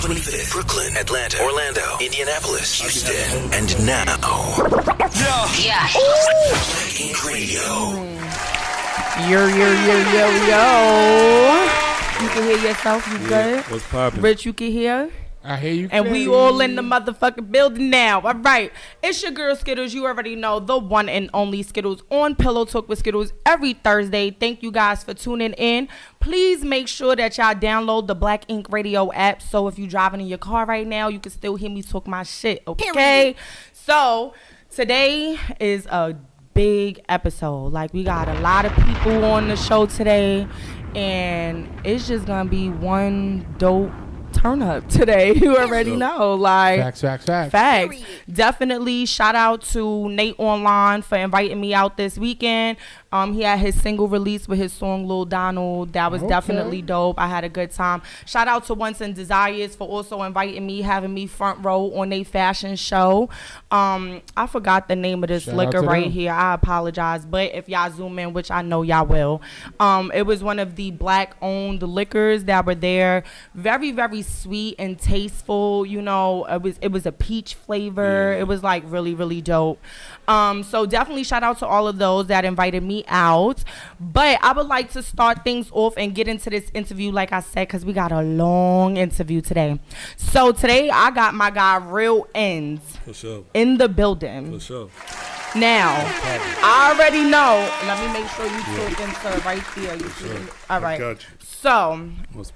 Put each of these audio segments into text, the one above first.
25th, Brooklyn, Atlanta, Orlando, Indianapolis, Houston, and now. Yeah. Black Ink Radio. Yo. You can hear yourself, you good? What's poppin'? Rich, you can hear? I hear you. And we all in the motherfucking building now. All right. It's your girl Skiddlez. You already know, the one and only Skiddlez on Pillowtalk with Skiddlez every Thursday. Thank you guys for tuning in. Please make sure that y'all download the Black Ink Radio app. So if you're driving in your car right now, you can still hear me talk my shit. Okay. So today is a big episode. Like, we got a lot of people on the show today, and it's just gonna be one dope turn up today. You already know. Like, facts. Definitely shout out to Nate Online for inviting me out this weekend. He had his single release with his song Lil Donald. That was definitely dope. I had a good time. Shout out to Wants and Desires for also inviting me, having me front row on their fashion show. I forgot the name of this liquor right here. I apologize. But if y'all zoom in, which I know y'all will, it was one of the black owned liquors that were there. Very, very sweet and tasteful. You know, it was a peach flavor. It was like really, really dope. So definitely shout out to all of those that invited me out. But I would like to start things off and get into this interview, like I said, because we got a long interview today. So today I got my guy Real Ends in the building. For sure. Now, I already know. Let me make sure you talking to right there. You see? All right. Got you. So,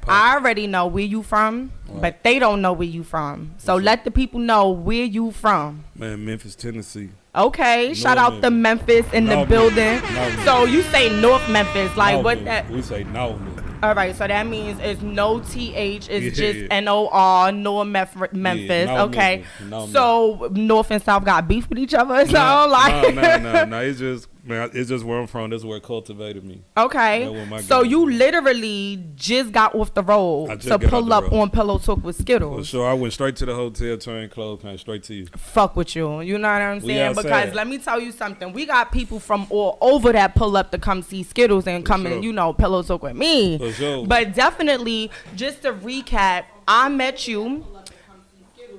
I already know where you from, but they don't know where you from. So let the people know where you from. Man, Memphis, Tennessee. Okay, shout out to Memphis in the building. So you say North Memphis, like what that? We say no. All right, so that means it's no TH, it's just NOR, North Memphis. Okay, so North and South got beef with each other. So No. It's just where I'm from. This is where it cultivated me. Okay, so you literally just got off the road to pull up on Pillowtalk with Skiddlez. For sure, I went straight to the hotel, turned clothes, came straight to you. Fuck with you. You know what I'm saying? Because let me tell you something. We got people from all over that pull up to come see Skiddlez and come and, Pillowtalk with me. For sure. But definitely, just to recap, I met you.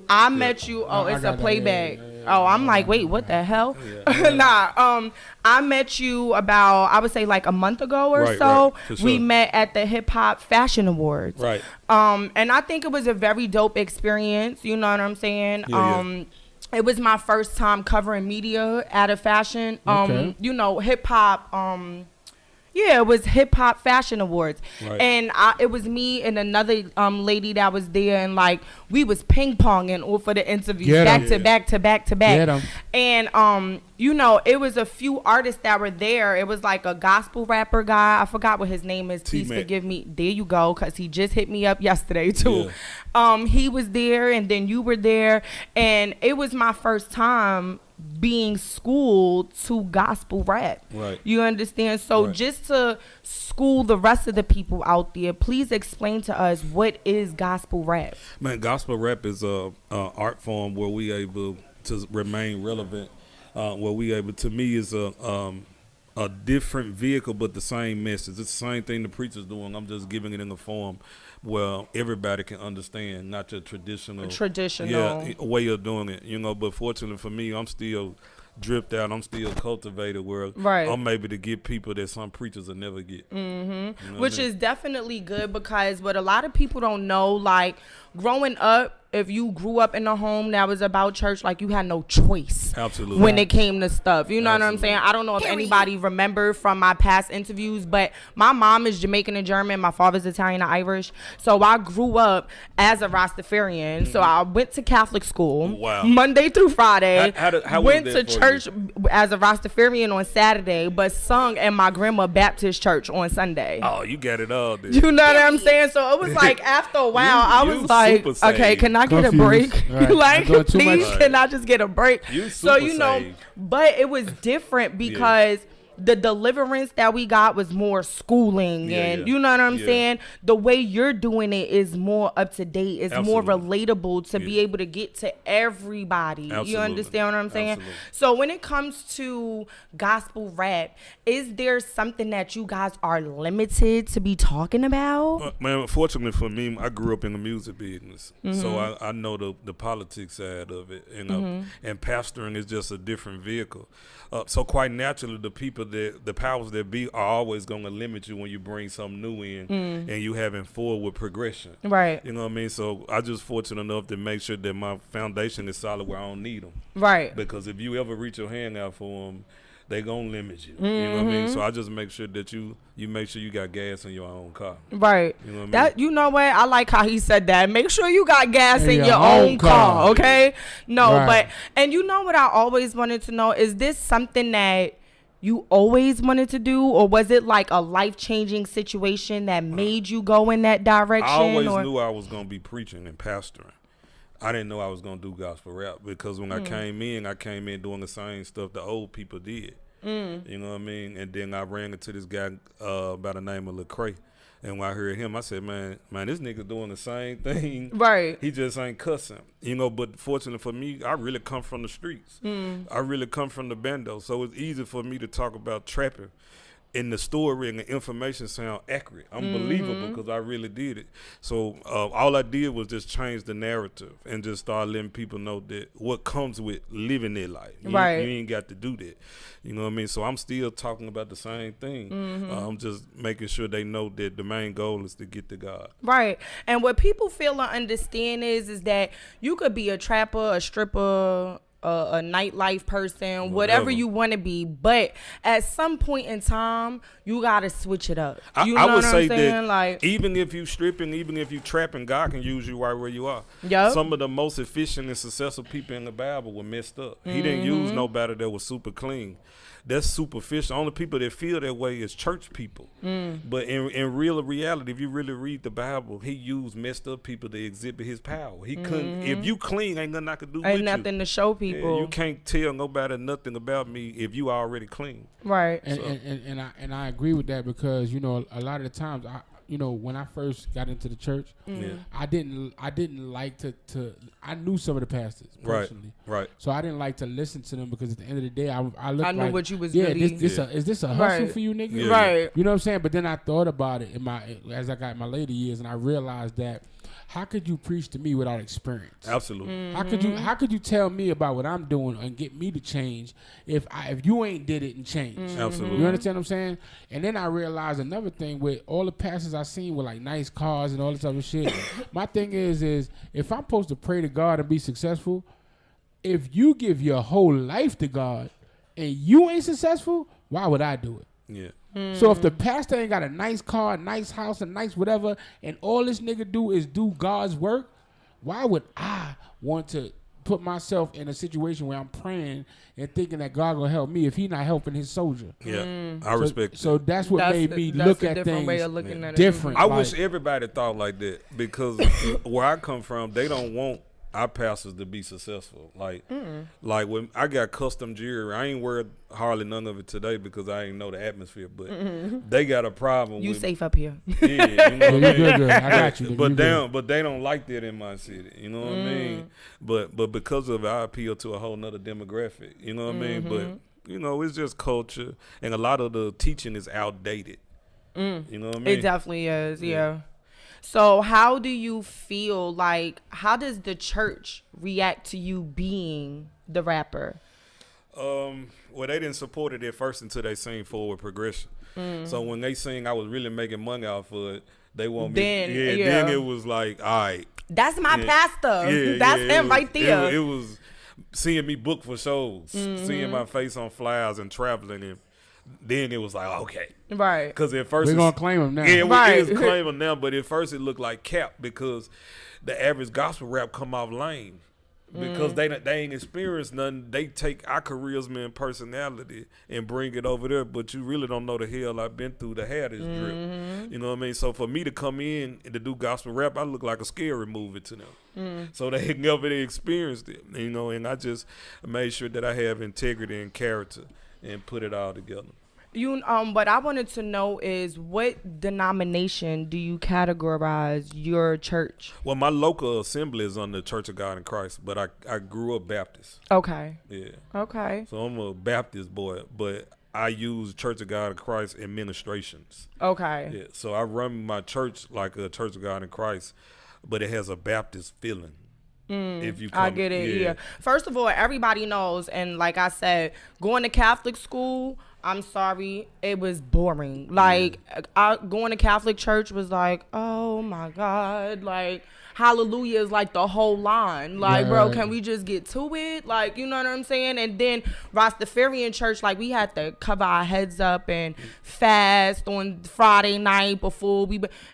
Oh, it's a playback. Oh, I'm like, wait, what the hell? I met you about, I would say like a month ago or so. Right, sure. We met at the Hip Hop Fashion Awards. Right. And I think it was a very dope experience. You know what I'm saying? It was my first time covering media at a fashion. Hip hop. It was Hip Hop Fashion Awards. Right. And it was me and another lady that was there, and like we was ping ponging off of the interviews back to back. And it was a few artists that were there. It was like a gospel rapper guy. I forgot what his name is. Please forgive me. There you go, because he just hit me up yesterday too. Yeah. He was there, and then you were there, and it was my first time being schooled to gospel rap. Right. You understand? So just to school the rest of the people out there, please explain to us, what is gospel rap? Man, gospel rap is a art form where we able to remain relevant. Where we able, to me, is a different vehicle but the same message. It's the same thing the preacher's doing. I'm just giving it in a form where everybody can understand, not your traditional way of doing it. But fortunately for me, I'm still dripped out. I'm still cultivated where I'm able to get people that some preachers will never get. Mm-hmm. Which is definitely good, because what a lot of people don't know, like growing up, if you grew up in a home that was about church, like you had no choice. Absolutely. When it came to stuff. You know what I'm saying? I don't know if anybody remember from my past interviews, but my mom is Jamaican and German. My father's Italian and Irish. So I grew up as a Rastafarian. Mm-hmm. So I went to Catholic school Monday through Friday. How went to church as a Rastafarian on Saturday, but sung at my grandma Baptist church on Sunday. Oh, you got it all, dude. You know what I'm saying? So it was like, after a while, I was like, okay, can I get a break? Right. Like, please, can I just get a break? But it was different because the deliverance that we got was more schooling, and you know what I'm saying? The way you're doing it is more up to date. It's more relatable to be able to get to everybody. You understand what I'm saying? So when it comes to gospel rap, is there something that you guys are limited to be talking about? Man, fortunately for me, I grew up in the music business, so I know the politics side of it, and pastoring is just a different vehicle. So quite naturally, the powers that be are always going to limit you when you bring something new in and you having forward progression. Right. You know what I mean? So I just fortunate enough to make sure that my foundation is solid where I don't need them. Right. Because if you ever reach your hand out for them, they gonna limit you. You know what I mean? So I just make sure that you make sure you got gas in your own car. Right. You know what I mean? That, you know what? I like how he said that. Make sure you got gas in your own car. Okay. No, but and you know what I always wanted to know, is this something that you always wanted to do, or was it like a life-changing situation that made you go in that direction? I always knew I was gonna be preaching and pastoring. I didn't know I was gonna do gospel rap, because when I came in doing the same stuff the old people did. You know what I mean? And then I ran into this guy by the name of Lecrae, and when I heard him, I said, "Man, this nigga doing the same thing. Right? He just ain't cussing." You know, but fortunately for me, I really come from the streets. I really come from the bando, so it's easy for me to talk about trapping. And the story and the information sound accurate, unbelievable, because I really did it. So all I did was just change the narrative and just start letting people know that what comes with living their life. You ain't got to do that. You know what I mean? So I'm still talking about the same thing. I'm just making sure they know that the main goal is to get to God. Right. And what people feel or understand is that you could be a trapper, a stripper, a nightlife person, whatever you want to be, but at some point in time, you gotta switch it up. You know I would what say I'm saying? that like, even if you stripping, even if you trapping, God can use you right where you are. Yep. Some of the most efficient and successful people in the Bible were messed up. He didn't use nobody that was super clean. That's superficial. Only people that feel that way is church people. But in real reality, if you really read the Bible, he used messed up people to exhibit his power. He couldn't. If you clean, ain't nothing I could do with you. Ain't nothing to show people. Yeah, you can't tell nobody nothing about me if you already clean. Right. And I agree with that, because you know, a lot of the times when I first got into the church, I didn't like to I knew some of the pastors personally. Right. So I didn't like to listen to them, because at the end of the day, I looked I knew like, what you was really. Is this a hustle Right. for you, nigga? Yeah. Right. You know what I'm saying? But then I thought about it as I got in my later years, and I realized that, how could you preach to me without experience? Absolutely. How could you tell me about what I'm doing and get me to change if you ain't did it and changed? Absolutely. You understand what I'm saying? And then I realized another thing, with all the pastors I seen with like nice cars and all this other shit. My thing is if I'm supposed to pray to God and be successful, if you give your whole life to God and you ain't successful, why would I do it? Yeah. So if the pastor ain't got a nice car, a nice house, a nice whatever, and all this nigga do is do God's work, why would I want to put myself in a situation where I'm praying and thinking that God gonna help me if he not helping his soldier? Yeah, I respect that. So that's what made me look at things way of looking at it. different. I wish everybody thought like that, because where I come from, they don't want our pastors to be successful. Like when I got custom jewelry, I ain't wear hardly none of it today because I ain't know the atmosphere. But they got a problem. You with, safe up here. Yeah, you know what I mean? Good. I got you. But they don't like that in my city. You know what I mean? But because of it, I appeal to a whole nother demographic. You know what I mean? But you know, it's just culture, and a lot of the teaching is outdated. You know what I mean? It definitely is. Yeah. So how do you feel, like, how does the church react to you being the rapper? Well, they didn't support it at first until they seen forward progression. So when they seen I was really making money off of it, they want me. Then it was like, all right. That's my pastor. That's him right there. It was seeing me book for shows, seeing my face on flyers and traveling, and then it was like, okay. Right. Because at first we're going to claim him now. Yeah, right. we is claim him now, but at first it looked like cap, because the average gospel rap come off lame. Because they ain't experienced nothing. They take our charisma and personality and bring it over there, but you really don't know the hell I've been through to have this drip. You know what I mean? So for me to come in and to do gospel rap, I look like a scary movie to them. So they had never experienced it, you know, and I just made sure that I have integrity and character and put it all together. What I wanted to know is what denomination do you categorize your church? Well, my local assembly is under Church of God in Christ, but I grew up Baptist. Okay. Yeah. Okay. So I'm a Baptist boy, but I use Church of God in Christ administrations. Okay. Yeah. So I run my church like a Church of God in Christ, but it has a Baptist feeling. If you I get it. Yeah. First of all, everybody knows, and like I said, going to Catholic school, I'm sorry, it was boring. Like, going to Catholic church was like, oh my God, like, hallelujah is like the whole line. Like, bro, can we just get to it? Like, you know what I'm saying? And then Rastafarian church, like, we had to cover our heads up and fast on Friday night before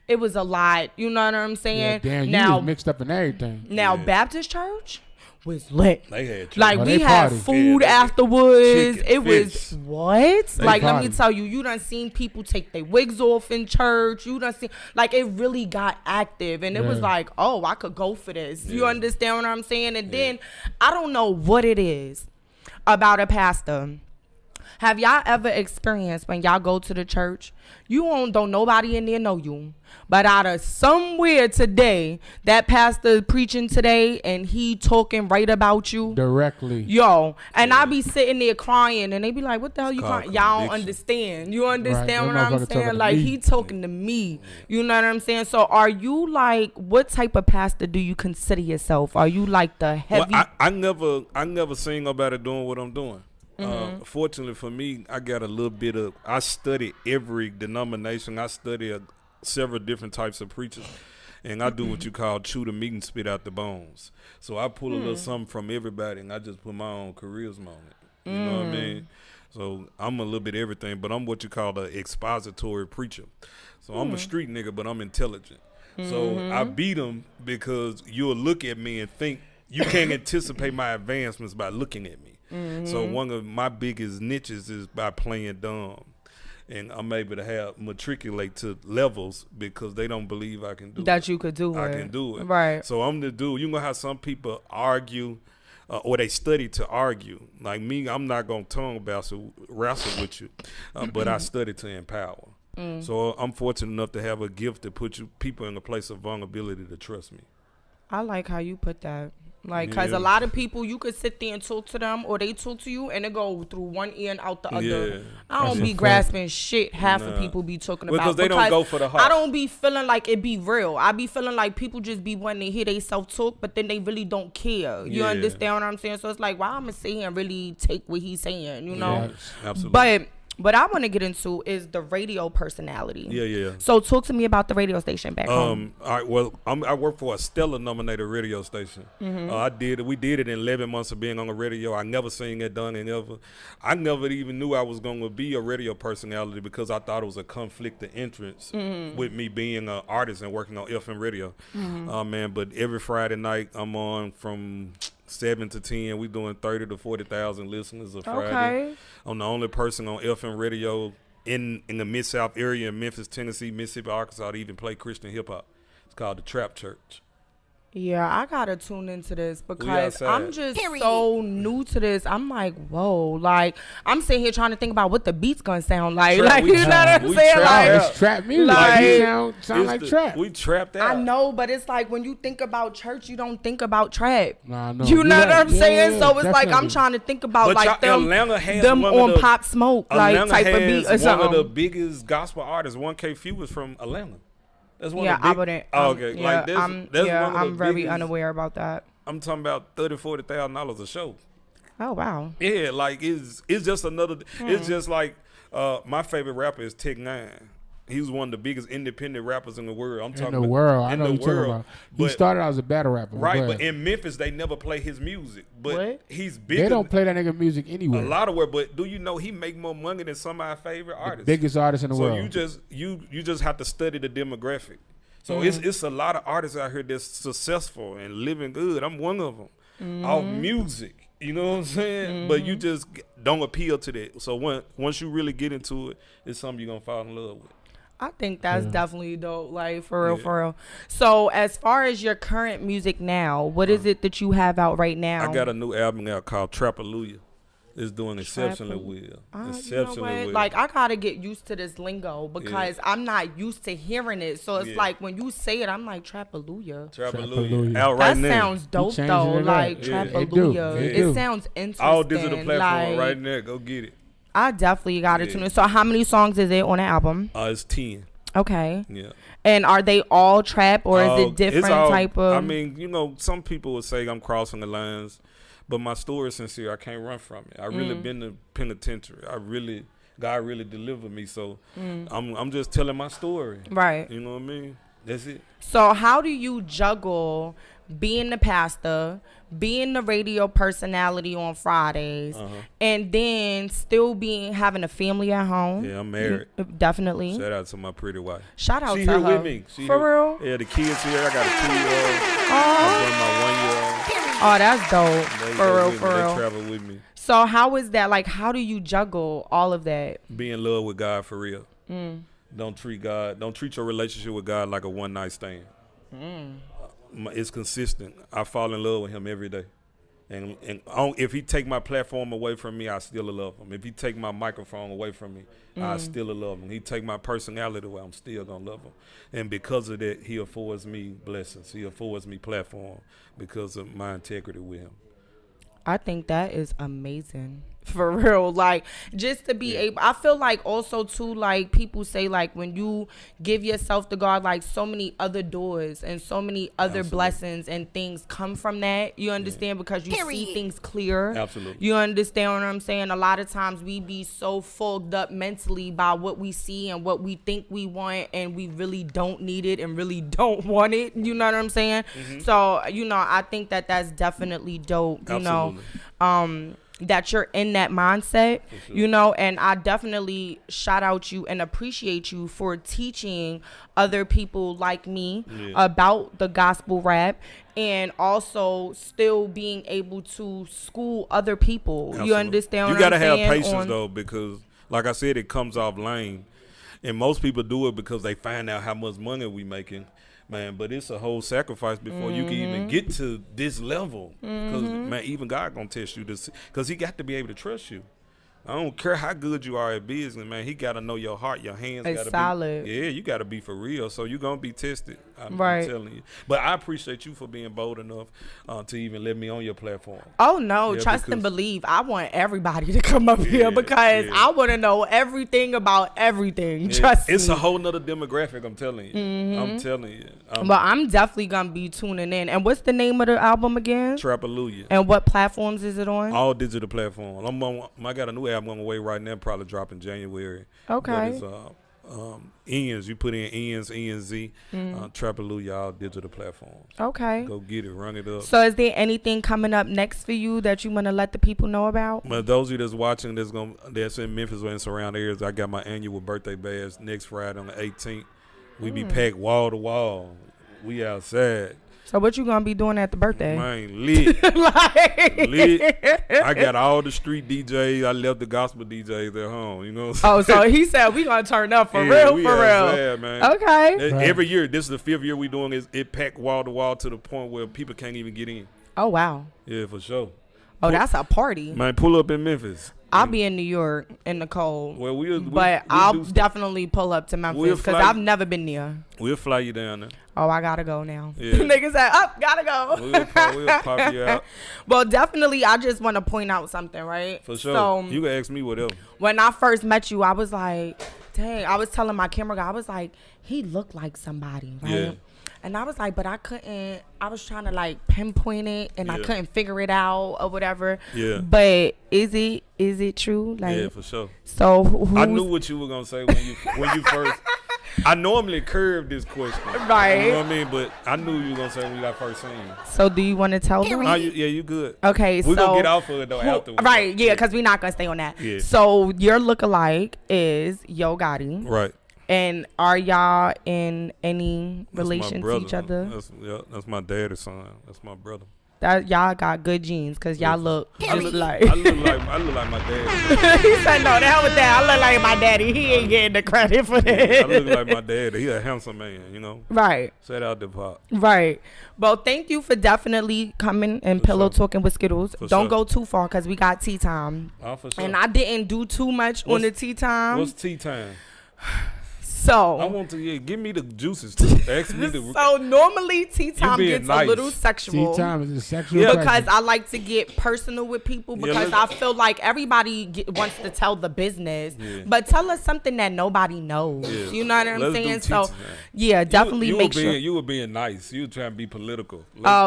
it was a lot. You know what I'm saying? Yeah, damn, you was mixed up in everything. Now, Baptist church was lit. They had like we had food afterwards. It was what? Like let me tell you, you done seen people take their wigs off in church. You done seen like it really got active, and it was like, oh, I could go for this. You understand what I'm saying? And then I don't know what it is about a pastor. Have y'all ever experienced when y'all go to the church, you don't nobody in there know you, but out of somewhere today, that pastor preaching today and he talking right about you directly, yo, and I be sitting there crying, and they be like, "What the hell you crying?" Y'all don't understand. You understand what I'm saying? Like he talking to me. You know what I'm saying? So are you like, what type of pastor do you consider yourself? Are you like the heavy? Well, I never seen nobody doing what I'm doing. Fortunately for me, I got a little bit of, I study every denomination. I study several different types of preachers, and I do what you call chew the meat and spit out the bones. So I pull a little something from everybody, and I just put my own charisma on it. You know what I mean? So I'm a little bit everything, but I'm what you call the expository preacher. So I'm a street nigga, but I'm intelligent. So I beat them because you'll look at me and think you can't anticipate my advancements by looking at me. So one of my biggest niches is by playing dumb, and I'm able to matriculate to levels because they don't believe I can do that. You could do it. I can do it. Right. So I'm the dude. You know how some people argue, or they study to argue. Like me, I'm not gonna wrestle with you, but I study to empower. So I'm fortunate enough to have a gift to put people in a place of vulnerability to trust me. I like how you put that. Like, because a lot of people, you could sit there and talk to them, or they talk to you, and it go through one ear and out the other. Yeah. I don't be grasping shit half of people be talking about. Because they don't go for the heart. I don't be feeling like it be real. I be feeling like people just be wanting to hear they self-talk, but then they really don't care. You understand what I'm saying? So it's like, why I'm going to sit here and really take what he's saying, you know? Yes, absolutely. But what I want to get into is the radio personality. Yeah. So talk to me about the radio station back home. All right, well, I work for a Stellar nominated radio station. We did it in 11 months of being on the radio. I never seen it done, and I never even knew I was going to be a radio personality because I thought it was a conflict of interest with me being an artist and working on FM radio. But every Friday night I'm on from 7 to 10. We doing 30 to 40,000 listeners a Friday. Okay. I'm the only person on FM radio in the Mid-South area in Memphis, Tennessee, Mississippi, Arkansas to even play Christian hip-hop. It's called the Trap Church. Yeah, I gotta tune into this because I'm just so new to this. I'm like, whoa, like I'm sitting here trying to think about what the beat's gonna sound like. You know what I'm saying? It's trap music. Like, sound like trap. We trapped out. I know, but it's like when you think about church, you don't think about trap. Nah, no, you know what I'm saying? So it's definitely. like I'm trying to think about like them on on Pop Smoke, like type of beat or something. One of the biggest gospel artists, 1K Few, was from Atlanta. That's one of the I wouldn't. okay, yeah, like that's I'm very unaware about that. I'm talking about $30,000-$40,000 a show. Oh wow. Yeah, like it's just another. It's just like my favorite rapper is Tech-9. He's one of the biggest independent rappers in the world. I'm talking in the world. I know in what you're talking about. He started out as a battle rapper. Right, but in Memphis they never play his music. But he's bigger. They don't play that nigga music anywhere. A lot of where, but do you know he make more money than some of our favorite artists? The biggest artist in the world. So you just have to study the demographic. So it's a lot of artists out here that's successful and living good. I'm one of them. Off music, you know what I'm saying? But you just don't appeal to that. So once you really get into it, it's something you're gonna fall in love with. I think that's definitely dope, like for real, for real. So as far as your current music now, what is it that you have out right now? I got a new album out called Trapalooya. It's doing exceptionally well. Exceptionally well. Like, I gotta get used to this lingo because I'm not used to hearing it. So it's like when you say it, I'm like Trapalooya. Trapalooya. Out right now. That sounds dope though. Like Trapalooya. It sounds interesting. All digital platform right there. Go get it. I definitely got it tune in. So how many songs is it on the album? It's 10. Okay. Yeah. And are they all trap or is it different type of? I mean, you know, some people would say I'm crossing the lines. But my story is sincere. I can't run from it. I really been to penitentiary. God really delivered me. So I'm just telling my story. Right. You know what I mean? That's it. So how do you juggle being the pastor, being the radio personality on Fridays, and then still having a family at home? Yeah, I'm married. Definitely. Shout out to my pretty wife. Shout out she to here her. With me. For real? Yeah, the kids here. I got a 2-year-old. I got my 1-year-old. Oh, that's dope. For real. They travel with me. So how is that? Like, how do you juggle all of that? Be in love with God for real. Don't treat your relationship with God like a one-night stand. It's consistent. I fall in love with him every day. And if he take my platform away from me, I still love him. If he take my microphone away from me, I still love him. He take my personality away, I'm still going to love him. And because of that, he affords me blessings. He affords me platform because of my integrity with him. I think that is amazing. For real. Like, just to be able, I feel like also too, like people say, like when you give yourself to God, like so many other doors and so many other blessings and things come from that. You understand? Because you see things clear. Absolutely. You understand what I'm saying? A lot of times we be so fogged up mentally by what we see and what we think we want, and we really don't need it and really don't want it. You know what I'm saying? So, you know, I think that that's definitely dope. Absolutely. You know, that you're in that mindset, you know, and I definitely shout out you and appreciate you for teaching other people like me about the gospel rap, and also still being able to school other people. Absolutely. You understand what you gotta I'm saying? You got to have patience though, because like I said, it comes off lame, and most people do it because they find out how much money we making. Man, but it's a whole sacrifice before you can even get to this level. Because, man, even God going to test you this, because he got to be able to trust you. I don't care how good you are at business, man. He got to know your heart, your hands got to be solid. Yeah, you got to be for real. So you're going to be tested. I'm telling you. But I appreciate you for being bold enough to even let me on your platform. Oh, no. Trust and believe. I want everybody to come up here because I want to know everything about everything. Trust me. It's a whole nother demographic, I'm telling you. I'm telling you. But I'm definitely going to be tuning in. And what's the name of the album again? Trapalooya. And what platforms is it on? All digital platforms. I got a new album on the way right now, probably drop in January. Okay. But it's Ends. You put in Ends, ENZ, Trapalooya, all digital platforms. Okay. Go get it, run it up. So is there anything coming up next for you that you want to let the people know about? But those of you that's watching that's in Memphis or in surrounding areas, I got my annual birthday bash next Friday on the 18th. We be packed wall to wall. We outside. So what you gonna be doing at the birthday? Man, lit. Lit. I got all the street DJs. I left the gospel DJs at home, you know. Oh, so he said we gonna turn up for real, for real. Man. Okay. Every year, this is the 5th year we doing is it packed wall to wall to the point where people can't even get in. Oh, wow. Yeah, for sure. Oh, that's a party. Man, pull up in Memphis. I'll be in New York in the cold. Well, I'll definitely pull up to Memphis because I've never been there. We'll fly you down there. Oh, I gotta go now. Yeah. Niggas said, gotta go. We'll pop you out. Well, definitely, I just want to point out something, right? For sure. So, you can ask me whatever. When I first met you, I was like, dang, I was telling my camera guy, I was like, he looked like somebody, right? Yeah. And I was like, but I was trying to like pinpoint it and I couldn't figure it out or whatever. Yeah. But is it true? Like, yeah, for sure. So I knew what you were going to say when you first. I normally curve this question. Right. You know what I mean? But I knew you were going to say when you first seen me. So do you want to tell them? You good. Okay, we're going to get off of it though afterwards. Right, yeah, because we're not going to stay on that. Yeah. So your lookalike is Yo Gotti. Right. And are y'all in any relation to each other? That's my daddy's son. That's my brother. That y'all got good genes because y'all look just like. I look like my daddy. He said, no, the hell with that. I look like my daddy. He ain't getting the credit for that. Yeah, I look like my daddy. He a handsome man, you know. Right. Set out the pot. Right. Well, thank you for definitely coming and pillow talking with Skiddlez. Don't go too far because we got tea time. Oh, for sure. And I didn't do too much on the tea time. What's tea time? So I want to give me the juices too. Ask me the. So normally tea time gets nice. a little sexual. Tea time is a sexual. Yeah, because I like to get personal with people because I feel like everybody wants to tell the business, but tell us something that nobody knows. Yeah. You know what I'm saying? So yeah, definitely make sure. You were being nice. You were trying to be political.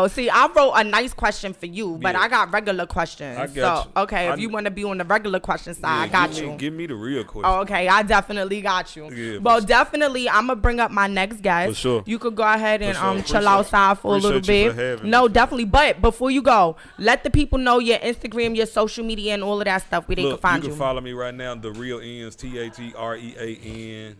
See, I wrote a nice question for you, but I got regular questions. I got you. Okay, if you want to be on the regular question side, I got you. Give me the real question. Oh, okay, I definitely got you. Yeah, well, definitely, I'm gonna bring up my next guest. For sure. You could go ahead and chill outside for a little bit. No, definitely. But before you go, let the people know your Instagram, your social media, and all of that stuff where they can find you. You can follow me right now. The Real Ends, TheRealEnz,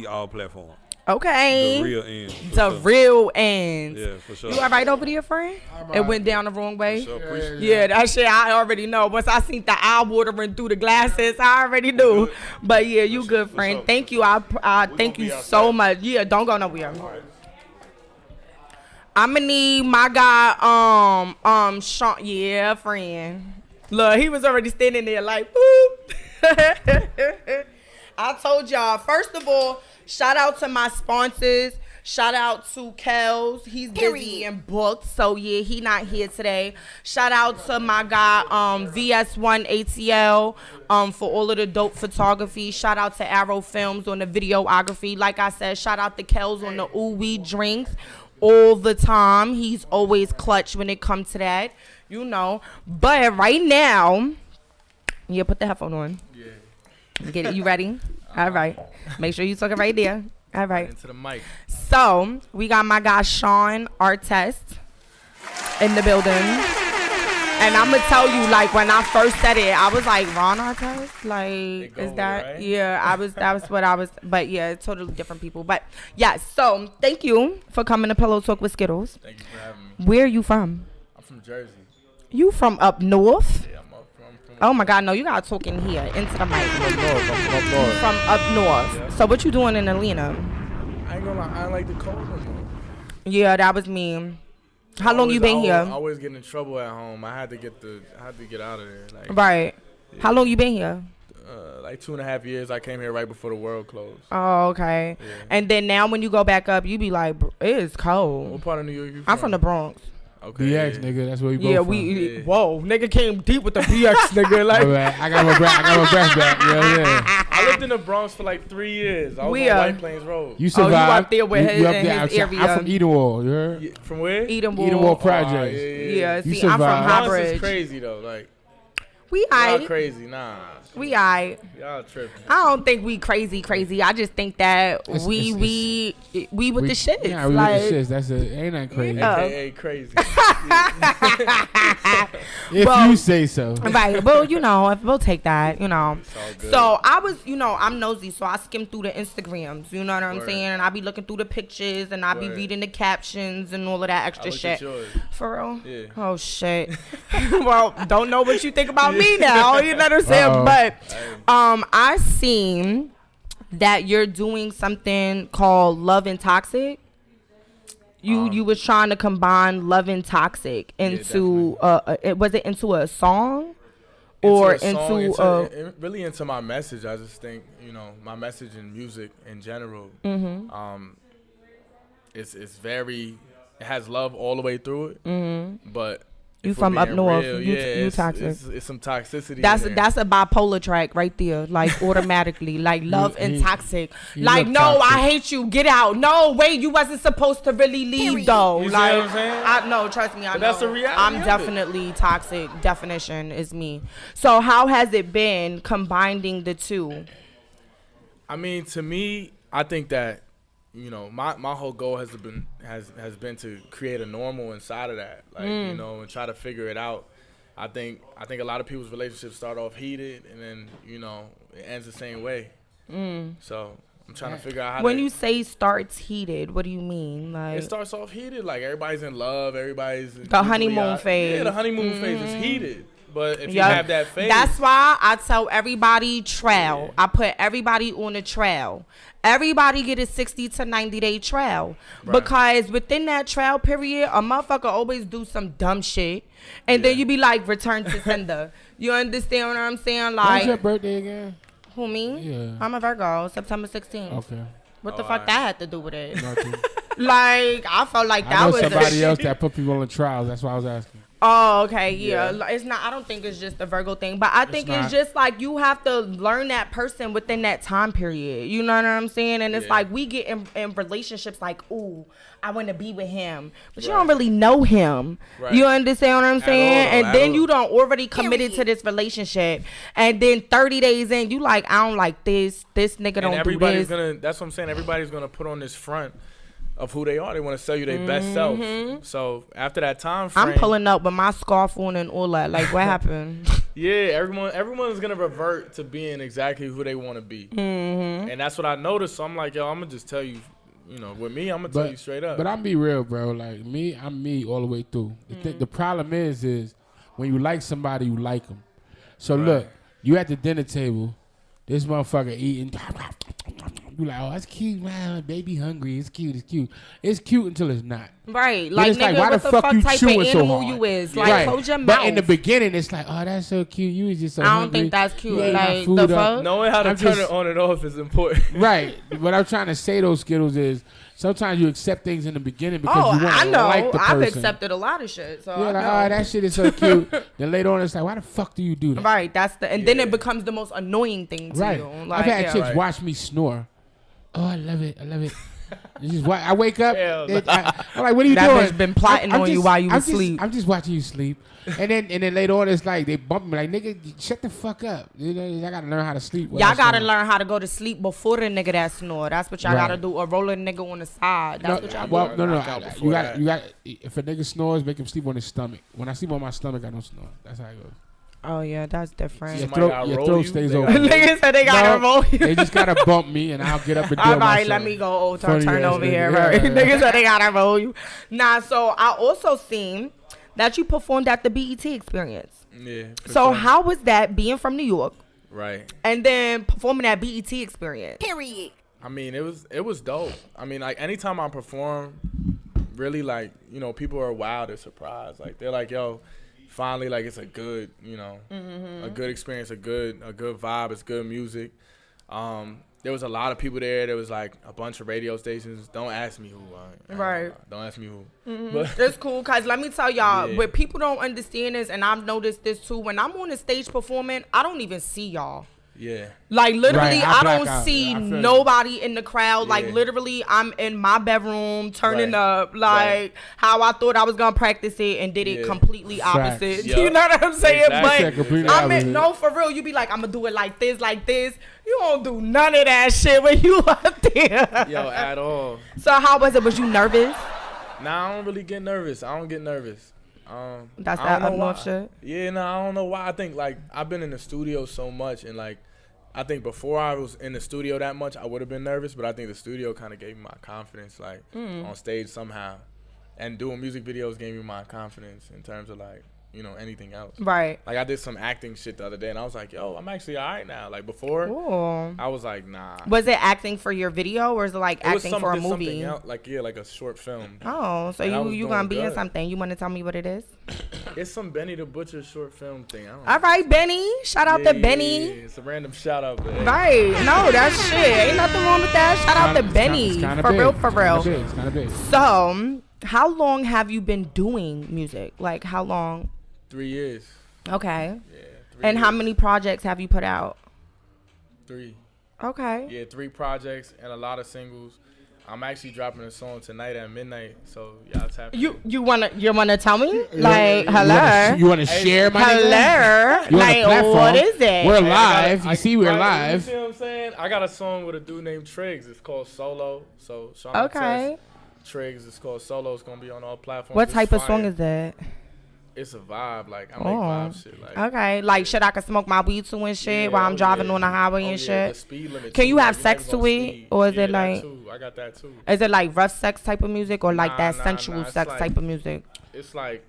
all platforms. Okay. The Real Ends. The Real Ends. Yeah, for sure. You all right over there, friend? It went down the wrong way. Sure, yeah, that shit I already know. Once I seen the eye watering through the glasses, I already knew. But yeah, you good, friend. Thank you. I thank you so much. Yeah, don't go nowhere. I'ma need my guy, Sean. Yeah, friend. Look, he was already standing there like, boop. I told y'all. First of all, shout out to my sponsors. Shout out to Kels. He's busy and booked. So yeah, he not here today. Shout out to my guy VS1 ATL for all of the dope photography. Shout out to Arrow Films on the videography. Like I said, shout out to Kels on the Ooh Wee drinks all the time. He's always clutch when it comes to that. You know. But right now, yeah, put the headphone on. Yeah. Get it. You ready? All right. Make sure you talk it right there. All right. Into the mic. So we got my guy Sean Artest in the building, and I'm gonna tell you, like when I first said it, I was like, Ron Artest, like is that? Right? Yeah, that was what I was, but yeah, totally different people. But yeah, so thank you for coming to Pillow Talk with Skiddlez. Thank you for having me. Where are you from? I'm from Jersey. You from up north? Yeah, I'm up from oh my God, no, you gotta talk in here into the mic. I'm from up north. From up north. Yeah. So what you doing in Atlanta? I ain't gonna lie, I don't like the cold no more. Yeah, that was me. How long you been here? I always get in trouble at home. I had to get out of there. Like, right. Yeah. How long you been here? Like 2.5 years. I came here right before the world closed. Oh, okay. Yeah. And then now when you go back up, you be like, it is cold. What part of New York you from? I'm from the Bronx. Okay. BX, nigga, that's where we both from. Whoa, nigga came deep with the BX, nigga. Like, I got my breath back. Yeah. I lived in the Bronx for like 3 years. I was on White Plains Road. You survived. You up there with his area. I'm from Edenwall, you heard? Yeah, from where? Edenwall Project. Yeah, see, I'm from High Bridge. Bronx is crazy though, like. We y'all crazy, nah. We aight. Y'all tripping. I don't think we crazy. I just think that we with the shits. Yeah, we with the shits. That's ain't that crazy. AKA crazy. If you say so. Right. Well, we'll take that, So I was, I'm nosy, so I skim through the Instagrams, you know what I'm saying? And I be looking through the pictures and I be reading the captions and all of that extra shit. For real? Yeah. Oh shit. Well, don't know what you think about me now, you know what I'm saying? But I seen that you're doing something called Love and Toxic. You was trying to combine Love and Toxic into was it into a song or really into my message? I just think my message in music in general. It's it has love all the way through it, but. You from up north, you toxic. It's some toxicity. That's a bipolar track right there, like automatically, like love and toxic. Like no, toxic. I hate you, get out. No, wait, you wasn't supposed to really leave though. You like see what I'm saying? No, trust me, I know. That's the reality. I'm definitely toxic. Definition is me. So how has it been combining the two? I mean, to me, I think that. My whole goal has been to create a normal inside of that, like and try to figure it out. I think a lot of people's relationships start off heated and then it ends the same way. So I'm trying to figure out how. When you say starts heated, what do you mean? Like, it starts off heated, like everybody's in love, everybody's the honeymoon phase. Yeah, the honeymoon phase is heated. But if you have that phase, that's why I tell everybody trail. Yeah. I put everybody on a trail. Everybody get a 60 to 90 day trail, because within that trail period, a motherfucker always do some dumb shit, and then you be like, return to sender. You understand what I'm saying? Like, when's your birthday again? Who, me? Yeah. I'm a Virgo, September 16th. Okay. What the fuck that had to do with it? Nothing. Like, I felt like that was somebody else that put people on trials. That's why I was asking. Oh, okay, yeah. It's not. I don't think it's just a Virgo thing, but I think it's just like you have to learn that person within that time period. You know what I'm saying? And it's like we get in relationships like, ooh, I want to be with him, but you don't really know him. Right. You understand what I'm saying? And then you don't already committed to this relationship, and then 30 days in, you like, I don't like this. This nigga don't do this. That's what I'm saying. Everybody's gonna put on this front of who they are. They want to sell you their best self. So after that time frame, I'm pulling up with my scarf on and all that. Like, what happened? Yeah, everyone's gonna revert to being exactly who they want to be, and that's what I noticed. So I'm like, yo, I'm gonna just tell you, you know, with me, I'm gonna tell you straight up. But I'm be real, bro. Like me, I'm me all the way through. The problem is when you like somebody, you like them. So look, you at the dinner table, this motherfucker eating. You like, oh, that's cute, man. Baby hungry. It's cute. It's cute. It's cute until it's not. Right. Like, it's nigga, like, why what the fuck you type chewing of so animal hard? you is? Like, close your mouth. But in the beginning, it's like, oh, that's so cute. You was just so I don't hungry. think that's cute. You Like, the fuck? Knowing how to turn it on and off is important. Right. What I'm trying to say, those Skittles, is sometimes you accept things in the beginning because you want to like the person. I've accepted a lot of shit. So you're like, oh, that shit is so cute. Then later on, it's like, why the fuck do you do that? Right. And then it becomes the most annoying thing to you. Like, I've had chicks watch me snore. Oh, I love it. I love it. I wake up. I'm like, what are you doing? That bitch been plotting on you while you was asleep. I'm just watching you sleep. And then later on, it's like they bump me like, nigga, shut the fuck up. You know, I gotta learn how to sleep. Y'all gotta learn how to go to sleep before the nigga that snore. That's what y'all gotta do. Or roll a nigga on the side. That's what y'all do. No. You got. If a nigga snores, make him sleep on his stomach. When I sleep on my stomach, I don't snore. That's how it goes. Oh yeah, that's different. Your throat stays open. Niggas said they gotta roll you. They just gotta bump me, and I'll get up and do it. All right, let me go. Turn over here. Niggas said they gotta roll you. Nah, so I also seen that you performed at the BET Experience. Yeah. So how was that being from New York? Right. And then performing at BET Experience. Period. I mean, it was dope. I mean, like, anytime I perform, really, like, you know, people are wild and surprised. Like, they're like, yo, finally, like, it's a good, you know, a good experience, a good vibe. It's good music. There was a lot of people there. There was like a bunch of radio stations. Don't ask me who. Don't ask me who. But it's cool, cause let me tell y'all, what people don't understand is, and I've noticed this too. When I'm on the stage performing, I don't even see y'all. Yeah. Like, literally, I don't see nobody in the crowd. Like, literally, I'm in my bedroom turning up, like, how I thought I was going to practice it and did it completely opposite. You know what I'm saying? Exactly. But, I mean, no, for real, you be like, I'm going to do it like this, like this. You don't do none of that shit when you up there. Yo, at all. So, how was it? Was you nervous? Nah, I don't really get nervous. I don't get nervous. That's that up north shit? Yeah, no, I don't know why. I think, like, I've been in the studio so much, and, like, I think before I was in the studio that much, I would have been nervous, but I think the studio kind of gave me my confidence, like, on stage somehow. And doing music videos gave me my confidence in terms of, like, you know, anything else. Right. Like, I did some acting shit the other day, and I was like, yo, I'm actually all right now. Like, before, I was like, nah. Was it acting for your video, or is it, like, acting for a movie? Else, like, yeah, like a short film. Oh, so you gonna be in something. You want to tell me what it is? It's some Benny the Butcher short film thing. All right, Benny. Shout out to Benny. Yeah, it's a random shout out. Man. Right. No, that's shit. Ain't nothing wrong with that. Shout out to Benny. For real. It's kind of big. So, how long have you been doing music? Like, how long? 3 years. Okay. Yeah. 3 and years. how many projects have you put out? 3. Okay. Yeah, 3 projects and a lot of singles. I'm actually dropping a song tonight at midnight, so y'all tap in. You wanna tell me? Like, hello. You wanna share my hello? Like, what is it? We're live. You see, we're live. You see what I'm saying? I got a song with a dude named Triggs. It's called Solo. So okay. Triggs. It's called Solo. It's gonna be on all platforms. What type of song is that? it's a vibe. Like I make vibe shit. Like okay, like shit I can smoke my weed to and shit while I'm driving on the highway and shit. The speed limit can too, you have like, sex to it, or is it like? That too. I got that too. Is it like rough sex type of music, or like that sensual sex like, type of music? It's like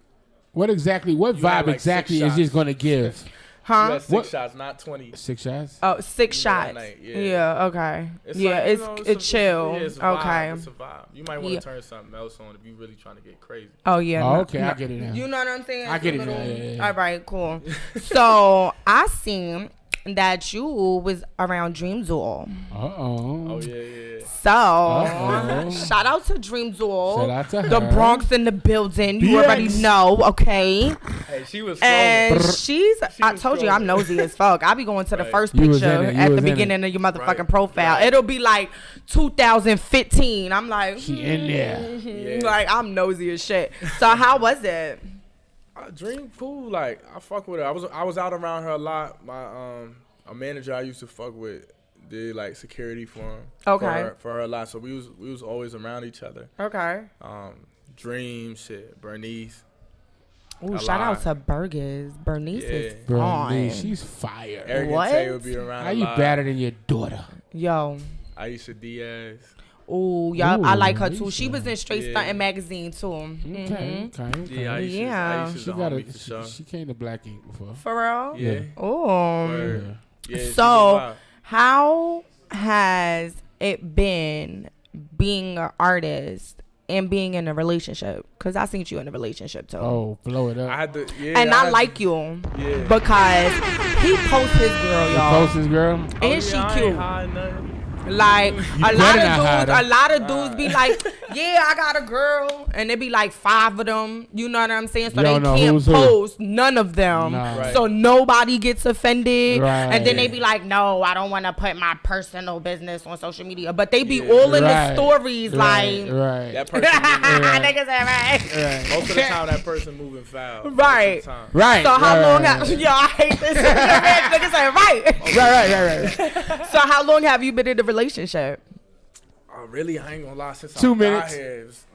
what vibe like exactly is this gonna give? Huh? You had 6 shots, not 20. 6 shots? Oh, 6 shots. Yeah. Okay. It's yeah, like, it's chill. It's a okay. vibe. It's a vibe. You might want to turn something else on if you really trying to get crazy. Oh yeah. Oh, okay, I get it now. You know what I'm saying? I get it now. Yeah. All right, cool. So I seen that you was around Dream Duel. Oh yeah. So shout out to Dream Duel. Shout out to her. The Bronx in the building. You already know, okay? Hey, she was and scrolling. I told you I'm nosy as fuck. I be going to the first picture at the beginning of your motherfucking profile. It'll be like 2015. I'm like, she in there. Like I'm nosy as shit. So how was it? Dream cool. Like I fuck with her. I was out around her a lot. My a manager I used to fuck with did like security for him. Okay. For her a lot. So we was always around each other. Okay. Dream shit. Bernice. Ooh, shout out to Bernice is Bernice, she's fire. Eric and Tay would be around. How you better than your daughter? Yo. Aisha Diaz. Ooh, y'all, I like her too. She was in Straight Stunting magazine too. Okay. Yeah, she came to Black Ink before. For real? Yeah. Oh. Yeah, so, how has it been being an artist and being in a relationship? Because I seen you in a relationship too. Oh, blow it up. I had to, I like you because he posts his girl, y'all. He posts his girl? And she cute. Like a lot of dudes be like, yeah, I got a girl, and it be like 5 of them. You know what I'm saying? So they can't post none of them, so nobody gets offended. And then they be like, no, I don't want to put my personal business on social media, but they be all in the stories, like that person. Niggas say right. Most of the time, that person moving foul. Right. So how long? Yo, I hate this. Niggas say right. So how long have you been in the relationship? Really, I ain't gonna lie. Since 2 minutes. It's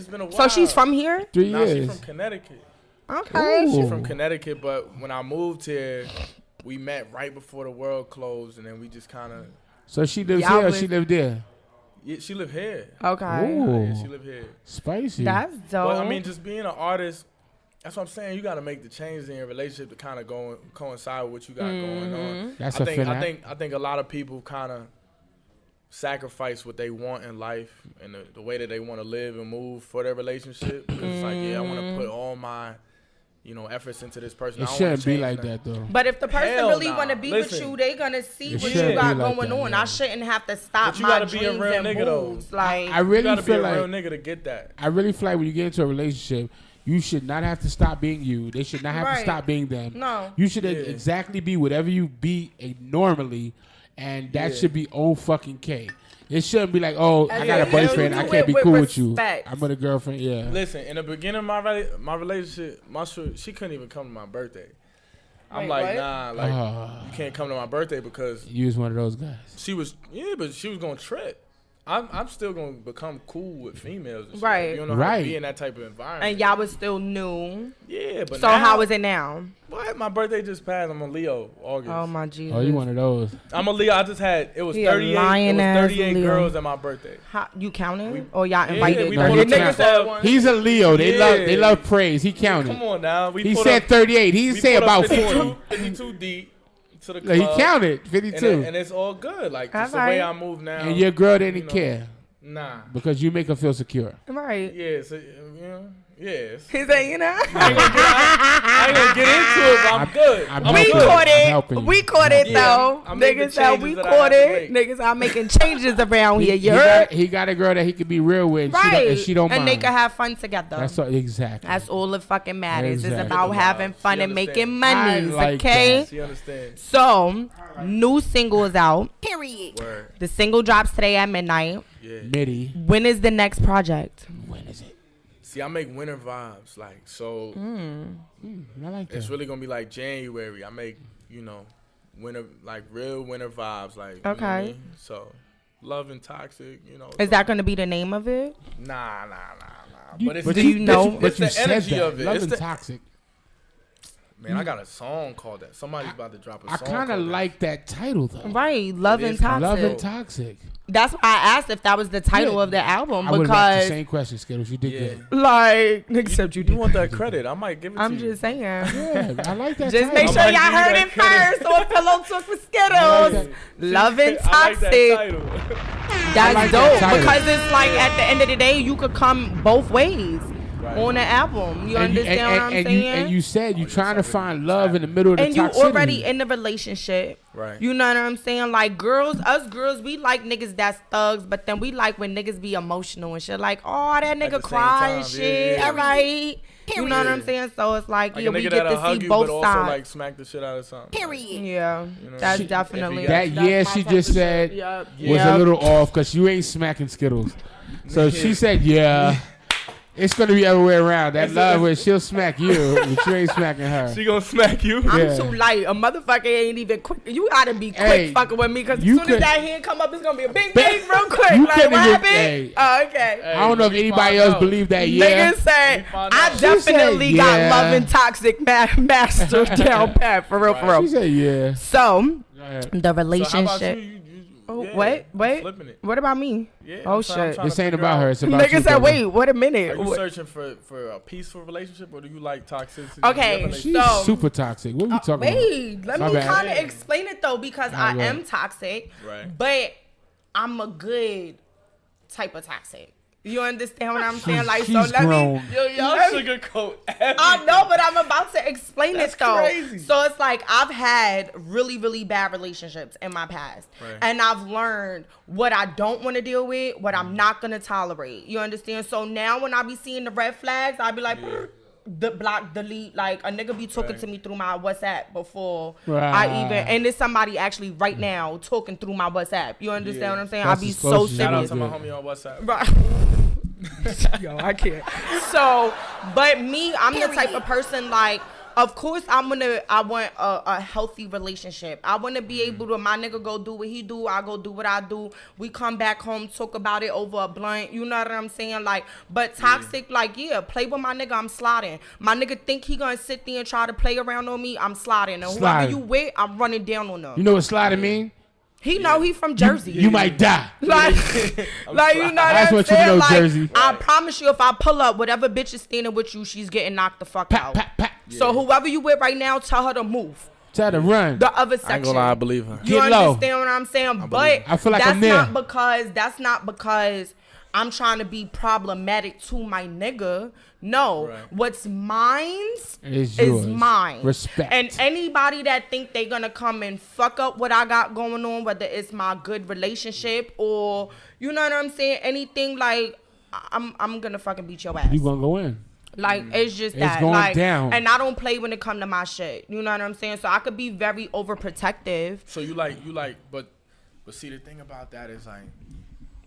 been a while. So she's from here? 3 years. She's from Connecticut. Okay. She's from Connecticut, but when I moved here, we met right before the world closed, and then we just kind of. So she lives here or she lived there? Yeah, she lived here. Okay. Ooh. Yeah, she lived here. Spicy. That's dope. But I mean, just being an artist, that's what I'm saying. You got to make the changes in your relationship to kind of coincide with what you got going on. That's I think a lot of people kind of sacrifice what they want in life and the way that they want to live and move for their relationship. Because it's like, I want to put all my, efforts into this person. It shouldn't be like that though. But if the person really want to be with you, they gonna see what you got going on. I shouldn't have to stop my dreams and moves. Like I really you gotta feel be a like real nigga to get that. I really feel like when you get into a relationship, you should not have to stop being you. They should not have to stop being them. No. You should exactly be whatever you be normally, and that should be O-fucking-K. It shouldn't be like, oh, I got a boyfriend, I can't be cool with you. I'm with a girlfriend, Listen, in the beginning of my relationship, she couldn't even come to my birthday. I'm like, what? Nah, like you can't come to my birthday because you was one of those guys. She was, but she was gonna trip. I'm still gonna become cool with females, and right? You don't know how to be in that type of environment. And y'all was still new. Yeah, but so now, how is it now? What? My birthday just passed. I'm a Leo, August. Oh my Jesus. Oh, you one of those? I'm a Leo. I just had it was 38. It was 38 girls at my birthday. How, you counting? Or y'all invited? He's a Leo. They love praise. He counted. Come on now. He said 38. He didn't say about 40. 52 deep. To the club. He counted 52, and it's all good. Like just the way I move now. And your girl didn't care. Nah, because you make her feel secure. Right. Yeah. So, yes. He said, I ain't gonna get into it, but I'm good. We caught it though. Niggas said we caught it. Niggas are making changes around here. You heard? He got a girl that he could be real with. Right. And she don't mind. And they can have fun together. That's exactly. That's all that fucking matters. Exactly. It's about having fun and making money. Okay. She understands. So, new single is out. Period. Word. The single drops today at midnight. Yeah. Midi. When is the next project? When is it? See, I make winter vibes, like so. I like that. It's really gonna be like January. I make winter, like real winter vibes, like okay. You know what I mean? So, love and toxic, Is that gonna be the name of it? Nah. But it's the energy of it. Love it's and the, toxic. Man, I got a song called that. Somebody's about to drop a song. I kind of like that title though. Right, Love and Toxic. Love and Toxic. That's why I asked if that was the title of the album, I would have asked the because same question, Skiddles. You did good. like, except you want that credit. I might give it to you. I'm just saying. Yeah, I like that Just title. make sure y'all heard it first on Pillowtalk with Skiddles. Love and Toxic. That's dope because it's like at the end of the day, you could come both ways. On the album, you understand what I'm saying? And you said you're trying to find love in the middle of the toxicity. And you already in the relationship, right? You know what I'm saying? Like us girls, we like niggas that's thugs, but then we like when niggas be emotional and shit. Like, oh, that nigga cry and shit, all right? You know what I'm saying? So it's like yeah, we get to see both sides. Also, like smack the shit out of something. Period. Yeah, that's definitely that. She just said was a little off because you ain't smacking Skittles. So she said, yeah. It's going to be other way around. That love where she'll smack you, but you ain't smacking her. She going to smack you? I'm too light. A motherfucker ain't even quick. You got to be quick fucking with me because as soon as that hand come up, it's going to be a bing, bing real quick. Like, what happened? Oh, okay. Hey, I don't know if anybody else believe that, Niggas say, I definitely got Love and Toxic master down pat, for real, for real. She said, yeah. So, the relationship. So how about you? Wait. What about me? Yeah, oh shit! This ain't about her. It's about you. Nigga said, "Wait, wait a minute." Are you searching for a peaceful relationship, or do you like toxicity? Okay, she's super toxic. What are we talking about? Wait, let me kind of explain it though, because I am toxic, right? But I'm a good type of toxic. You understand what I'm saying? Like, so let me. Y'all sugarcoat everything. I know, but I'm about to explain it though. Crazy. So it's like I've had really, really bad relationships in my past, and I've learned what I don't want to deal with, what I'm not gonna tolerate. You understand? So now when I be seeing the red flags, I be like. The block, delete, like a nigga be talking to me through my WhatsApp before I even, and there's somebody actually right now talking through my WhatsApp. You understand what I'm saying? I be so serious. Shout out to my homie on WhatsApp. Right. Yo, I can't. So, but me, I'm the type of person like. Of course, I want a healthy relationship. I want to be able to, my nigga go do what he do, I go do what I do. We come back home, talk about it over a blunt. You know what I'm saying? Like, but toxic, like, play with my nigga, I'm sliding. My nigga think he gonna sit there and try to play around on me, I'm sliding. And whoever you with, I'm running down on them. You know what sliding mean? He know he from Jersey. You might die. Like you know that's what you know, like, Jersey. I promise you, if I pull up, whatever bitch is standing with you, she's getting knocked the fuck out. So whoever you with right now, tell her to move. Tell her to run. The other section. I ain't gonna lie, I believe her. You understand what I'm saying? But I feel like that's not because I'm trying to be problematic to my nigga. No, what's mine's is mine. Respect. And anybody that think they gonna come and fuck up what I got going on, whether it's my good relationship or you know what I'm saying, anything like I'm gonna fucking beat your ass. You gonna go in. Like it's just that, going like, down. And I don't play when it come to my shit. You know what I'm saying? So I could be very overprotective. So you like, but see the thing about that is like,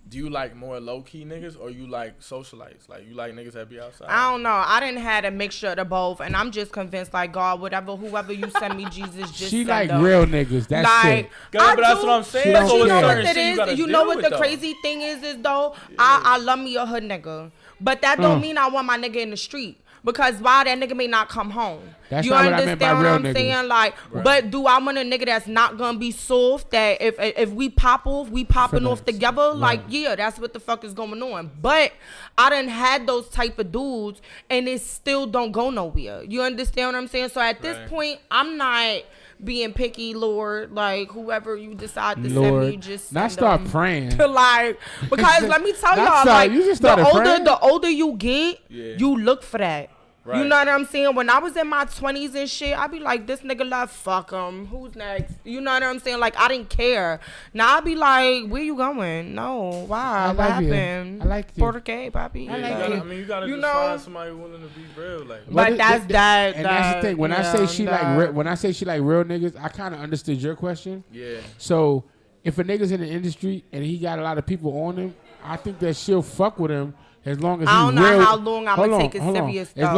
do you like more low key niggas or you like socialites? Like you like niggas that be outside? I don't know. I didn't had a mixture of the both, and I'm just convinced like God, whoever you send me, Jesus, just she send like them. Real niggas. That's like, it. God, but that's what I'm saying. But you know what it is. You know what the crazy thing is though. I love me a hood nigga, but that don't mean I want my nigga in the street. Because why that nigga may not come home. That's you not understand what I meant by real I'm niggas. saying? Like, but do I want a nigga that's not gonna be soft? That if we pop off, we popping off together. Like, yeah, that's what the fuck is going on. But I done had those type of dudes, and it still don't go nowhere. You understand what I'm saying? So at this point, I'm not being picky, Lord. Like whoever you decide to send me, just not start praying. Like, because let me tell y'all, like the older you get, you look for that. Right. You know what I'm saying? When I was in my 20s and shit, I'd be like, this nigga left, fuck him. Who's next? You know what I'm saying? Like, I didn't care. Now I'd be like, where you going? No, why? What happened? I like you. Puerto K, papi. I like you. I mean, you gotta just find somebody willing to be real. Like, but that's that. And that's the thing. When I say she like real niggas, I kind of understood your question. Yeah. So if a nigga's in the industry and he got a lot of people on him, I think that she'll fuck with him. As long as I don't know real, how long I'm gonna take it serious. As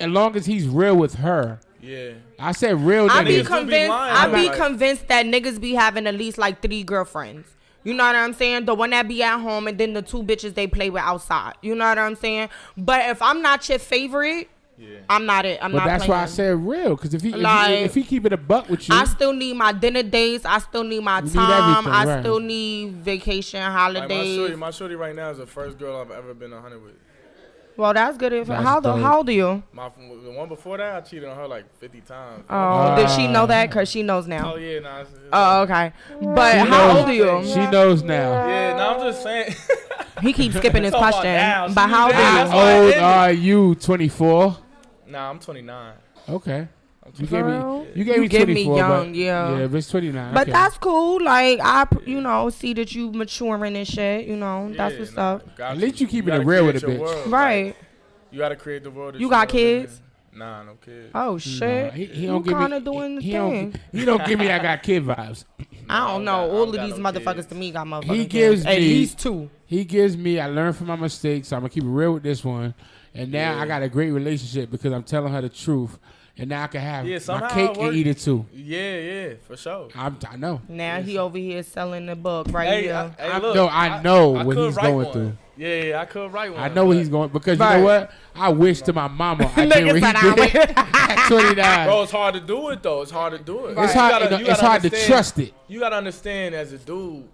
long as he's real with her. Yeah. I said real. I be convinced that niggas be having at least like 3 girlfriends. You know what I'm saying? The one that be at home and then the 2 bitches they play with outside. You know what I'm saying? But if I'm not your favorite, Yeah. I'm not it. I'm but not that's playing. why I said real. Because if Like, he keep it a buck with you, I still need my dinner dates. I still need my You need time. everything, I right. still need vacation, Like holidays. my shorty right now is the first girl I've ever been 100 with. Well, that's good. That's How dope. old are you? The one before that, I cheated on her like 50 times. Oh, did she know that? Because she knows now. Oh yeah, nah. Oh, okay. But She how knows. old are you? She knows now. Yeah, no, I'm just saying. He keeps skipping his Talking about question. now. But how old That's are you? why I How old ended. are you? 24. Nah, I'm 29. Okay. You For real? gave me You give me 24. young, but, yeah. Yeah, but it's 29. But okay. that's cool. Like, see that you maturing and shit. That's what's up. At least you keeping it real with a bitch. World. Right. Like, you gotta create the world. That You got wanna live kids? in. Nah, no kids. Oh, shit. He You don't give kind me. of doing the he thing. He don't give me. I got kid vibes. I don't know. I All don't of got these no motherfuckers kids. to me got motherfucking He kids. gives At me- least 2. He gives me. I learned from my mistakes. So I'm gonna keep it real with this one. And now I got a great relationship because I'm telling her the truth. And now I can have my somehow cake it and work. eat it too. Yeah, for sure. I know. Now he over here selling the book right Hey, here. look, I know I what could he's write going one. through. Yeah, I could write one. I know what he's going because you Right. know what? I wish to my mama I did Nigga what he said, "I did at 29. Bro, it's hard to do it though. It's hard to do it. It's You hard. gotta- you It's gotta hard to understand- trust it. You gotta understand as a dude,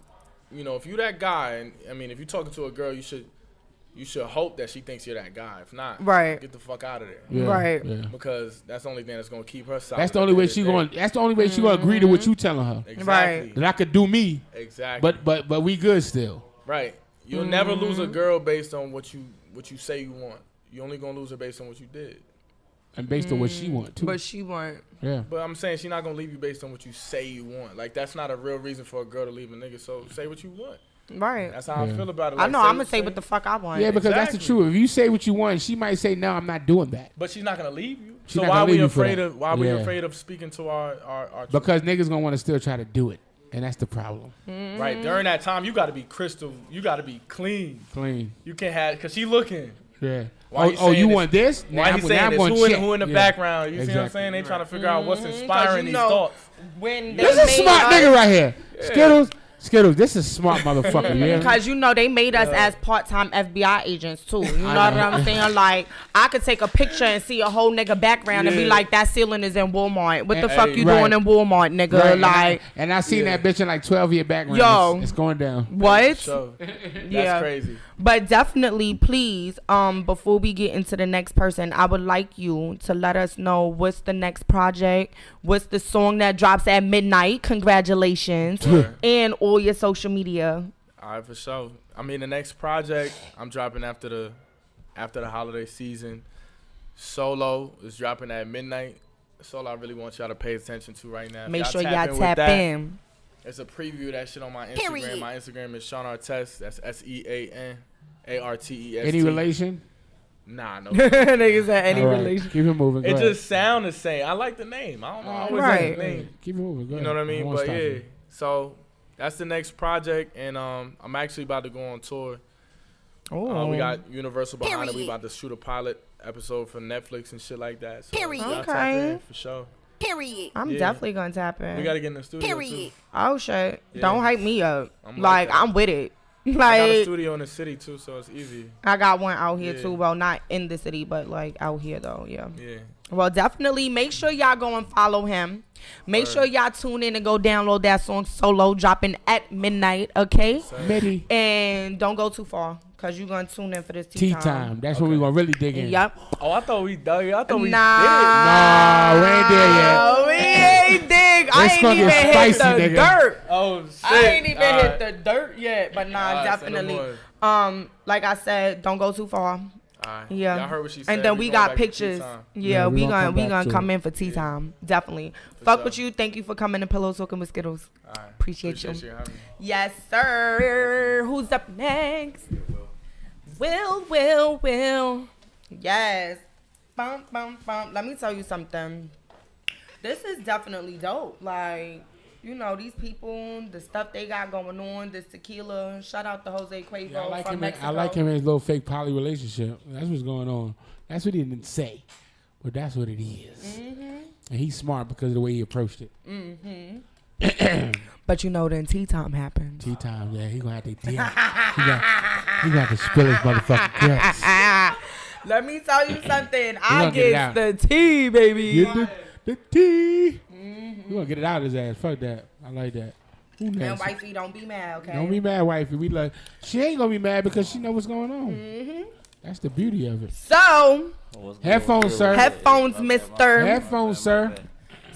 if you that guy, and I mean, if you're talking to a girl, you should hope that she thinks you're that guy. If not, Right. get the fuck out of there. Yeah, Right. yeah. Because that's the only thing that's gonna keep her solid. That's the only way she going. That's the only way she gonna agree to what you telling her. Exactly. That I could do me, Exactly. but we good still. Right. You'll never lose a girl based on what you say you want. You only gonna lose her based on what you did. And based on what she want too. But she won't. Yeah. But I'm saying she's not gonna leave you based on what you say you want. Like that's not a real reason for a girl to leave a nigga. So say what you want. Right. That's how I feel about it. I Like, know. I'm gonna say what the fuck I want. Yeah, because that's the Exactly. truth. If you say what you want, she might say, "No, I'm not doing that." But she's not gonna leave you. She's So not why gonna are we leave you for afraid that. of? Why are we Yeah. afraid of speaking to our truth? Because niggas gonna want to still try to do it, and that's the problem. Right during that time, you got to be crystal. You got to be clean. Clean. You can't have because she looking. Yeah. Why Oh, saying you this? want this? Why Now he I'm saying this? gonna Who check. in the Yeah. background? You see what I'm Exactly. saying? They trying to figure out what's 'Cause inspiring these thoughts. When they This is made smart us, nigga right here. Skiddlez, this is smart motherfucker. You hear me? Because they made us as part-time FBI agents too. You know what I'm saying? Like, I could take a picture and see a whole nigga background and be Yeah. like, that ceiling is in Walmart. What the fuck you right. doing in Walmart, nigga? Right, Like, and I seen that bitch in like 12-year background. Yo. It's going down. what? So that's Yeah. crazy. But definitely, please, before we get into the next person, I would like you to let us know what's the next project, what's the song that drops at midnight. Congratulations, and all your social media. All right, for sure. I mean, the next project I'm dropping after the holiday season. Solo is dropping at midnight. That's all I really want y'all to pay attention to right now. If Make y'all sure tap y'all with tap that, in. It's a preview of that shit on my Instagram. Period. My Instagram is Sean Artest. That's SeanArtest. Any relation? Nah, no. Niggas had any All right, relation. Keep it moving. Go It ahead. just sound the same. I like the name. I don't know. I always Right. like the name. Keep it moving. Go You know what I ahead. mean? won't But stop yeah. you. So that's the next project, and I'm actually about to go on tour. Oh, We got Universal behind it. We about to shoot a pilot episode for Netflix and shit like that. So y'all tap Okay. in for sure. I'm Yeah. definitely gonna tap in. We gotta get in the studio too. Oh shit! Yeah. Don't hype me up. I'm Like like that. I'm with it. I got a Like studio in the city too, so it's easy. I got one out here Yeah. too. Well, not in the city, but like out here though. Yeah. Yeah. Well, definitely make sure y'all go and follow him. Make sure y'all tune in and go download that song Solo, dropping at midnight. Okay. Midi. And don't go too far, cause you're gonna tune in for this Tea time. That's when we gonna really dig in. Yep. Oh, I thought we did it. Nah, we ain't there yet. Oh, we ain't dig. I This ain't gonna even get hit spicy, the nigga. dirt. Oh shit! I ain't even All hit right. the dirt yet, but nah, All right, definitely. send them Like I said, don't go too far. All right. Yeah. Y'all heard what she said. And then we going got back to tea pictures. time. Yeah, we we gonna come back gonna to come it. in for tea time. Definitely. Fuck sure. with you. Thank you for coming to Pillow Talking with Skiddlez. All right. Appreciate you. you having me. Yes, sir. Who's up next? Will. Yes. Bum, bum, bum. Let me tell you something. This is definitely dope. Like, you know, these people, the stuff they got going on, this tequila. Shout out to Jose Cuervo Yeah, I from Mexico. I like him in his little fake poly relationship. That's what's going on. That's what he didn't say, but that's what it is. And he's smart because of the way he approached it. But you know, then tea time happened. Tea time, yeah. He gonna have to deal. He gonna have to spill his motherfucking guts. Let me tell you something. I get the tea, baby. Get the tea. Mm-hmm. We gonna get it out of his ass. Fuck that. I like that. And wifey, don't be mad, okay? Don't be mad, wifey. We like, she ain't gonna be mad because she know what's going on. Mm-hmm. That's the beauty of it. So, headphones, sir. Headphones, mister. Headphones, sir.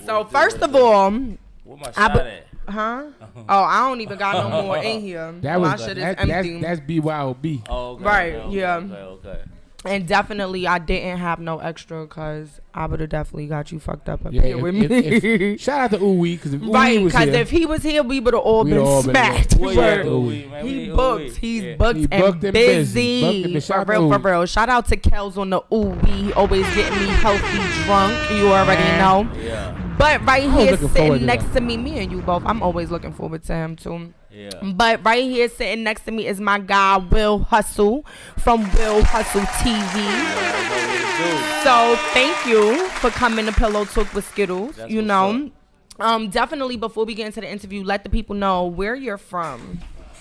So, first of all, where my shot at? Huh? Oh, I don't even got no more in here. My shit is empty. That's BYOB. Oh, okay, right, okay, yeah. Okay. And definitely, I didn't have no extra because I would have definitely got you fucked up here with me. Shout out to Uwe, because if right, was here, if he was here, we would have all been smacked. He booked. He's booked and busy. For real. Shout out to Kels on the Uwe. He always getting me healthy drunk. You already know. Yeah. But right here sitting next to me and you both, I'm always looking forward to him too. Yeah. But right here sitting next to me is my guy Will Hustle from Will Hustle TV. Yeah, so thank you for coming to Pillow Talk with Skiddlez. That's you know, definitely before we get into the interview, let the people know where you're from.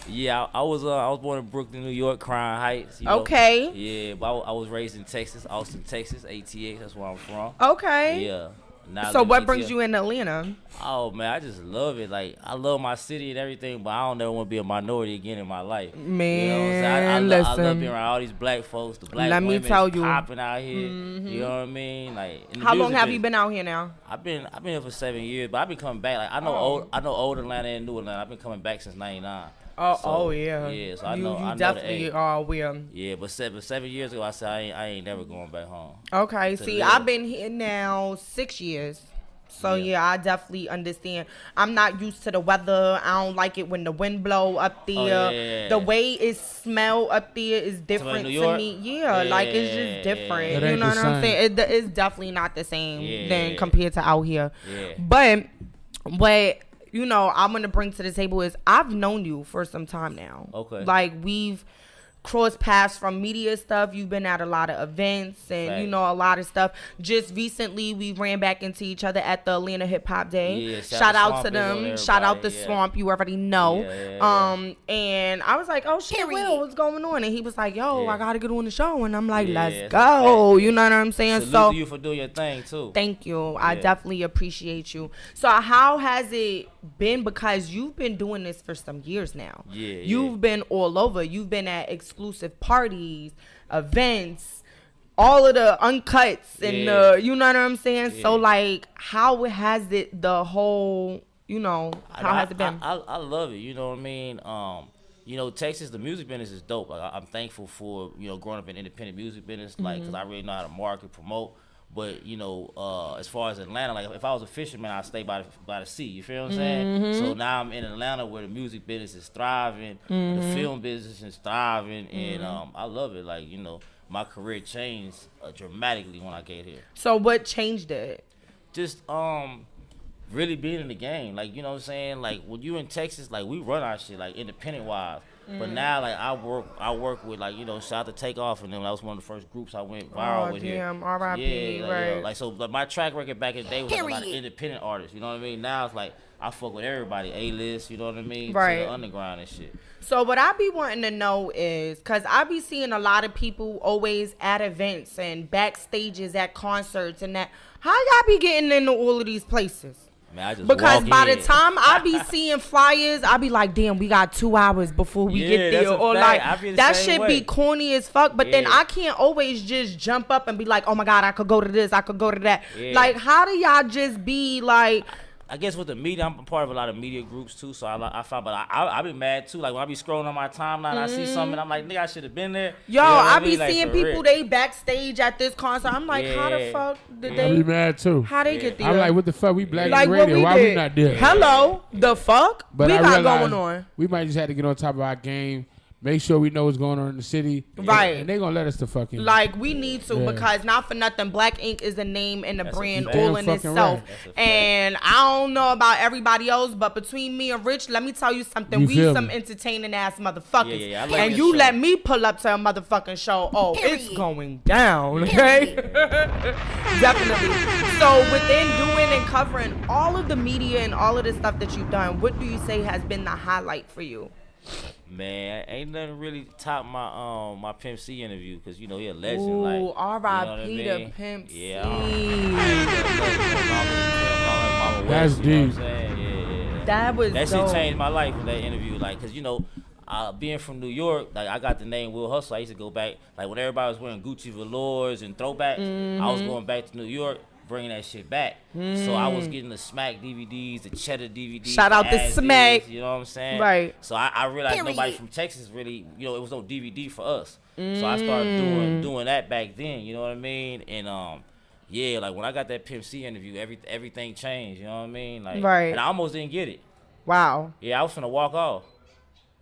Yeah, I was born in Brooklyn, New York, Crown Heights. You know? Okay. Yeah, but I was raised in Texas, Austin, Texas, ATX. That's where I'm from. Okay. Yeah. So what brings you in Atlanta? Oh man, I just love it. Like I love my city and everything, but I don't ever want to be a minority again in my life. Man, you know what I'm saying? I love being around all these black folks, the black women popping out here. Mm-hmm. You know what I mean? Like how long have you been out here now? I've been here for 7 years, but I've been coming back. Like I know old Atlanta and new Atlanta. I've been coming back since '99. Oh yeah. Yeah, so I know. You definitely are aware. Yeah, but 7 years ago, I said I ain't never going back home. Okay, see, I've been here now 6 years. So yeah, I definitely understand. I'm not used to the weather. I don't like it when the wind blow up there. The way it smell up there is different to me. Yeah, like it's just different. You know what I'm saying? It's definitely not the same than compared to out here. Yeah. But you know, I'm gonna bring to the table is I've known you for some time now. Okay. Like we've crossed paths from media stuff. You've been at a lot of events and you know a lot of stuff. Just recently we ran back into each other at the Atlanta Hip Hop Day. Yeah, shout out to them. Shout out the Swamp. You already know. And I was like, oh shit, Will, what's going on? And he was like, yo, I gotta get on the show. And I'm like, let's go. You know what I'm saying? Salute to you for doing your thing too. Thank you. I definitely appreciate you. So how has it been? Because you've been doing this for some years now. You've been all over. You've been at exclusive parties, events, all of the uncuts and you know what I'm saying? So like how has it the whole, you know, how has it been? I love it, you know what I mean? You know, Texas, the music business is dope. Like I'm thankful for, you know, growing up in independent music business, like cuz I really know how to market, promote. But you know, as far as Atlanta, like if I was a fisherman, I'd stay by the sea. You feel what I'm saying? So now I'm in Atlanta where the music business is thriving, the film business is thriving, and I love it. Like you know, my career changed dramatically when I came here. So what changed it? Just really being in the game. Like you know what I'm saying? Like when you in Texas, like we run our shit like independent wise. But now, like I work with like you know, shout out to Takeoff, and then that was one of the first groups I went viral with here. R.I.P. Right. Like so, like, my track record back in the day was a lot of independent artists. You know what I mean? Now it's like I fuck with everybody, A-list. You know what I mean? Right. To the underground and shit. So what I be wanting to know is, cause I be seeing a lot of people always at events and backstages at concerts and that. How y'all be getting into all of these places? Man, because by the time I be seeing flyers, I be like, damn, we got 2 hours before we get there. Or like that shit be corny as fuck. But then I can't always just jump up and be like, oh my God, I could go to this, I could go to that. Like, how do y'all just be like, I guess with the media, I'm part of a lot of media groups too, so I found, but I be mad too. Like when I be scrolling on my timeline, I see something, I'm like, nigga, I should have been there. Yo, you know I be seeing people they backstage at this concert. I'm like, how the fuck did they? I be mad too. How they get there? I'm like, what the fuck? We black like, radio. Why we not there? Hello, the fuck? But we got going on. We might just have to get on top of our game. Make sure we know what's going on in the city. Right. And they going to let us the fucking. Like, we need to because not for nothing, Black Ink is a name and a brand all in itself. Right. And I don't know about everybody else, but between me and Rich, let me tell you something. We some entertaining ass motherfuckers. And you let me pull up to a motherfucking show. Oh, it's going down, okay? Definitely. So within doing and covering all of the media and all of the stuff that you've done, what do you say has been the highlight for you? Man, ain't nothing really top my my Pimp C interview because you know he a legend. Ooh, like R.I.P. to Pimp C. Yeah, That's West, deep. You know what I'm saying? Yeah. That dope. shit changed my life in that interview. Like, cause you know, being from New York, like I got the name Will Hustle. I used to go back, like when everybody was wearing Gucci velours and throwbacks. I was going back to New York, bringing that shit back. So I was getting the Smack DVDs, the Cheddar DVDs. Shout out to Smack. You know what I'm saying? Right. So I realized nobody from Texas really, you know, it was no DVD for us. So I started doing that back then. You know what I mean? And yeah, like when I got that Pimp C interview, everything changed. You know what I mean? Like, right. And I almost didn't get it. Wow. Yeah, I was finna walk off.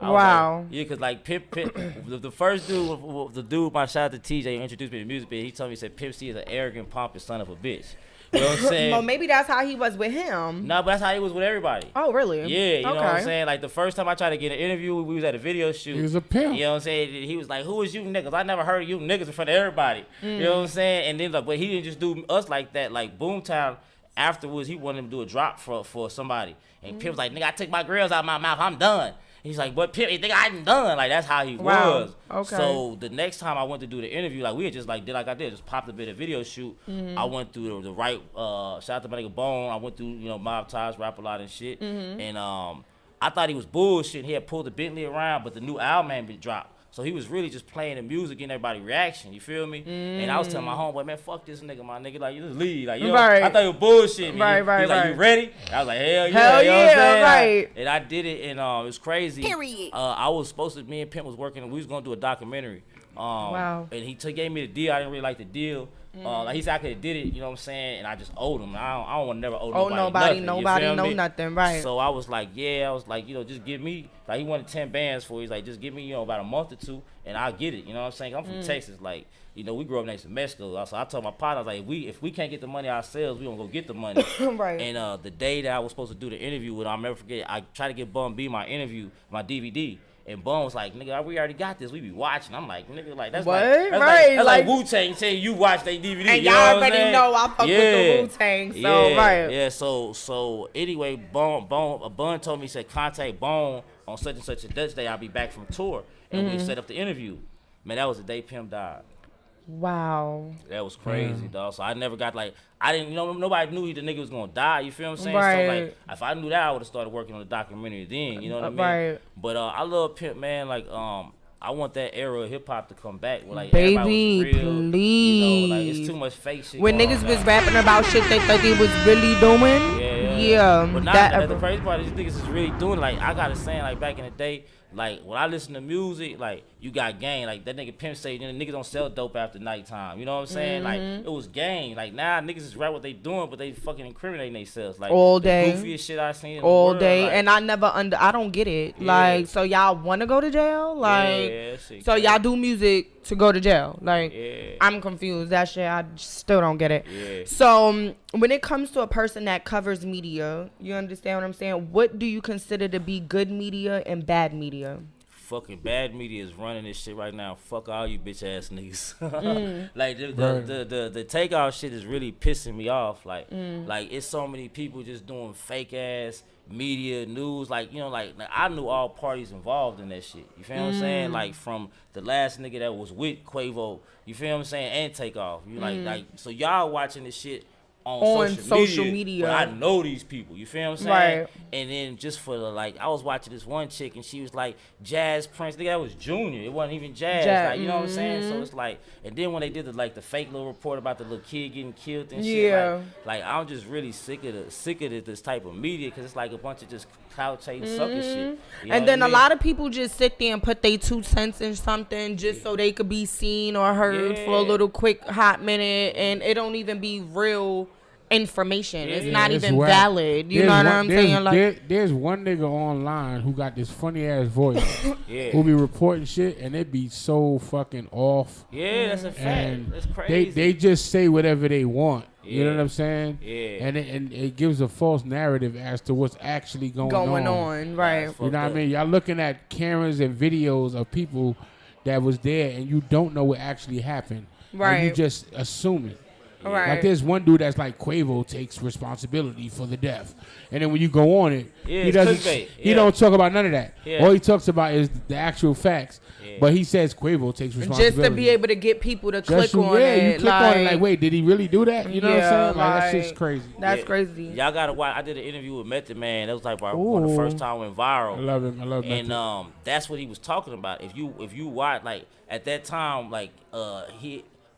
Wow. Like, yeah, cause like Pimp the first dude, the dude, my shout out to TJ, introduced me to music, he told me, he said Pimp C is an arrogant, pompous son of a bitch. You know what I'm saying? Well, maybe that's how he was with him. No, but that's how he was with everybody. Oh, really? Yeah, you know what I'm saying? Like the first time I tried to get an interview, we was at a video shoot. He was a pimp. You know what I'm saying? He was like, "Who is you niggas? I never heard of you niggas in front of everybody." You know what I'm saying? And then like, but he didn't just do us like that. Like Boomtown, afterwards he wanted him to do a drop for somebody, and Pimp was like, "Nigga, I took my grills out of my mouth. I'm done." He's like, "But Pimp, nigga, I ain't done." Like that's how he was. Okay. So the next time I went to do the interview, like we had just like did like I did, just popped a bit of video shoot. I went through the right. Shout out to my nigga Bone. I went through Mob Ties, Rap a Lot and shit. And I thought he was bullshit. He had pulled the Bentley around, but the new album had been dropped. So he was really just playing the music, getting everybody reaction. You feel me? And I was telling my homeboy, man, fuck this nigga, my nigga. Like, you just leave. Like, you know, I thought he was bullshit. Right. He's like, you ready? I was like, hell yeah. Hell you know what I'm saying? right. And I did it, and it was crazy. Period. I was supposed to, me and Pimp was working, and we was going to do a documentary. Wow. And he gave me the deal. I didn't really like the deal. Like he said I could have did it, you know what I'm saying? And I just owed him. I don't want to never owe nobody nothing, right? So I was like, just give me, like he wanted 10 bands for it. He's like, just give me, about a month or two, and I'll get it. You know what I'm saying? I'm from Texas, like, we grew up next to Mexico. So I told my partner, I was like, if we can't get the money ourselves, we don't go get the money. Right. And the day that I was supposed to do the interview with, I'll never forget, I tried to get Bum B my interview, my DVD. And Bone was like, nigga, we already got this. We be watching. I'm like, nigga, like, that's like Wu-Tang saying you watch their DVD. And y'all already know I fuck with the Wu-Tang. So, right. Yeah, so anyway, Bun told me, he said, contact Bone on such and such a Dutch day. I'll be back from tour. And we set up the interview. Man, that was the day Pimp died. Wow. That was crazy, dog. So I never got I didn't, nobody knew the nigga was gonna die. You feel what I'm saying? Right. So like, if I knew that, I would have started working on the documentary then. You know what I mean? Right. But I love Pimp, man. Like, I want that era of hip hop to come back. Where, like, baby, everybody was real, please. like it's too much fake shit. When niggas was rapping about shit they thought they was really doing. Yeah. But now the crazy part is these niggas is really doing. Like, I gotta say, like back in the day. Like, when I listen to music, like, you got game. Like, that nigga Pimp say, niggas don't sell dope after nighttime. You know what I'm saying? Like, it was game. Like, now niggas is rap what they doing, but they fucking incriminating themselves. Like, all day. The goofiest shit I seen in all the world, day. like, And I never I don't get it. Yeah. Like, so y'all want to go to jail? Like, so y'all do music to go to jail? Like, I'm confused. That shit, I still don't get it. Yeah. So, when it comes to a person that covers media, you understand what I'm saying? What do you consider to be good media and bad media? Fucking bad media is running this shit right now. Fuck all you bitch ass niggas. Like the takeoff shit is really pissing me off. Like it's so many people just doing fake ass media news. Like, like I knew all parties involved in that shit. You feel what I'm saying? Like from the last nigga that was with Quavo. You feel what I'm saying? And Takeoff. You like so y'all watching this shit on social media. But I know these people. You feel what I'm saying? Right. And then just for the I was watching this one chick and she was like Jazz Prince. Nigga, that was Junior. It wasn't even Jazz. Like, you know what I'm saying? So it's like, and then when they did the fake little report about the little kid getting killed and shit. Like I'm just really sick of this type of media because it's like a bunch of just clout chasing sucker shit. And then a lot of people just sit there and put their 2 cents in something just so they could be seen or heard for a little quick hot minute, and it don't even be real information. It's not even valid. You know what I'm saying? Like, there's one nigga online who got this funny ass voice who be reporting shit and it be so fucking off. Yeah, that's a fact. And that's crazy. They just say whatever they want. You know what I'm saying? Yeah. And it gives a false narrative as to what's actually going on. Right. You know what I mean? Y'all looking at cameras and videos of people that was there and you don't know what actually happened. Right. And you just assuming. Right. Like there's one dude that's like Quavo takes responsibility for the death, and then when you go on it, he doesn't. He don't talk about none of that. All he talks about is the actual facts. But he says Quavo takes responsibility. Just to be able to get people to click on it. Yeah, you click on it like, wait, did he really do that? You know what I'm saying? Like, that shit's crazy. That's crazy. Y'all gotta watch. I did an interview with Method Man. That was like one of the first time went viral. I love him. I love him. And that's what he was talking about. If you watch, like at that time, like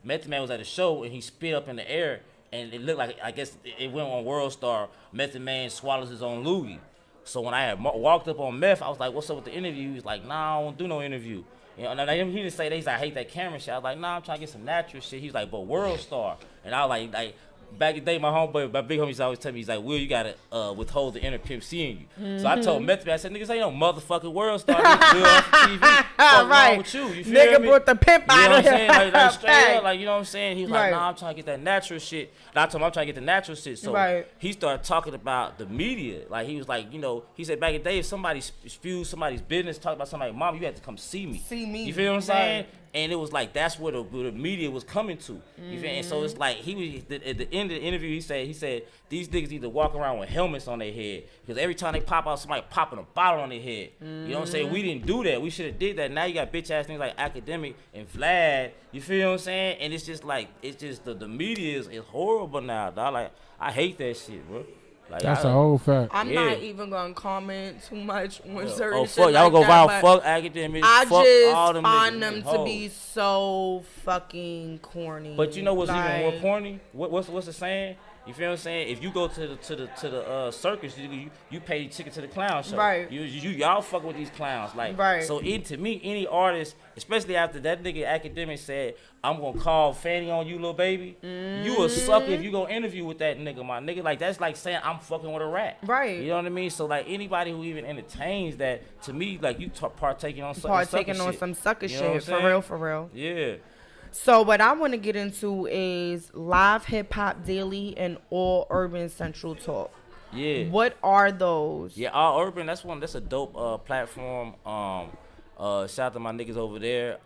Method Man was at a show and he spit up in the air and it looked like, I guess it went on World Star. Method Man swallows his own loogie. So when I had walked up on Meth, I was like, "What's up with the interview?" He's like, "Nah, I don't do no interview." You know, and he didn't say that. He's like, "I hate that camera shit." I was like, "Nah, I'm trying to get some natural shit." He's like, "But World Star," and I was like back in the day, my big homie used to always tell me, he's like, "Will, you gotta withhold the inner pimp seeing you." So I told Method Man, I said, "Niggas ain't no motherfucking World Star. Niggas good off TV. What's wrong with you? You feel Nigga me? brought the pimp You know out what I'm of here. saying? Like straight up, like, you know what I'm saying?" He was Right. like, "Nah, I'm trying to get that natural shit." And I told him I'm trying to get the natural shit. So he started talking about the media. Like he was like, you know, he said back in the day, if somebody spewed somebody's business, talk about somebody's mom, you had to come see me. You feel what I'm saying? And it was like that's where the media was coming to. You feel? And so it's like he was at the end of the interview. He said these niggas need to walk around with helmets on their head because every time they pop out, somebody popping a bottle on their head. You know what I'm saying? We didn't do that. We should have did that. Now you got bitch ass things like Academic and Vlad. You feel what I'm saying? And it's just like the media is horrible now, dog. Like I hate that shit, bro. Like, that's a whole fact. I'm not even gonna comment too much on certain shit. Fuck, y'all like go that, viral. Fuck Academic. I fuck just all them find niggas, them to be so fucking corny. But you know what's even more corny? What's the saying? You feel what I'm saying? If you go to the circus, you pay your ticket to the clown show. Right. Y'all fuck with these clowns. Like, so to me, any artist, especially after that nigga Academic said, "I'm gonna call Fanny on you, little baby," you a sucker if you go interview with that nigga, my nigga. Like that's like saying I'm fucking with a rat. Right. You know what I mean? So like anybody who even entertains that, to me, like you partaking on some sucker shit. For real. Yeah. So what I want to get into is live hip hop daily and all urban central talk. Yeah. What are those? Yeah, all urban. That's a dope platform. Shout out to my niggas over there.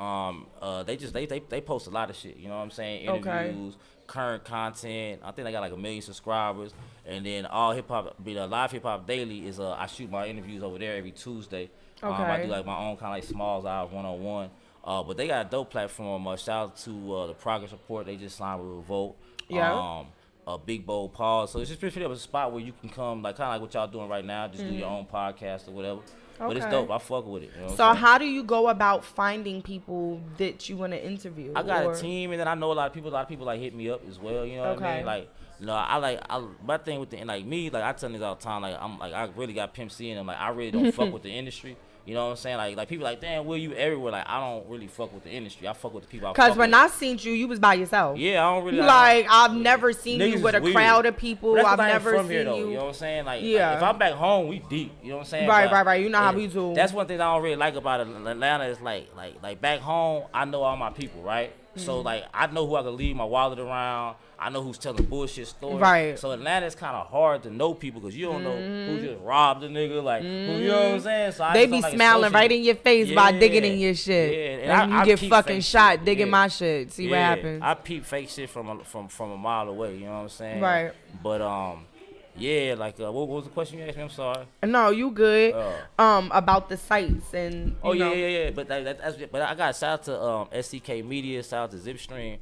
They post a lot of shit. You know what I'm saying? Interviews, current content. I think they got like 1 million subscribers. And then all hip hop, live hip hop daily is I shoot my interviews over there every Tuesday. I do like my own kind of like Smalls Hours 101. But they got a dope platform. Shout out to the Progress Report. They just signed with Revolt. Yeah. A Big Bold Pause. So it's just pretty much a spot where you can come, like kind of like what y'all doing right now. Just do your own podcast or whatever. But it's dope. I fuck with it. You know so how do you go about finding people that you want to interview? I got a team, and then I know a lot of people. A lot of people like hit me up as well. You know what I mean? Like, you know, my thing with like me, like I tell niggas all the time, like I really got Pimp C in them. Like I really don't fuck with the industry. You know what I'm saying? Like people like, damn, Will, you everywhere? Like I don't really fuck with the industry. I fuck with the people. Because when I seen you was by yourself. Yeah, I don't really I've never seen you with a crowd of people. I've never seen here, though, you. You know what I'm saying? Like if I'm back home, we deep. You know what I'm saying? Right. You know how we do. That's one thing I don't really like about Atlanta is like back home, I know all my people, right? So like I know who I can leave my wallet around. I know who's telling bullshit stories. Right. So Atlanta is kind of hard to know people because you don't know who just robbed a nigga. Like, who, you know what I'm saying? So they be smiling right in your face by digging in your shit. Yeah. And you get fucking shot digging my shit. See what happens. I peep fake shit from a mile away. You know what I'm saying? Right. But yeah, like what was the question you asked me? I'm sorry. No, you good. About the sites and yeah. But I got shout out to SCK Media, shout out to Zipstream.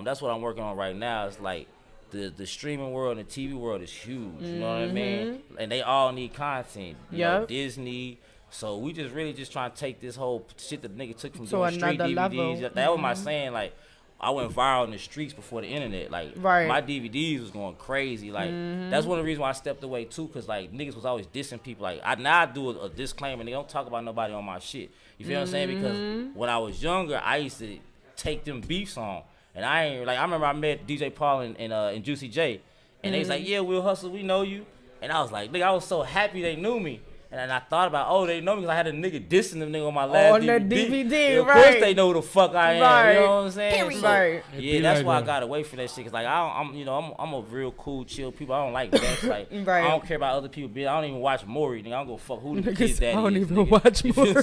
That's what I'm working on right now. It's like the streaming world and the TV world is huge. You know what I mean? And they all need content. You know, Disney. So we really trying to take this whole shit that the nigga took from doing street DVDs. Level. That was my saying. Like I went viral in the streets before the internet. Like my DVDs was going crazy. Like that's one of the reasons why I stepped away too. Cause like niggas was always dissing people. Like I do a disclaimer. They don't talk about nobody on my shit. You feel what I'm saying? Because when I was younger, I used to take them beefs on. And I remember I met DJ Paul and Juicy J, and they was like, "Yeah, Will Hustle, we know you." And I was like, "Nigga, I was so happy they knew me." And I thought about, they know me because I had a nigga dissing them nigga on my last DVD. On the DVD, Of course they know who the fuck I am. You know what I'm saying? So, yeah, that's why I got away from that shit. Cause like I'm a real cool, chill people. I don't like that. Like I don't care about other people. I don't even watch Maury. Nigga, I don't go fuck who the kid daddy is. I don't even watch Maury.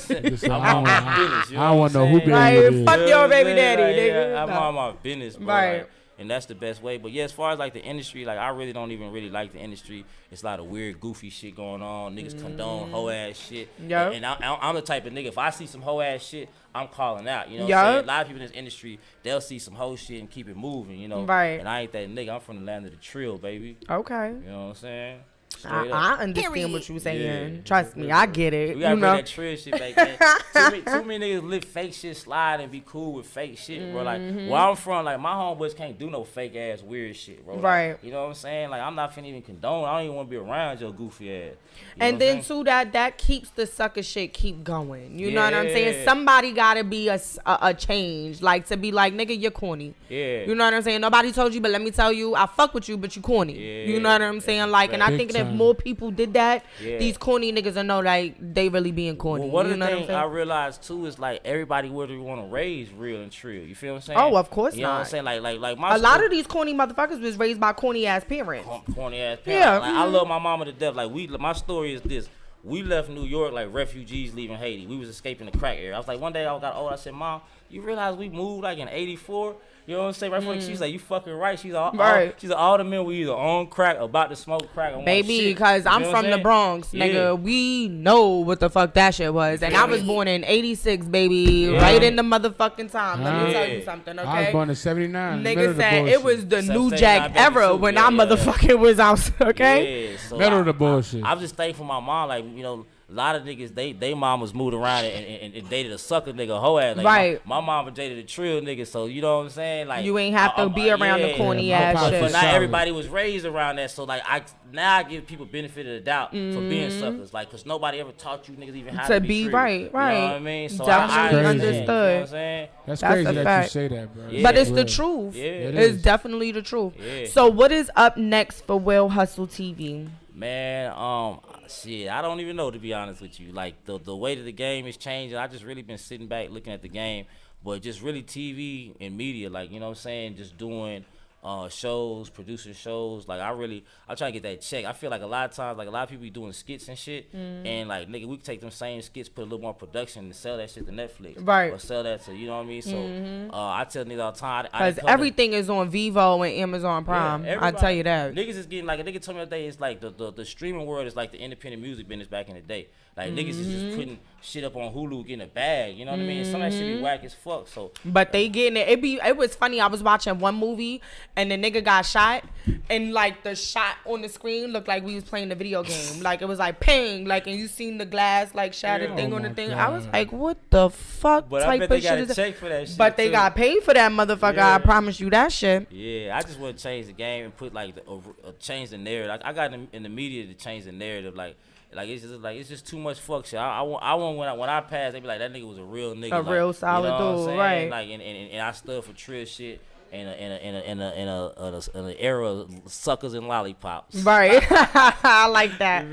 I'm on my business. I want to know who baby daddy. Fuck your baby daddy, nigga. I'm on my business, bro. Right. and that's the best way. But yeah, as far as like the industry, like I really don't even really like the industry. It's a lot of weird, goofy shit going on. Niggas condone hoe ass shit. Yeah. And I'm the type of nigga, if I see some hoe ass shit, I'm calling out. You know what I'm saying? A lot of people in this industry, they'll see some hoe shit and keep it moving, you know. Right. And I ain't that nigga. I'm from the land of the trill, baby. Okay. You know what I'm saying? I understand what you're saying. Yeah. Trust me, I get it. We gotta bring that trill shit back, man. too many niggas let fake shit slide and be cool with fake shit, bro. Like, where I'm from, like, my homeboys can't do no fake ass weird shit, bro. Like, right. You know what I'm saying? Like, I'm not finna even condone. I don't even want to be around your goofy ass. And then too, that keeps the sucker shit keep going. You know what I'm saying? Somebody gotta be a change, like to be like, nigga, you're corny. Yeah. You know what I'm saying? Nobody told you, but let me tell you, I fuck with you, but you corny. Yeah. You know what I'm saying? Like, and I think that if more people did that, these corny niggas will know like they really being corny. Well, one you of know the what I'm things saying? I realized too is like everybody really want to raise real and trill. You feel what I'm saying? Oh, of course you know not. what I'm saying? Like my a lot of these corny motherfuckers was raised by corny ass parents. Corny ass parents. Yeah. Like, I love my mama to death. Like my story is this. We left New York like refugees leaving Haiti. We was escaping the crack era. I was like, one day I got old. I said, Mom, you realize we moved like in '84? You know what I'm saying? Right before she's like, you fucking right. She's all the men we either on crack, about to smoke crack, or baby, because I'm from the Bronx, nigga. We know what the fuck that shit was. And I was born in '86, baby, right in the motherfucking time. Let me tell you something, okay? I was born in '79. Nigga said it was the New Jack era when I motherfucking was out, okay? Yeah, so middle of the bullshit. I'm just thankful my mom, like, you know, a lot of niggas, they mamas moved around and dated a sucker nigga, hoe ass. Like, right. My mama dated a trill nigga, so you know what I'm saying? Like, you ain't have to be around the corny ass shit. But not everybody was raised around that, so like I give people benefit of the doubt for being suckers, like, cause nobody ever taught you niggas even how to be right. You know what I mean? So definitely I understood. You know what I'm saying? That's crazy that fact. You say that, bro. Yeah. But it's the truth. Yeah, it's definitely the truth. Yeah. So what is up next for Will Hustle TV? Man, shit, I don't even know, to be honest with you. Like, the way that the game is changing, I just really been sitting back looking at the game, but just really TV and media, like, you know what I'm saying, just doing shows, producing shows. Like, I try to get that check. I feel like a lot of times, like, a lot of people be doing skits and shit, and like, nigga, we can take them same skits, put a little more production, and sell that shit to Netflix, right? Or sell that to, you know what I mean? So I tell niggas all the time, because everything is on Vivo and Amazon Prime. Yeah, I tell you that. Niggas is getting, like, a nigga told me the other day, it's like the streaming world is like the independent music business back in the day. Like, niggas is just putting shit up on Hulu, getting a bag. You know what I mean? Some of that shit be whack as fuck. So, but they getting it. It was funny. I was watching one movie and the nigga got shot, and like the shot on the screen looked like we was playing the video game. Like, it was like ping, like, and you seen the glass like shattered thing on the thing. God. I was like, what the fuck? But type I bet they got shit a check for that shit. But they got paid for that motherfucker. Yeah. I promise you that shit. Yeah, I just want to change the game and put like change the narrative. I got in the media to change the narrative. Like it's just too much fuck shit. I want when I pass, they be like, that nigga was a real nigga, real solid dude, right? Like and I stood for trill shit in an era of suckers and lollipops. Right. I like that.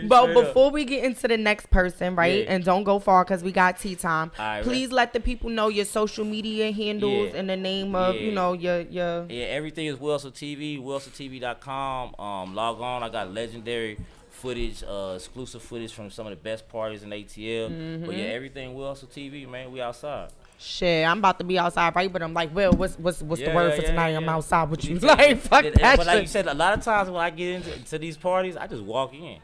But before we get into the next person, right? Yeah. And don't go far because we got tea time. Right, please let the people know your social media handles in the name of, you know, your Yeah, everything is Wilson TV, WilsonTV.com. Log on. I got legendary footage, exclusive footage from some of the best parties in ATL. But yeah, everything Wilson TV, man. We outside. Shit, I'm about to be outside, right? But I'm like, Will, what's the word for tonight? I'm outside with you. Like, fuck that. But like you said, a lot of times when I get into these parties, I just walk in.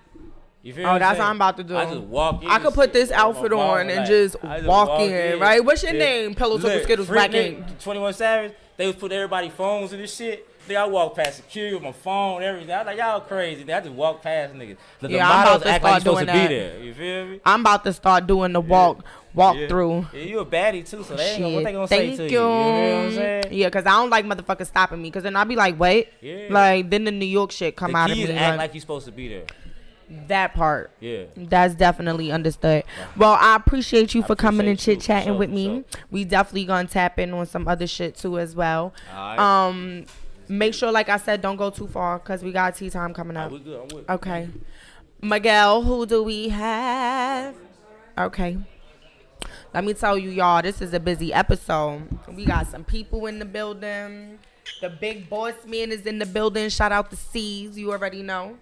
You feel that's what I'm about to do. I just walk in. I could put this outfit on and just walk in, right? What's your name? Pillowtalk with Skiddlez, Black Ink. 21 Savage. They was put everybody's phones in this shit. Then I walk past security with my phone and everything. I was like, y'all crazy. Then I just walk past niggas. The models act like you supposed to be there. You feel me? I'm about to start doing the walk through. Yeah, you a baddie too, so they ain't gonna, what they gonna say to you? You know what I'm saying? Yeah, because I don't like motherfuckers stopping me, because then I'll be like, wait. Yeah. Like, then the New York shit come out of me. The keys act like you supposed to be there. That part. Yeah. That's definitely understood. Well, I appreciate you for coming and chit-chatting with me. We definitely gonna tap in on some other shit too as well. All right. Make sure, like I said, don't go too far because we got tea time coming up. We good. I'm with. Okay. Miguel, who do we have? Okay. Let me tell you, y'all, this is a busy episode. We got some people in the building. The big boss man is in the building. Shout out to C's. You already know.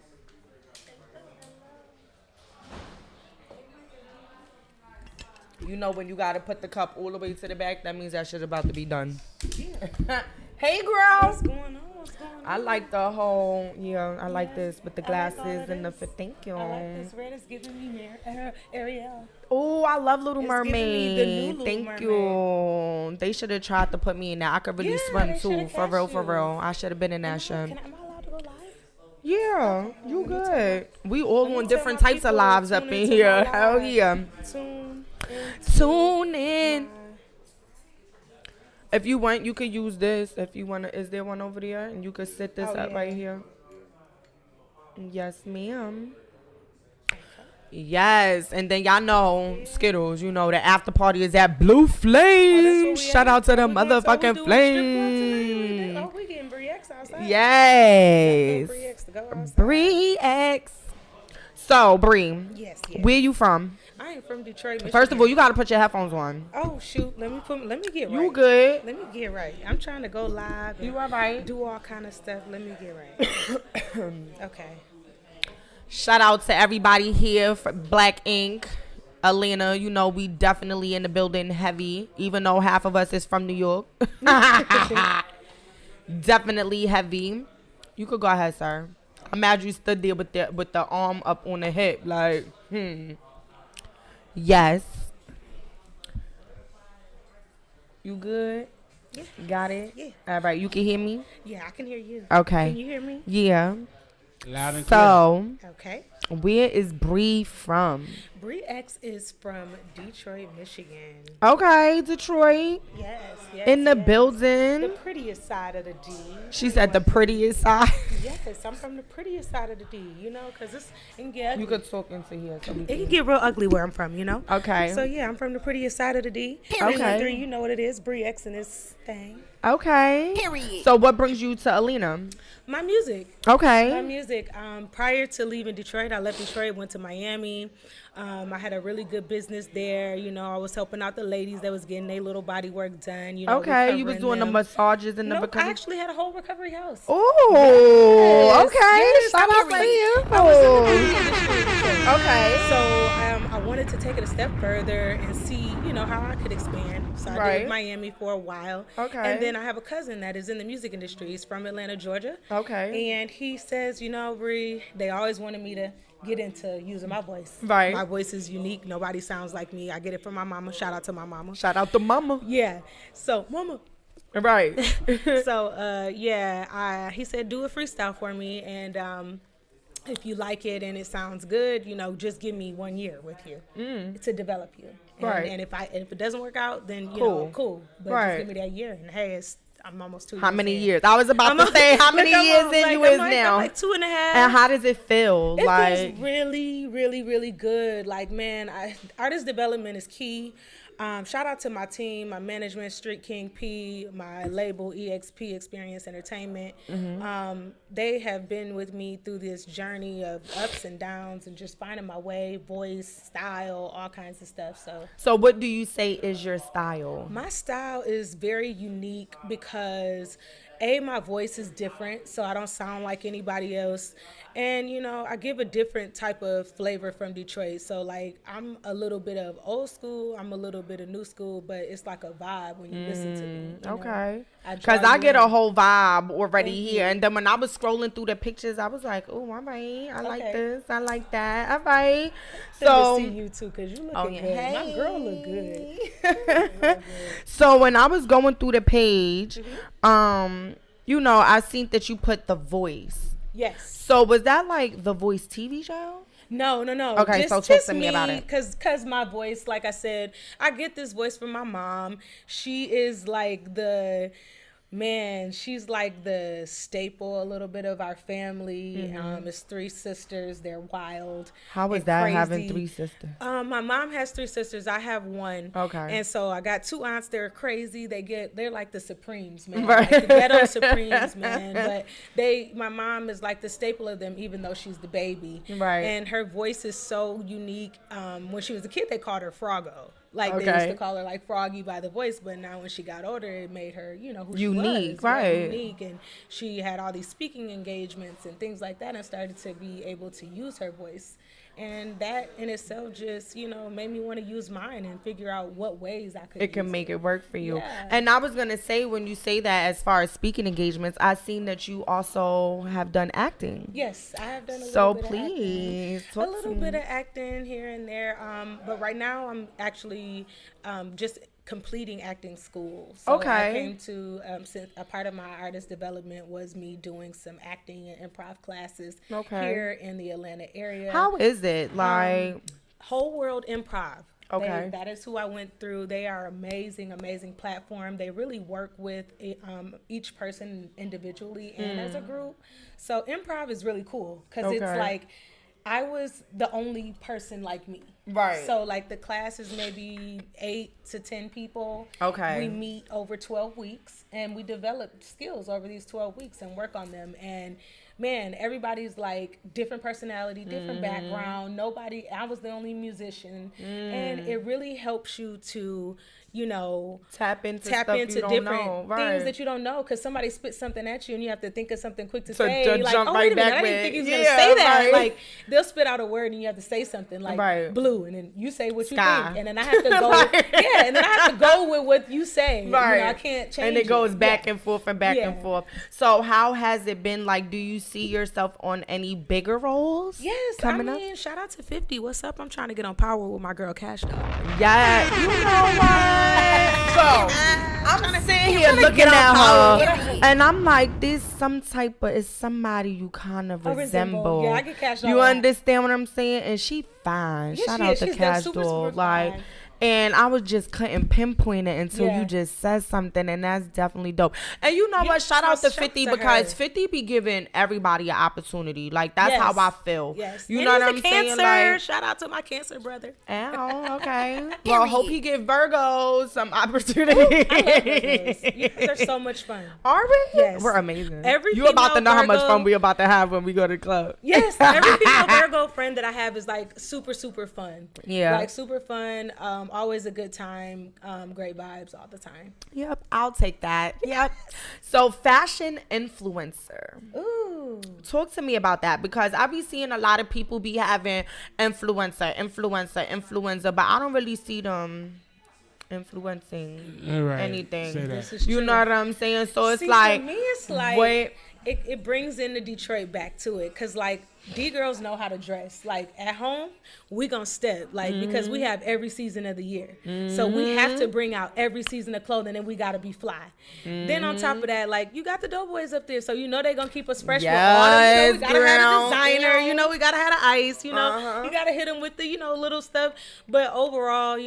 You know when you got to put the cup all the way to the back, that means that shit about to be done. Hey, girl. What's going on? I like the whole, I like this with the glasses and the fit. Thank you. I like this red. It's giving me Ariel. Oh, I love Little It's giving me the new Mermaid. Little Thank Mermaid. you. They should have tried to put me in that. I could really swim they too. shoulda For real, cast for you. real. I should have been in that shit. Am I allowed to go live? Yeah, you good. We all Let me on tell different my types of people lives up tune in into here. my Hell live. yeah. Tune in. If you want, you could use this. If you want to, is there one over there? And you could set this up right here. Yes, ma'am. Yes, and then y'all know Skiddlez. You know the after party is at Blue Flame. Shout out to the motherfucking Flame. Oh, we getting Bree X outside. Yes, Bree X to go outside. Bree X. So Bree, Yes. where you from? I am from Detroit, Michigan. First of all, you gotta put your headphones on. Oh shoot, let me get right. You good? Let me get right. I'm trying to go live. And You all right? do all kind of stuff. Let me get right. Okay. Shout out to everybody here for Black Ink. Alina, you know we definitely in the building heavy, even though half of us is from New York. Definitely heavy. You could go ahead, sir. I'm mad you stood there with the arm up on the hip, like, Yes. You good? Yeah. Got it? Yeah. All right, you can hear me? Yeah, I can hear you. Okay. Can you hear me? Yeah. Loud and clear. So, Okay. where is Bree from? Bree X is from Detroit, Michigan. Okay, Detroit. Yes. In the yes. building. The prettiest side of the D. She said the prettiest side. Yes, I'm from the prettiest side of the D, you know, because it can get ugly. You could talk into here. So we It can can. get real ugly where I'm from, you know? Okay. So, yeah, I'm from the prettiest side of the D. Okay. 3, you know what it is. Bree X and this thing. Okay. Period. So what brings you to Alina? My music. Okay. My music. Prior to leaving Detroit, I left Detroit, went to Miami. I had a really good business there. You know, I was helping out the ladies that was getting their little body work done. You know, Okay. You was recovering doing the them. massages and the No, I recovery. actually had a whole recovery house. Oh, Yes, okay. yes, Shout I out was to like- you. I was in the beauty industry. Okay. So I wanted to take it a step further and see, you know, how I could expand. So I Right. did Miami for a while. Okay. And then I have a cousin that is in the music industry. He's from Atlanta, Georgia. Okay. And he says, you know, Bree, they always wanted me to get into using my voice. Right. My voice is unique. Nobody sounds like me. I get it from my mama. Shout out to my mama. Shout out to mama. Yeah. So, mama. Right. So, he said, do a freestyle for me. And if you like it and it sounds good, you know, just give me 1 year with you to develop you. And, Right. and if it doesn't work out, then, you Cool. know, cool. But Right. just give me that year. And hey, I'm almost 2 years. How many in. years? I was about to say how many Look, I'm years on, in like, you I'm is like, now. I'm like 2.5. And how does it feel? It like feels really, really, really good. Like, man, artist development is key. Shout out to my team, my management, Street King P, my label, EXP, Experience Entertainment. They have been with me through this journey of ups and downs and just finding my way, voice, style, all kinds of stuff. So what do you say is your style? My style is very unique because my voice is different, so I don't sound like anybody else. And, you know, I give a different type of flavor from Detroit. So, like, I'm a little bit of old school, I'm a little bit of new school, but it's like a vibe when you listen to me. You know? Okay. I Because draw I you get in. a whole vibe already Thank here. you. And then when I was scrolling through the pictures, I was like, oh, all right. I like Okay. this. I like that. All right. Good So, to see you too, because you looking Oh, yeah. good. Hey. My girl look good. so when I was going through the page, Mm-hmm. you know, I seen that you put The Voice. Yes. So was that like The Voice TV show? No. Okay, so talk to me about it. Cause my voice, like I said, I get this voice from my mom. She is like she's like the staple a little bit of our family. It's 3 sisters. They're wild. How was and that crazy. having 3 sisters? My mom has 3 sisters. I have 1. Okay. And so I got 2 aunts. They're crazy. They're like the Supremes, man. Right. Like the ghetto Supremes, man. But my mom is like the staple of them, even though she's the baby. Right. And her voice is so unique. When she was a kid, they called her Froggo. Like they used Okay. to call her like Froggy by the voice, but now when she got older, it made her, you know, who Unique, she was. right. Unique, and she had all these speaking engagements and things like that, and started to be able to use her voice. And that in itself just, made me want to use mine and figure out what ways I could. It can make it work for you. Yeah. And I was gonna say, when you say that, as far as speaking engagements, I've seen that you also have done acting. Yes, I have done a so little bit please, of acting. A little bit of acting here and there. But right now I'm actually just completing acting school. So I came to since a part of my artist development was me doing some acting and improv classes here in the Atlanta area. How is it like? Whole World Improv. Okay. That is who I went through. They are amazing platform. They really work with each person individually and as a group. So improv is really cool because it's like I was the only person like me. Right. So like the class is maybe 8 to 10 people. Okay. We meet over 12 weeks and we develop skills over these 12 weeks and work on them. And man, everybody's like different personality, different background. I was the only musician. And it really helps you to, tap into different things that you don't know. Because somebody spits something at you and you have to think of something quick to say. To like, jump oh, right wait a minute, back I didn't with. think he was going to say that. Right. Like, they'll spit out a word and you have to say something like blue. And then you say what you think. And then I have to go. And then I have to go with what you say. Right. I can't change it. And it goes back and forth and back and forth. So how has it been? Like, do you see yourself on any bigger roles? Yes. Coming up? Shout out to 50. What's up? I'm trying to get on Power with my girl Cash Dog. Yeah. You know what? So I'm sitting here looking at her, and I'm like, it's somebody you kind of resemble. Yeah, I get Cash Dog. You understand what I'm saying? And she fine. Yeah, Shout out to Cash Dog. Like, fine. And I was just couldn't pinpoint it until you just said something, and that's definitely dope. And you know what? Shout out to 50 because 50 be giving everybody an opportunity. Like, that's how I feel. Yes. You know what I'm saying? Like, shout out to my Cancer brother. Oh, okay. Well, hope he give Virgos some opportunity. I love Virgos. You guys are so much fun. Are we? Yes. We're amazing. Every you about to know how much Virgo, fun we about to have when we go to the club. Yes. Every female Virgo friend that I have is like super, super fun. Yeah. Like super fun. Always a good time. Great vibes all the time. Yep. I'll take that. Yep. So fashion influencer. Ooh. Talk to me about that because I be seeing a lot of people be having influencer, but I don't really see them influencing anything. You know what I'm saying? So it's like, for me, it's like it brings in the Detroit back to it because like D girls know how to dress. Like at home, we gonna step because we have every season of the year, so we have to bring out every season of clothing, and we gotta be fly. Then on top of that, like you got the Doughboys up there, so you know they gonna keep us fresh with all the. We gotta have a designer, we gotta have the ice, you gotta hit them with the little stuff. But overall,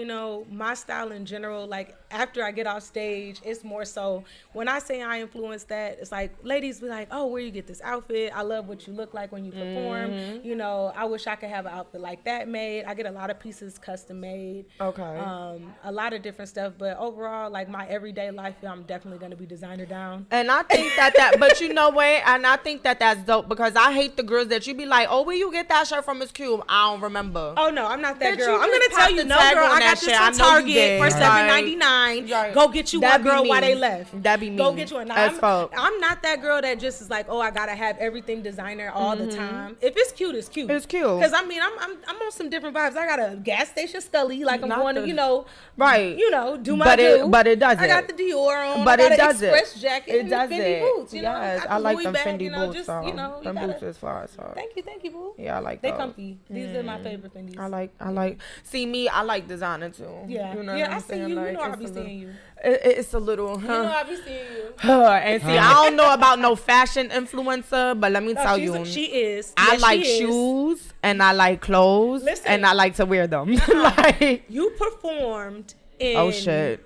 my style in general, like after I get off stage, it's more so when I say I influence that, it's like ladies be like, oh, where you get this outfit? I love what you look like when you perform. I wish I could have an outfit like that made. I get a lot of pieces custom made. Okay. A lot of different stuff, but overall, like my everyday life, I'm definitely gonna be designer down. And I think that, but you know what? And I think that's dope because I hate the girls that you be like, oh, where you get that shirt from? It's cute. I don't remember. Oh no, I'm not that But girl. you I'm gonna just tell popped you, the no, tag girl. on I that got shit. this I from know you Target did. for Like, $7.99. Go get you one, girl, while they left. That be me. Go get you one. Now, As fuck. I'm not that girl that just is like, oh, I gotta have everything designer all the time. If it's cute, it's cute. It's cute. Because I mean, I'm on some different vibes. I got a gas station Scully, like I'm Not going to, right. Do my do. But it doesn't. I got the Dior on. But I got it doesn't. Express jacket. It and doesn't. Fendi boots. Yes, got I the like Louis them bag, Fendi boots. just, them gotta, boots as far as Thank you, boo. Yeah, I like they those. comfy. These are my favorite Fendis. I like. See me, I like designer too. Yeah, you know yeah. what I'm I see saying? you. Like, You know I be seeing you. It's a little. You know I be seeing you. And see, I don't know about no fashion influencer, but let me tell you, she is. I Yes, like she is. shoes and I like clothes. Listen. And I like to wear them. Like, You performed in oh shit.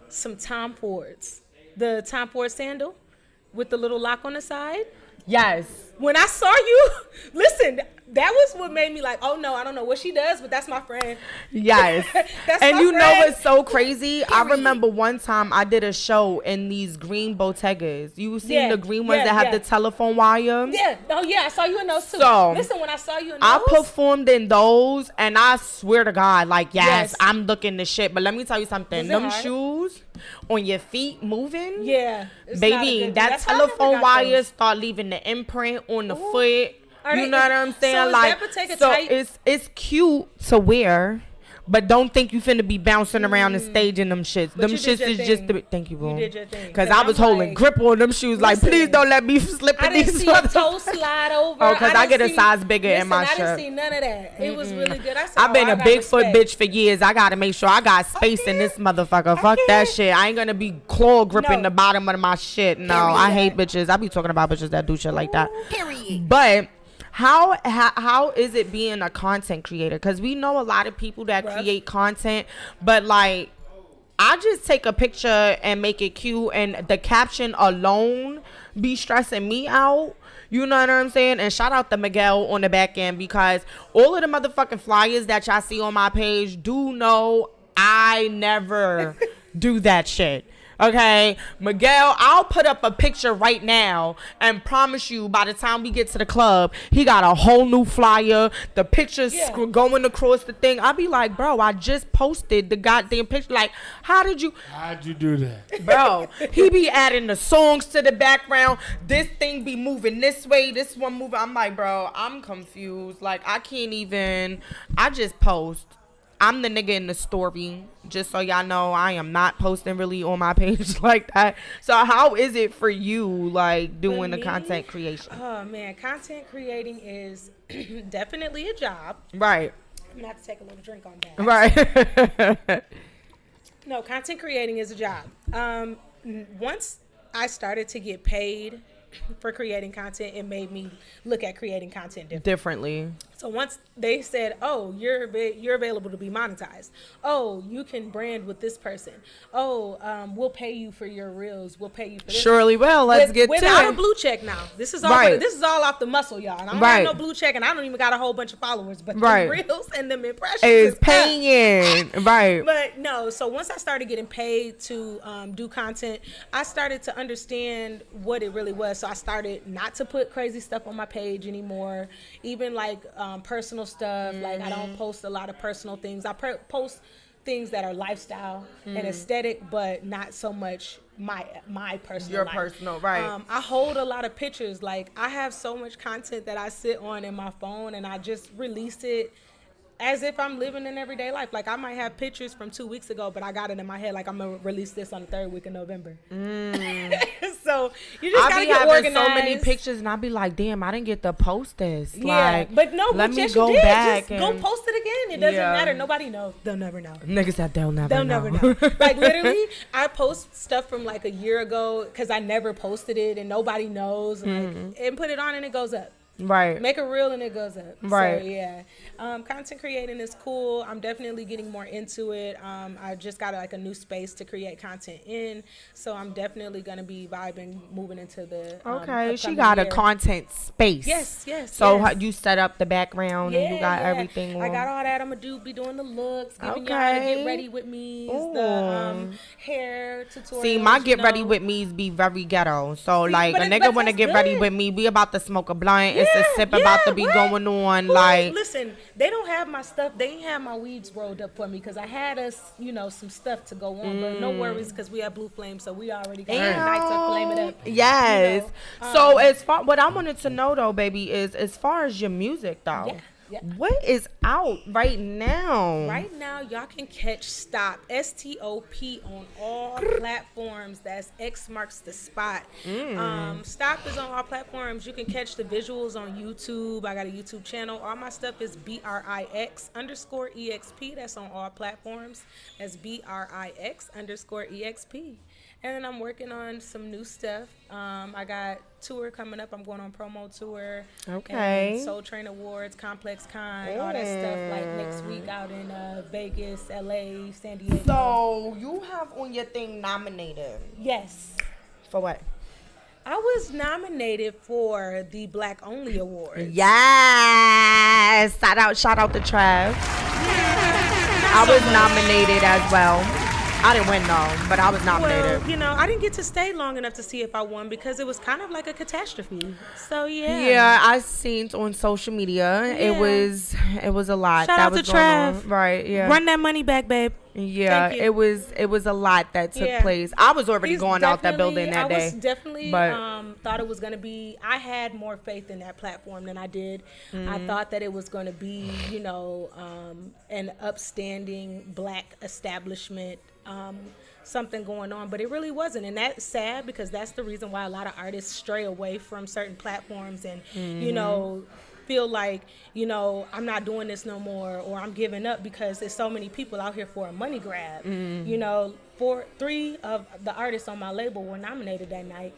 some Tom Fords. The Tom Ford sandal with the little lock on the side. Yes. When I saw you, listen, that was what made me like, oh no, I don't know what she does, but that's my friend. Yes. That's And my you know friend. what's so crazy? I remember one time I did a show in these green Bottegas. You seen the green ones that have the telephone wire? Yeah. Oh yeah, I saw you in those too. So, listen, when I saw you in those, I performed in those, and I swear to God, like, yes. Yes. I'm looking the shit. But let me tell you something. Was it Them hard? shoes on your feet moving. yeah, it's not a Baby, good- that that's how I never telephone got wire those. start leaving the imprint on the foot. You know what I'm saying? So like, it's cute to wear. But don't think you finna be bouncing around and staging them shits. Them shits is just thank you, bro. You did your thing. Because I was holding grip on them shoes. Like, please don't let me slip in these. I didn't see a toe slide over. Oh, because I get a size bigger in my shirt. I didn't see none of that. It was really good. I've been a Bigfoot bitch for years. I got to make sure I got space in this motherfucker. Fuck that shit. I ain't going to be claw gripping the bottom of my shit. No, I hate bitches. I be talking about bitches that do shit like that. Period. But how is it being a content creator? Because we know a lot of people that create content, but like, I just take a picture and make it cute, and the caption alone be stressing me out. You know what I'm saying? And shout out to Miguel on the back end, because all of the motherfucking flyers that y'all see on my page, do know I never do that shit. Okay, Miguel, I'll put up a picture right now and promise you by the time we get to the club, he got a whole new flyer. The picture's going across the thing. I'll be like, bro, I just posted the goddamn picture. Like, how'd you do that? Bro, he be adding the songs to the background. This thing be moving this way, this one moving. I'm like, bro, I'm confused. Like, I just post. I'm the nigga in the story, just so y'all know. I am not posting really on my page like that. So how is it for you, like, doing the content creation? Oh, man, content creating is definitely a job. Right. I'm going to have to take a little drink on that. Right. No, content creating is a job. Once I started to get paid for creating content, it made me look at creating content differently. So once they said, oh, you're available to be monetized. Oh, you can brand with this person. Oh, we'll pay you for your reels. We'll pay you for this. Surely will. Let's get to it. Without a blue check now. This is all this is all off the muscle, y'all. And I don't have no blue check, and I don't even got a whole bunch of followers. But the reels and them impressions is paying. Right. But no, so once I started getting paid to do content, I started to understand what it really was. So I started not to put crazy stuff on my page anymore. Even like personal stuff. Like, I don't post a lot of personal things. I post things that are lifestyle and aesthetic, but not so much my personal Your life. personal, right. I hold a lot of pictures. Like, I have so much content that I sit on in my phone, and I just release it as if I'm living an everyday life. Like, I might have pictures from 2 weeks ago, but I got it in my head, like, I'm going to release this on the 3rd week of November. So you just got to get organized. So many pictures, and I'll be like, damn, I didn't get to post this. Yeah, like, but no, let me just go back. Just go post it again. It doesn't matter. Nobody knows. They'll never know. Niggas that they'll never know. Like, literally, I post stuff from like a year ago because I never posted it, and nobody knows. And put it on, and it goes up. Right. Make a reel and it goes up. Right. So, yeah. Content creating is cool. I'm definitely getting more into it. I just got like a new space to create content in. So I'm definitely going to be vibing, moving into the okay. She got a content space. Yes. So you set up the background and you got everything on. I got all that. I'm going to be doing the looks, giving y'all how to get ready with me, the hair tutorials. See, my get ready with me's be very ghetto. So like a nigga want to get ready with me, we about to smoke a blunt. It's a sip about to be going on. Like, listen, they don't have my stuff. They ain't have my weeds rolled up for me because I had us, some stuff to go on. But no worries, because we have Blue Flame, so we already got our nights to flame it up. Yes. So as far, what I wanted to know though, baby, is as far as your music though. Yeah. What is out right now? Right now, y'all can catch Stop, STOP, on all platforms. That's X marks the spot. Stop is on all platforms. You can catch the visuals on YouTube. I got a YouTube channel. All my stuff is BRIX_EXP. That's on all platforms. That's BRIX_EXP. And then I'm working on some new stuff. I got tour coming up. I'm going on promo tour. Okay. And Soul Train Awards, Complex Con, all that stuff. Like next week out in Vegas, LA, San Diego. So you have on your thing nominated. Yes. For what? I was nominated for the Black Only Awards. Yes. Shout out to Trav. I was nominated as well. I didn't win though, but I was nominated. Well, I didn't get to stay long enough to see if I won because it was kind of like a catastrophe. So yeah. Yeah, I seen on social media. Yeah. It was a lot. Shout out to Trav. Right, yeah. Run that money back, babe. Yeah, it was a lot that took place. I was already going out that building that day. I was definitely thought it was going to be, I had more faith in that platform than I did. I thought that it was going to be, an upstanding black establishment, something going on, but it really wasn't. And that's sad because that's the reason why a lot of artists stray away from certain platforms and, feel like, I'm not doing this no more, or I'm giving up because there's so many people out here for a money grab. 3 of the artists on my label were nominated that night,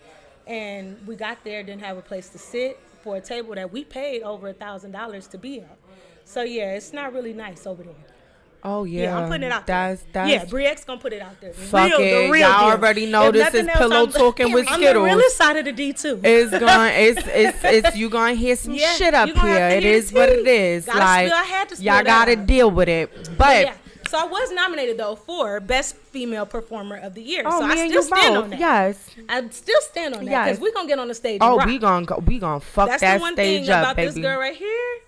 and we got there, didn't have a place to sit for a table that we paid over $1,000 to be at. So yeah, it's not really nice over there. Oh yeah, yeah, I'm putting it out there. That's Briek's gonna put it out there. Fuck it, y'all already know this is Pillow Talking with Skiddlez. I'm the realest side of the D too. It's you gonna hear some shit up here. It is what it is. Y'all gotta deal with it. But so I was nominated though for Best Female Performer of the Year. Oh, so me I and still you stand both. on that. Yes, I still stand on that because we gonna get on the stage. Oh, and rock. we gonna fuck That's that the one stage thing up, about baby. this girl right here.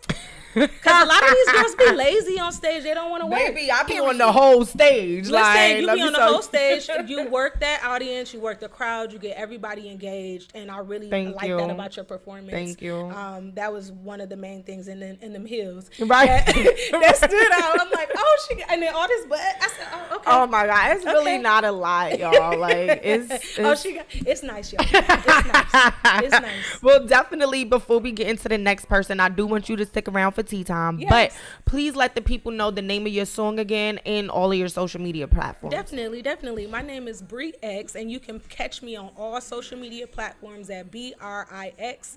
Because a lot of these girls be lazy on stage. They don't want to work. Baby, I be on the whole stage. Listen, you be on the whole stage. You work that audience. You work the crowd. You get everybody engaged. And I really like that about your performance. Thank you. That was one of the main things in them heels. Right. That stood out. I'm like, oh, and then all this butt. I said, oh, okay. Oh my God, it's really not a lot, y'all. Like it's it's nice, y'all. It's nice. It's nice. Well, definitely before we get into the next person, I do want you to stick around for tea time. Yes. But please let the people know the name of your song again and all of your social media platforms. Definitely. My name is Bree X, and you can catch me on all social media platforms at BRIX_EXP,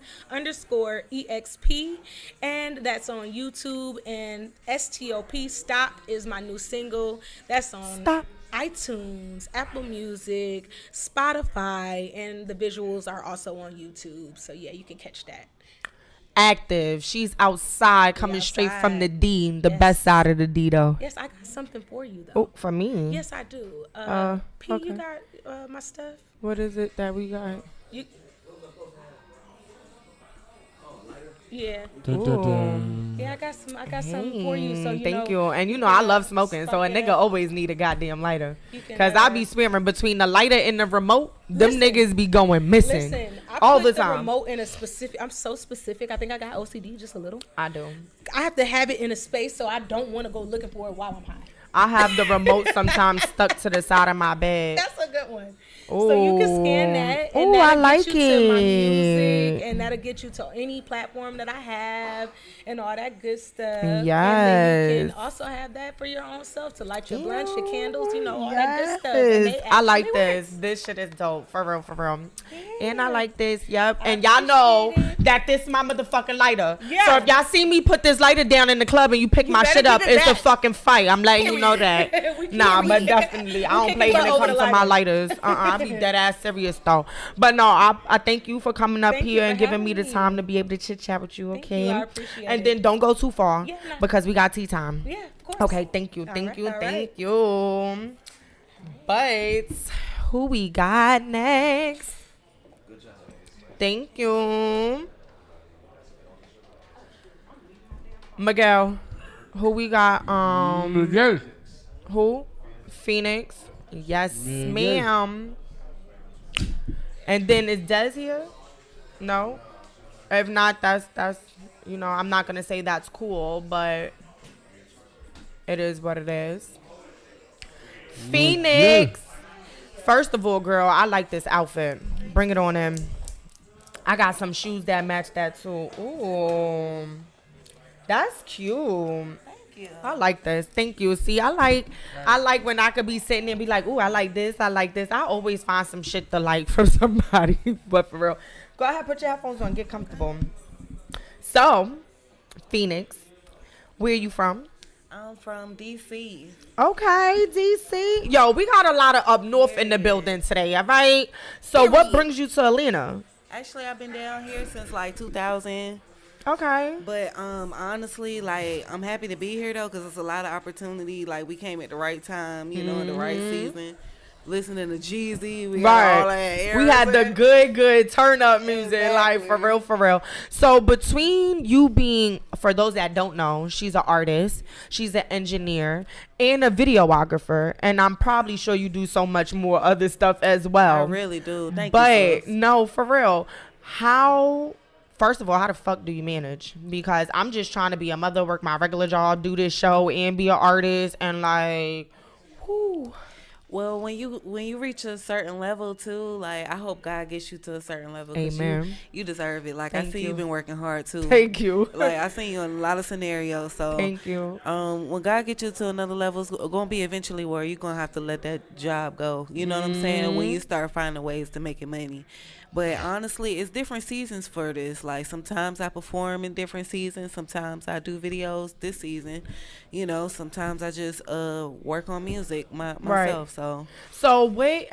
and that's on YouTube. And STOP Stop is my new single. That's on iTunes, Apple Music, Spotify, and the visuals are also on YouTube. So yeah, you can catch that. Active. She's outside, coming straight from the D, the best side of the D though. Yes, I got something for you though. Oh, for me? Yes, I do. P, okay. You got my stuff? What is it that we got? Yeah. Yeah, I got something for you. So thank you. And I love smoking, so a nigga always need a goddamn lighter. Cause I be swearing between the lighter and the remote, them niggas be going missing. All the time. Remote in a specific. I'm so specific. I think I got OCD just a little. I do. I have to have it in a space, so I don't want to go looking for it while I'm high. I have the remote sometimes stuck to the side of my bed. That's a good one. So you can scan that, and I that'll like get you to my music, it. and that'll get you to any platform that I have, and all that good stuff. Yes. And then you can also have that for your own self to light your blunts, your candles, all that good stuff. And I like this. This shit is dope. For real. Yeah. And I like this. Yep. And y'all know that this is my motherfucking lighter. Yeah. So if y'all see me put this lighter down in the club and you pick my shit up, it's a fucking fight. I'm letting you know that. But definitely, I don't play when it comes to my lighters. I be dead ass serious though. But no, I thank you for coming up here and giving me the time to be able to chit chat with you. Okay. I appreciate it. And then don't go too far because we got tea time. Yeah, of course. Okay. Thank you. Thank you. But who we got next? Thank you. Miguel, who we got? Miguel. Who? Phoenix. Yes, ma'am. And then is Des here? No. If not, that's I'm not gonna say that's cool, but it is what it is. Phoenix. First of all, girl, I like this outfit. Bring it on in. I got some shoes that match that too. Ooh, that's cute. I like this. Thank you. See, I like when I could be sitting there and be like, ooh, I like this. I always find some shit to like from somebody. But for real, go ahead, put your headphones on, get comfortable. So, Phoenix, where are you from? I'm from DC. Okay, DC. Yo, we got a lot of up north in the building today, all right? So what brings you to Atlanta? Actually, I've been down here since like 2000. Okay. But honestly, like, I'm happy to be here though, because it's a lot of opportunity. Like, we came at the right time, you know, in the right season. Listening to Jeezy, we got all that. We had the good turn up music, like for real. So between you being, for those that don't know, she's an artist, she's an engineer, and a videographer, and I'm probably sure you do so much more other stuff as well. I really do. Thank you. But no, for real, first of all, how the fuck do you manage? Because I'm just trying to be a mother, work my regular job, do this show, and be an artist, and like, whoo. Well, when you reach a certain level too, like, I hope God gets you to a certain level. Amen. You deserve it. Like, Thank I see you. you've been working hard too. Thank you. Like, I seen you in a lot of scenarios. So thank you. When God gets you to another level, it's gonna be eventually where you're gonna have to let that job go. You know what I'm saying? When you start finding ways to make money. But honestly, it's different seasons for this. Like, sometimes I perform in different seasons. Sometimes I do videos this season. You know, sometimes I just work on music myself. Right. So wait,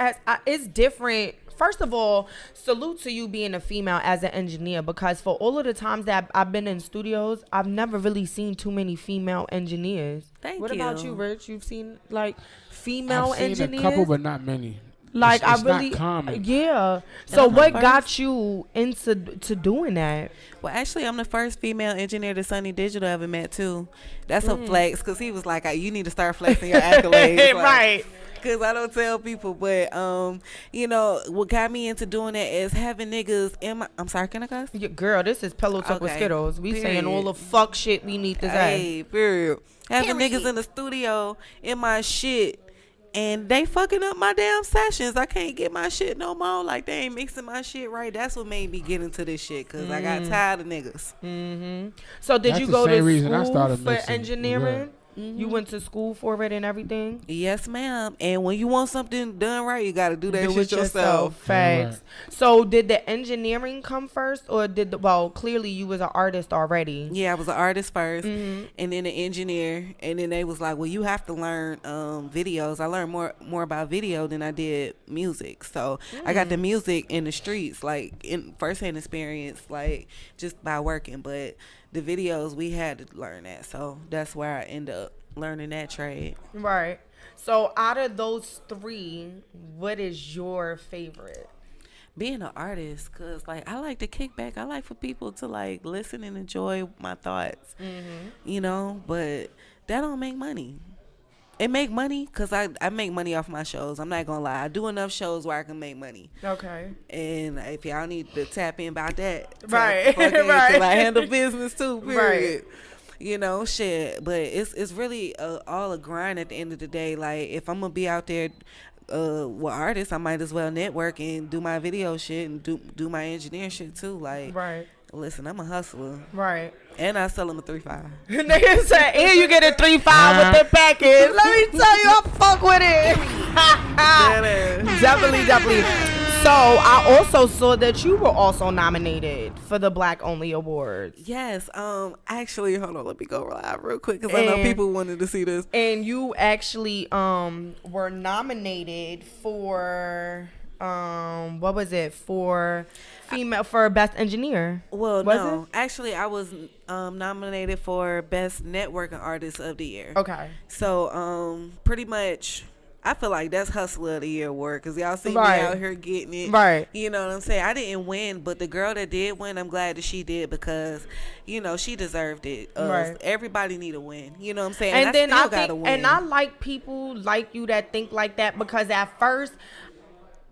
it's different. First of all, salute to you being a female as an engineer, because for all of the times that I've been in studios, I've never really seen too many female engineers. What about you, Rich? You've seen like female engineers? I've seen a couple, but not many. Like, it's I really, not common. Yeah. So what got you into doing that? Well, actually, I'm the first female engineer that Sunny Digital ever met too. That's a flex, because he was like, "You need to start flexing your accolades." Like, right. Because I don't tell people, but you know, what got me into doing that is having niggas in my. I'm sorry, can I cuss? Yeah, girl, this is Pillowtalk with Skiddlez. We saying all the fuck shit we need to say. Hey, period. Having niggas in the studio in my shit. And they fucking up my damn sessions. I can't get my shit no more. Like, they ain't mixing my shit right. That's what made me get into this shit, because I got tired of niggas. So did you go to school for mixing. engineering? You went to school for it and everything? Yes, ma'am. And when you want something done right, you got to do that shit yourself. Facts. Right. So did the engineering come first, or clearly you was an artist already. Yeah, I was an artist first, and then an engineer. And then they was like, well, you have to learn videos. I learned more about video than I did music. So I got the music in the streets, like, in firsthand experience, like, just by working. But the videos, we had to learn that. So that's where I end up learning that trade. Right. So out of those three, what is your favorite? Being an artist, because, like, I like to kick back. I like for people to, like, listen and enjoy my thoughts, you know, but that don't make money. It make money because I make money off my shows. I'm not going to lie. I do enough shows where I can make money. Okay. And if y'all need to tap in about that. Right. Right. Because I handle business too, period. Right. You know, shit. But it's really all a grind at the end of the day. Like, if I'm going to be out there with artists, I might as well network and do my video shit and do my engineering shit too. Like, right. Listen, I'm a hustler. Right. And I sell them a 3.5. Nigga said, and you get a 3.5 with the package. Let me tell you, I fuck with it. Definitely. So I also saw that you were also nominated for the Black Only Awards. Yes. Actually, hold on. Let me go live real quick, because I know people wanted to see this. And you actually were nominated for what was it, for best engineer? Well, no. Actually, I was nominated for best networking artist of the year. Okay. So pretty much, I feel like that's Hustler of the Year award, because y'all see me out here getting it. Right. You know what I'm saying? I didn't win, but the girl that did win, I'm glad that she did, because, you know, she deserved it. Right. Everybody need a win. You know what I'm saying? And then I gotta win. And I like people like you that think like that, because at first,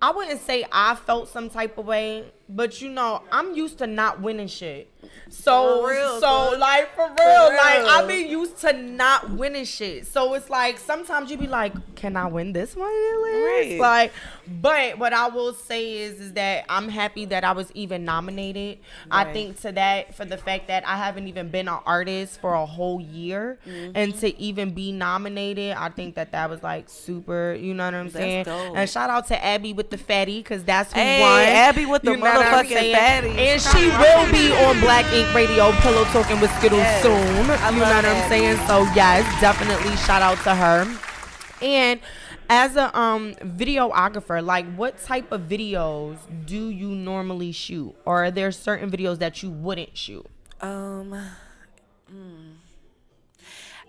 I wouldn't say I felt some type of way, but you know, I'm used to not winning shit. So for real, like I've been used to not winning shit. So it's like sometimes you be like, can I win this one? Right. Like, but what I will say is that I'm happy that I was even nominated. Right. I think to that, for the fact that I haven't even been an artist for a whole year, and to even be nominated, I think that was like super. You know what I'm saying? Dope. And shout out to Abby with the fatty, because that's who won. Abby with the motherfucking fatty, and she will be on Black Ink Radio, Pillow Talking with Skiddlez soon. You know what I'm saying? So yes, definitely shout out to her. And as a videographer, like, what type of videos do you normally shoot, or are there certain videos that you wouldn't shoot?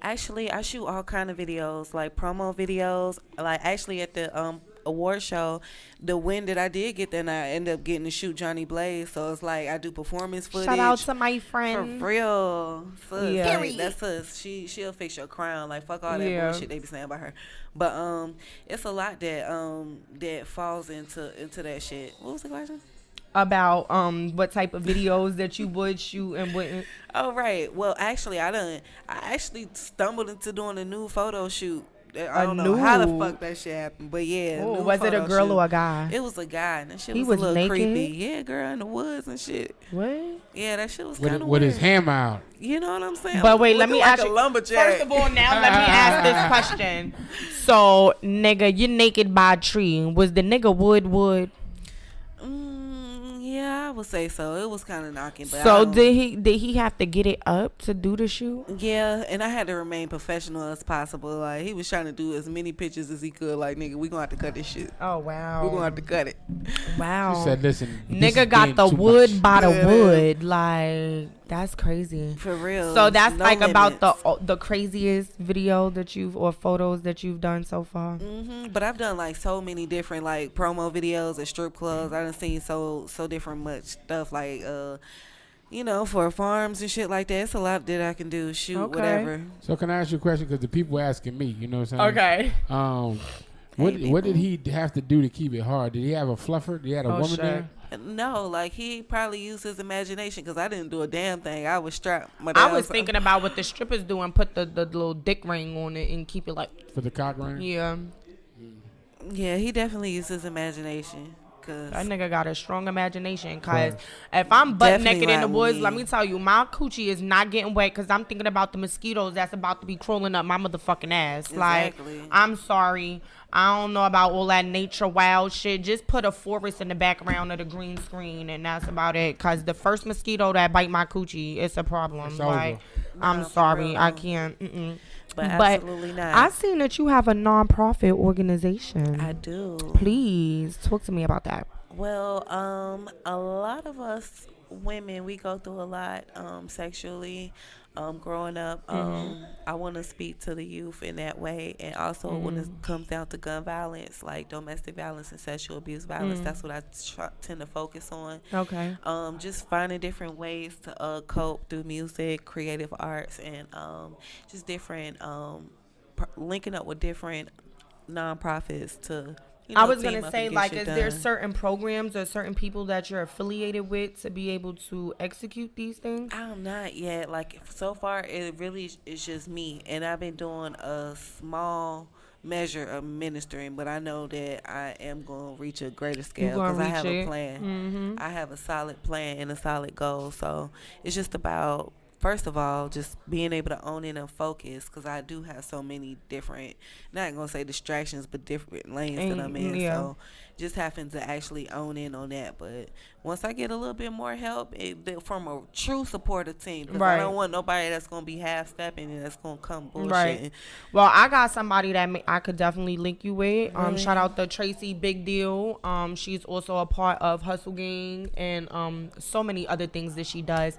Actually, I shoot all kind of videos, like promo videos. Like actually at the award show, the win that I did get, then I ended up getting to shoot Johnny Blaze. So it's like I do performance footage. Shout out to my friend. For real, sis, Yeah. like, that's us. She'll fix your crown. Like fuck all that bullshit they be saying about her. But it's a lot that falls into that shit. What was the question? About what type of videos that you would shoot and wouldn't. Oh right. Well, actually, I actually stumbled into doing a new photo shoot. I don't know how the fuck that shit happened, but yeah. Ooh, was it a girl or a guy? It was a guy, and that shit He was a little naked? creepy. Yeah, girl, in the woods and shit. What? Yeah, that shit was kind of weird. With his hammer out. You know what I'm saying? But wait, let me Looking like ask a you. lumberjack. First of all, now let me ask this question. So, nigga, you naked by a tree. Was the nigga wood? Yeah, I would say so. It was kind of knocking. But So did he have to get it up to do the shoot? Yeah, and I had to remain professional as possible. Like he was trying to do as many pictures as he could. Like nigga, we gonna have to cut this shit. Oh wow. We gonna have to cut it. Wow. She said, "Listen, this nigga is got getting the too wood much." by the Yeah, wood. Like that's crazy. For real. So that's No like limits. about the craziest video that or photos that you've done so far. But I've done like so many different like promo videos at strip clubs. I done seen so different much stuff like you know, for farms and shit like that. It's a lot that I can do. Shoot, Okay. whatever. So can I ask you a question? Because the people asking me, you know what I'm saying? Okay. What did he have to do to keep it hard? Did he have a fluffer? Did he have a woman shit. there? No, like he probably used his imagination because I didn't do a damn thing. I was strapped. I was thinking about what the strippers do and put the little dick ring on it and keep it like. For the cock ring? Yeah. Yeah, he definitely used his imagination. That nigga got a strong imagination. Cause if I'm butt Definitely naked in the like woods, me. let me tell you, my coochie is not getting wet. Cause I'm thinking about the mosquitoes that's about to be crawling up my motherfucking ass. Exactly. Like, I'm sorry. I don't know about all that nature wild shit. Just put a forest in the background of the green screen, and that's about it. Cause the first mosquito that bite my coochie, it's a problem. It's Like, over. I'm Nah, for sorry, real. I can't. Mm-mm. But absolutely not. I seen that you have a non-profit organization. I do. Please talk to me about that. Well, a lot of us women, we go through a lot sexually growing up. I want to speak to the youth in that way. And also when it comes down to gun violence, like domestic violence and sexual abuse violence, that's what I tend to focus on. Okay. Just finding different ways to cope through music, creative arts, and just different linking up with different nonprofits to I was team gonna up say, and get like, shit is there done. certain programs or certain people that you're affiliated with to be able to execute these things? I'm not yet. Like, so far, it really is just me. And I've been doing a small measure of ministering, but I know that I am going to reach a greater scale because I have a plan. I have a solid plan and a solid goal. So it's just about, first of all, just being able to own it and focus, because I do have so many different, not going to say distractions, but different lanes that I'm in. Yeah. So just having to actually own in on that. But once I get a little bit more help from a true supportive team, because I don't want nobody that's going to be half-stepping and that's going to come bullshitting. Right. Well, I got somebody that I could definitely link you with. Shout out to Tracy Big Deal. She's also a part of Hustle Gang and so many other things that she does.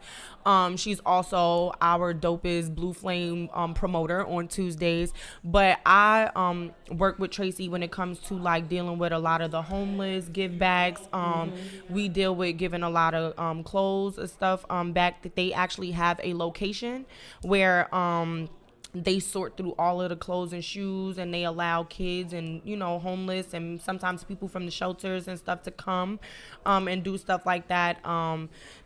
She's also our dopest Blue Flame promoter on Tuesdays. But I work with Tracy when it comes to like dealing with a lot of the homeless, give bags. We deal with giving a lot of clothes and stuff back. That they actually have a location where they sort through all of the clothes and shoes, and they allow kids and, you know, homeless and sometimes people from the shelters and stuff to come and do stuff like that.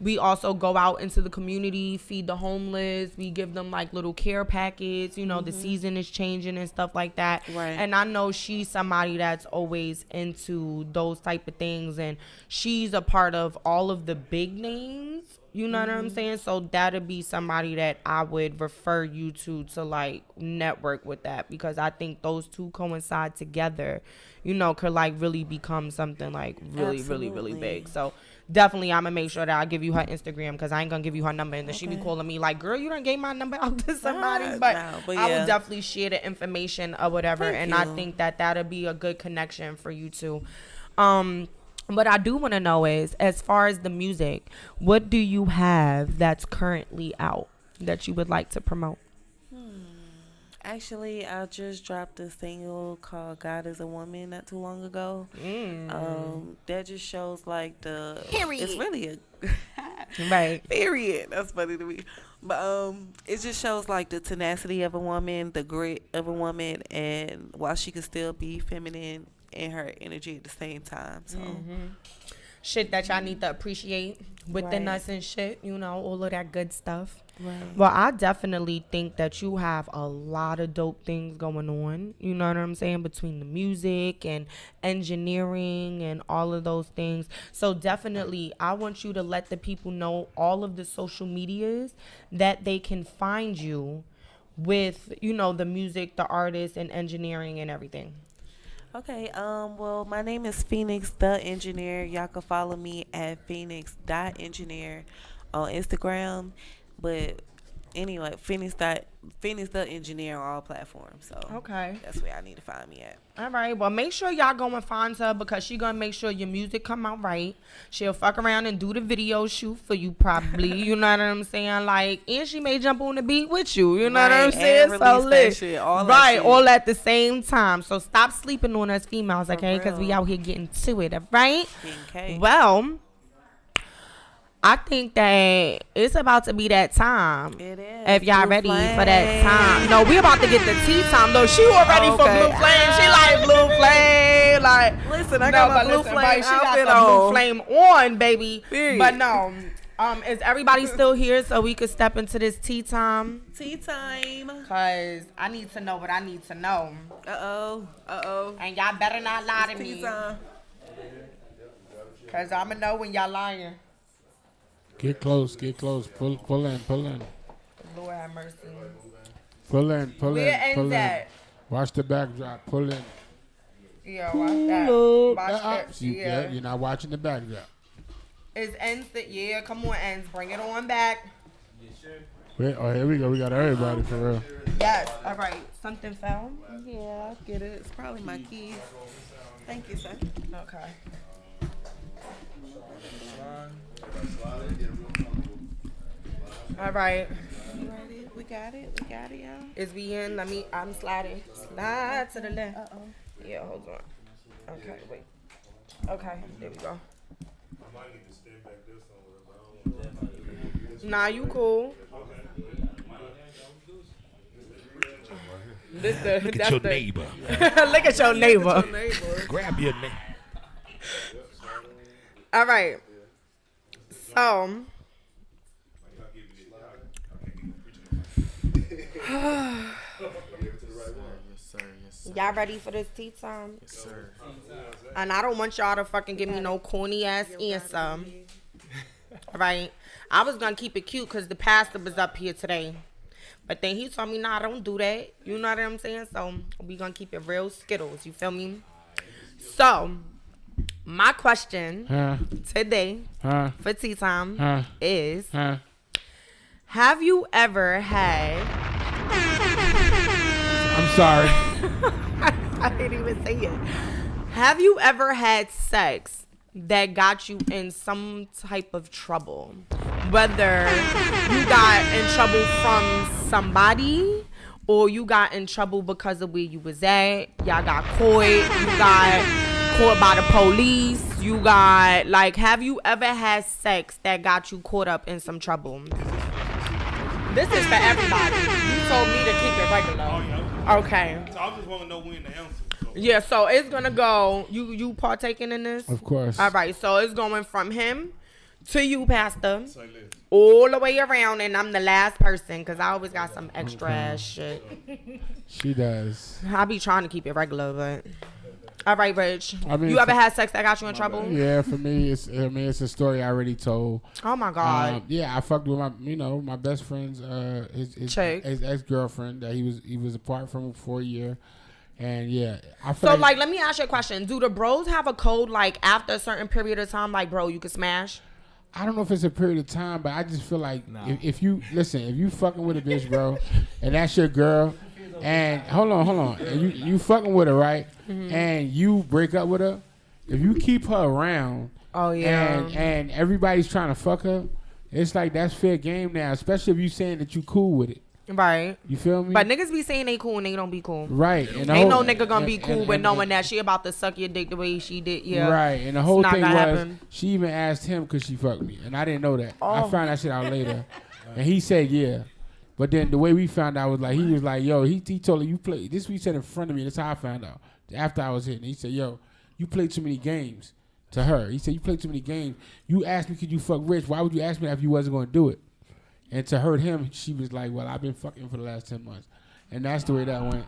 We also go out into the community, feed the homeless. We give them like little care packets. You know, the season is changing and stuff like that. Right. And I know she's somebody that's always into those type of things, and she's a part of all of the big names. You know what I'm saying? So that'd be somebody that I would refer you to like network with that, because I think those two coincide together, you know, could like really become something like really, really, really big. So definitely I'm gonna make sure that I give you her Instagram, because I ain't gonna give you her number and then she be calling me like, girl, you done gave my number out to somebody. But yeah. I would definitely share the information or whatever. Thank and you. I think that that'll be a good connection for you two. What I do want to know is, as far as the music, what do you have that's currently out that you would like to promote? Actually, I just dropped a single called "God Is a Woman" not too long ago. That just shows like the period. It's really a Right. period. That's funny to me, but it just shows like the tenacity of a woman, the grit of a woman, and while she can still be feminine and her energy at the same time. So. Shit that y'all need to appreciate within Right. us and shit, you know, all of that good stuff. Right. Well, I definitely think that you have a lot of dope things going on, you know what I'm saying, between the music and engineering and all of those things. So definitely, I want you to let the people know all of the social medias that they can find you with, you know, the music, the artists, and engineering and everything. Okay, well, my name is Phoenix the Engineer. Y'all can follow me at Phoenix.engineer on Instagram. But anyway, Phoenix the Engineer on all platforms. So Okay. that's where I need to find me at. All right. Well, make sure y'all go and find her because she gonna make sure your music come out right. She'll fuck around and do the video shoot for you probably. You know what I'm saying? Like, and she may jump on the beat with you. You know what I'm Right, saying? and So release that lit. shit, all that right, shit. all at the same time. So stop sleeping on us females, okay? Because we real. out here getting to it, all right? Okay. Well, I think that it's about to be that time. It is. If y'all Blue ready Flame. for that time. No, we about to get the tea time though. She already for Okay. Blue Flame. She like Blue Flame. Like, Listen, I got my Blue Flame right, she got outfit the Blue on. Flame on, baby. Period. But no, is everybody still here so we could step into this tea time? Tea time. Cause I need to know what I need to know. Uh-oh. And y'all better not lie to Tea me. time. Cause I'ma know when y'all lying. Get close. Pull in. Lord have mercy. Pull Where in. ends at? Watch the backdrop. Pull in. Yeah, watch that. Watch that. Yeah. You're not watching the backdrop. Is ends that? Yeah, come on, ends. Bring it on back. Wait, here we go. We got everybody for real. Yes. All right. Something fell. Yeah, I get it. It's probably my keys. Thank you, sir. Okay. All right. You ready? We got it, y'all. Is we in? I'm sliding. Slide to the left. Uh-oh. Yeah, hold on. Okay, wait. Okay, there we go. Nah, you cool. Look at your neighbor. Look at your neighbor. Grab your neighbor. All right. So. Y'all ready for this tea time? Yes, sir. And I don't want y'all to fucking give me no corny ass answer. All right. I was gonna keep it cute because the pastor was up here today. But then he told me, nah, don't do that. You know what I'm saying? So we gonna keep it real Skiddles. You feel me? So my question today for tea time is, have you ever had... I'm sorry. I didn't even say it. Have you ever had sex that got you in some type of trouble? Whether you got in trouble from somebody or you got in trouble because of where you was at. Y'all got caught. You got caught by the police. You got, like, have you ever had sex that got you caught up in some trouble? This is for everybody. You told me to keep it regular. Okay. So I just want to know when the answer. So. Yeah, so it's gonna go. You partaking in this? Of course. All right, so it's going from him to you, Pastor, all the way around, and I'm the last person because I always got some extra ass shit. She does. I be trying to keep it regular, but all right, Rich. I mean, you ever had sex that got you in trouble? Yeah, for me, it's a story I already told. Oh my God. Yeah, I fucked with my best friend's his ex-girlfriend that he was apart from for a year. And yeah, I feel so like let me ask you a question. Do the bros have a code like after a certain period of time, like, bro, you can smash? I don't know if it's a period of time, but I just feel like if you fucking with a bitch, bro, and that's your girl, and hold on, and you fucking with her, right? Mm-hmm. And you break up with her, if you keep her around, and everybody's trying to fuck her, it's like that's fair game now. Especially if you saying that you cool with it. Right. You feel me? But niggas be saying they cool and they don't be cool. Right. And ain't no nigga gonna be cool with knowing that she about to suck your dick the way she did. Yeah. Right. And the whole thing was she even asked him could she fuck me, and I didn't know that. I found that shit out later, and he said yeah. But then the way we found out was like he was like, yo, he told her you play this. We said in front of me. That's how I found out. After I was hitting, he said, yo, you played too many games. To her, he said you played too many games. You asked me could you fuck Rich. Why would you ask me that if you wasn't gonna do it? And to hurt him, she was like, well, I've been fucking for the last 10 months. And that's the way that went.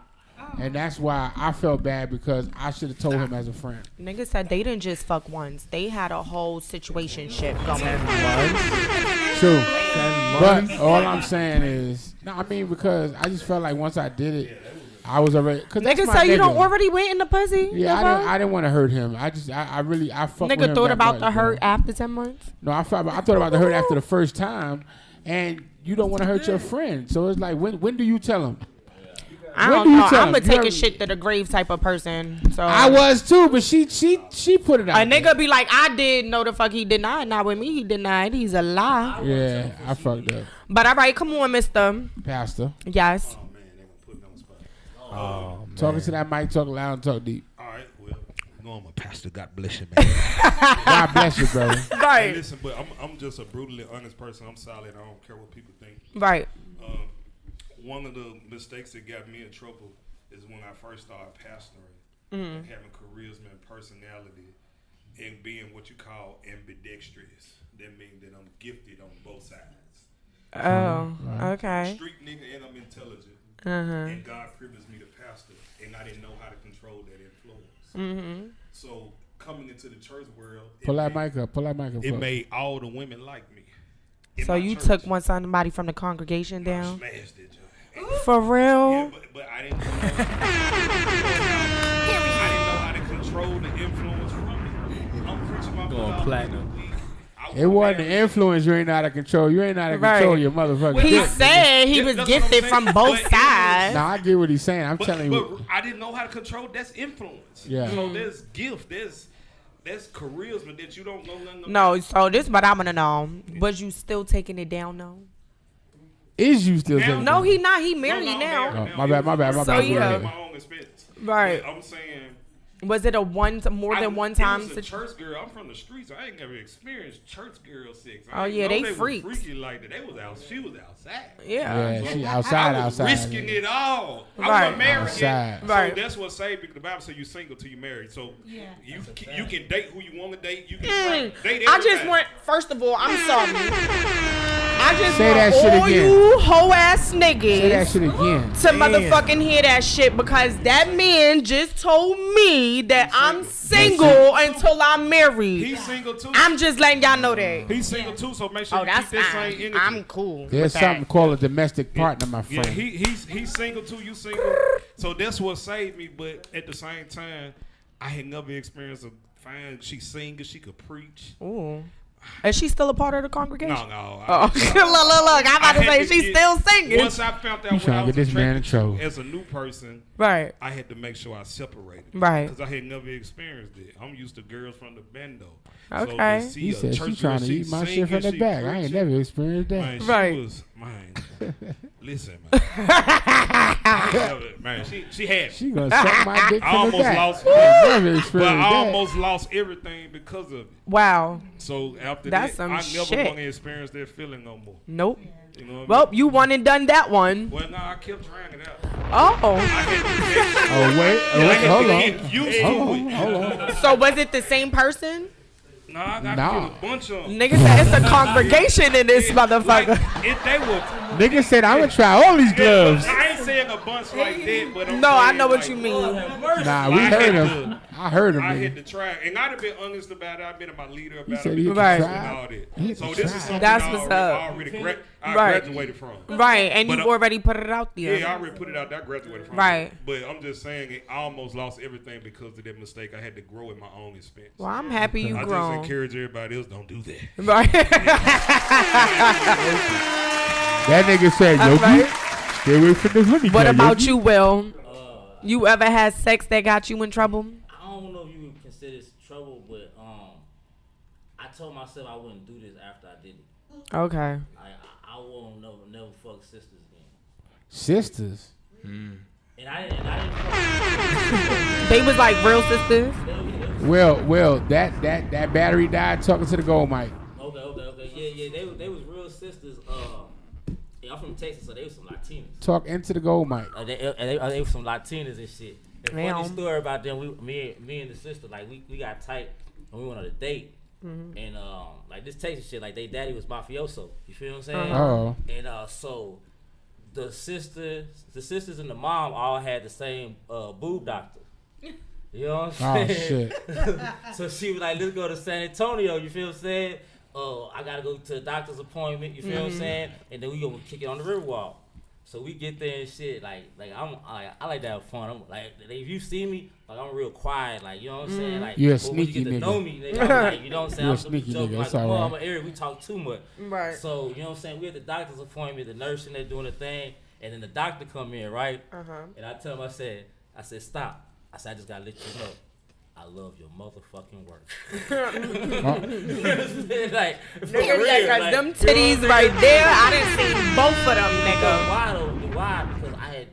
And that's why I felt bad because I should have told him as a friend. Niggas said they didn't just fuck once. They had a whole situationship going. True. But all I'm saying is, no, I mean, because I just felt like once I did it, I was already. Niggas say you don't already went in the pussy. Yeah, I didn't want to hurt him. I fucked with him. Nigga thought about the hurt after 10 months? No, I thought about the hurt after the first time. And you don't want to hurt your friend. So it's like, when do you tell him? I don't know. I'm going to take a shit to the grave type of person. So I was too, but she put it out. A nigga be like, I did. No, the fuck he denied. Not with me. He denied. He's a lie. Yeah, I fucked up. But all right, come on, Mr. Pastor. Yes. Oh, man, they gonna put me on the spot. Oh, talking to that mic, talk loud and talk deep. All right, well, I'm a pastor. God bless you, man. God bless you, brother. Right. Hey, listen, but I'm just a brutally honest person. I'm solid. I don't care what people think. Right. One of the mistakes that got me in trouble is when I first started pastoring, and having charisma and personality, and being what you call ambidextrous. That means that I'm gifted on both sides. Oh, okay. I'm a street nigga and I'm intelligent. And God privileged me to pastor, and I didn't know how to control that influence. So coming into the church world, pull that mic up. It made all the women like me. So you took somebody from the congregation down? I smashed it, Joe. For real? Yeah, but I didn't know how to control the influence from it. I'm preaching my going platinum. It wasn't the influence you ain't know how to control. You ain't know how to control your motherfucker. He said he was gifted from both sides. Nah, I get what he's saying. I'm telling you. But I didn't know how to control. That's influence. Yeah. So there's gift. There's charisma that you don't know nothing about. No, so this is what I'm gonna know. Was you still taking it down though? Is you still taking it down? No, he not. He married now. Oh, my bad. So yeah. My own expense. Right. But I'm saying. Was it more than one time? It was a church girl. I'm from the streets. I ain't never experienced church girl sex. Oh yeah, they freaks. Were freaky like that. They was out. She was outside. Yeah. Yeah, she outside. Risking it all. Right. I wasn't married outside. yet. Right. So that's what saved me. The Bible says you single till you married. So you can date who you want to date. You can date everybody. I just want. First of all, I'm sorry. I just say want that shit all again. You hoe ass niggas say that shit again. to motherfucking hear that shit because that man just told me that I'm single until I'm married. He's single too. I'm just letting y'all know that. He's single too, so make sure you that's keep that fine. same energy. I'm cool. There's something called a domestic partner, my friend. Yeah, he's single too. You single, so that's what saved me. But at the same time, I had never experienced a fine. She's single. She could preach. Ooh. Is she still a part of the congregation? No. Look. I'm about to say she's still singing. Once I found out You what trying I to was get this man in trouble. as a new person, Right. I had to make sure I separated. Right. Because I had never experienced it. I'm used to girls from the bando. Okay. So He said she trying to eat my shit from the back. I ain't never experienced that. Man, Right. Listen, man. Man, she had. She gonna suck my dick I from the almost back. lost. Never But experienced I that. almost lost everything because of it. Wow. So after That's that, some I never shit. want to experience that feeling no more. Nope. You know what Well, I mean? you won and done that one. Well, no, I kept trying it out. Oh. Hold on. Get used to it. Hold on. So was it the same person? No, I got Nah. a bunch of them. Nigga said it's a congregation in this motherfucker. Like, if they were, Nigga said I'm gonna try all these gloves. I ain't saying a bunch like that, but I'm No, I saying, know what like, you mean. Nah, we heard him. I heard him. I Nigga. had to try, and I'd have been honest about it. I've been in my leader He about said it, he had Right. to and try. all that. He had So to this try. is something That's I what's already, up. I Right. graduated from. Right, and But, you've already put it out there. Yeah, I already put it out there. I graduated from. Right. But I'm just saying, I almost lost everything because of that mistake. I had to grow at my own expense. Well, I'm happy you I grown. just encourage everybody else, don't do that. Right. That nigga said, That's Yogi, right. stay away from the honey. What cat, about Yogi. you, Will? You ever had sex that got you in trouble? I don't know if you would consider this trouble told myself I wouldn't do this after I did it. Okay. I won't never fuck sisters again. Sisters. And I didn't. They was like real sisters. Well, that battery died talking to the gold mic. Okay. Yeah. They was real sisters. I'm from Texas, so they was some Latinas. Talk into the gold mic. They was some Latinas and shit. The funny story about them, me and the sister, like we got tight and we went on a date. And like this Texas shit, like they daddy was mafioso. You feel what I'm saying? Oh. And so the sisters and the mom all had the same boob doctor. You know what I'm saying? Oh shit. So she was like, let's go to San Antonio, you feel what I'm saying? I gotta go to a doctor's appointment, you feel what I'm saying? And then we gonna kick it on the Riverwalk. So we get there and shit, like I like to have fun. I'm like, if you see me, like I'm real quiet, like you know what I'm saying, like you're a when you sneaky get to nigga. know me, nigga, I'm like, you know what I'm saying, You're a I'm sneaky joking nigga. like That's all I'm right. an area, we talk too much, Right? So you know what I'm saying, we at the doctor's appointment, the nurse and they're doing the thing, and then the doctor come in, right? And I tell him, I said, stop. I said, I just gotta let you know, I love your motherfucking work. Like, Nigga, like, them titties right there, I didn't see both of them, nigga. Why though? Why? Because I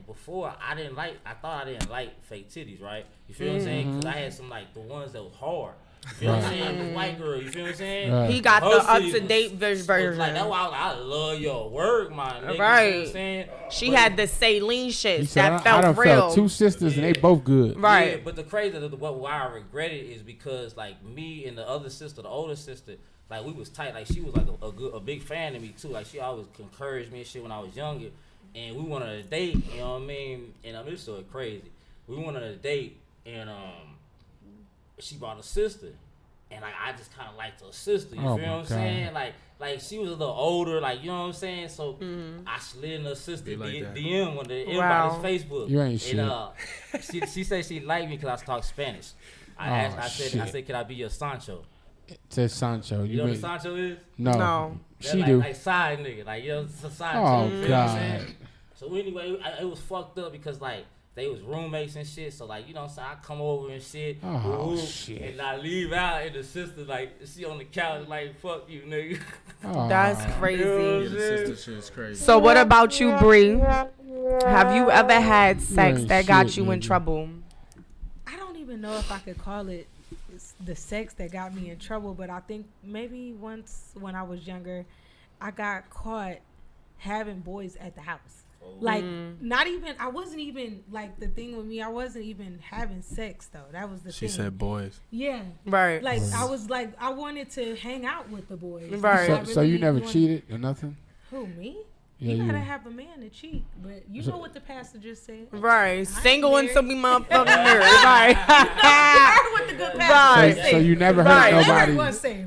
thought I didn't like fake titties, right? You feel what I'm saying? Because I had some like the ones that was hard. You feel what I'm saying? The white girl, you feel what I'm saying? Right. He got Her the titties up-to-date was version. like, that's why I love your work, my nigga. Right. You know what I'm saying? She had the saline shit He said, that I felt done real. felt two sisters and they both good. Right. Yeah, but the crazy, why I regret it is because like me and the other sister, the older sister, like we was tight. Like she was like a big fan of me too. Like she always encouraged me and shit when I was younger. And we went on a date, you know what I mean? And this is so crazy. We went on a date and she brought a sister. And like I just kind of liked her sister, you feel what I'm saying? Like she was a little older, like you know what I'm saying. So I slid in her sister DM on the everybody's Facebook. You ain't shit. And she said she liked me because I talk Spanish. I said, can I be your Sancho? It says Sancho. You know what a Sancho is? No. She like, do. like side nigga, like you know, it's a side. Oh you feel God. What I'm saying? So anyway, it was fucked up because like. They was roommates and shit, so like, you know what I'm saying, I come over and shit, Shit. and I leave out, and the sister, like, she on the couch, like, fuck you, nigga. That's crazy. Yeah, the sister shit is crazy. So what about you, Bree? Have you ever had sex that got you in trouble? I don't even know if I could call it the sex that got me in trouble, but I think maybe once when I was younger, I got caught having boys at the house. Like, I wasn't even, like, the thing with me, I wasn't even having sex, though. That was the thing. She said boys. Yeah. Right. Like, I was, like, I wanted to hang out with the boys. Right. So you never cheated or nothing? Who, me? Yeah, you gotta you. have a man to cheat. But you know what the pastor just said? Right. Single married. until we motherfucking married. Right. You heard what the good pastor said. So you never hurt nobody.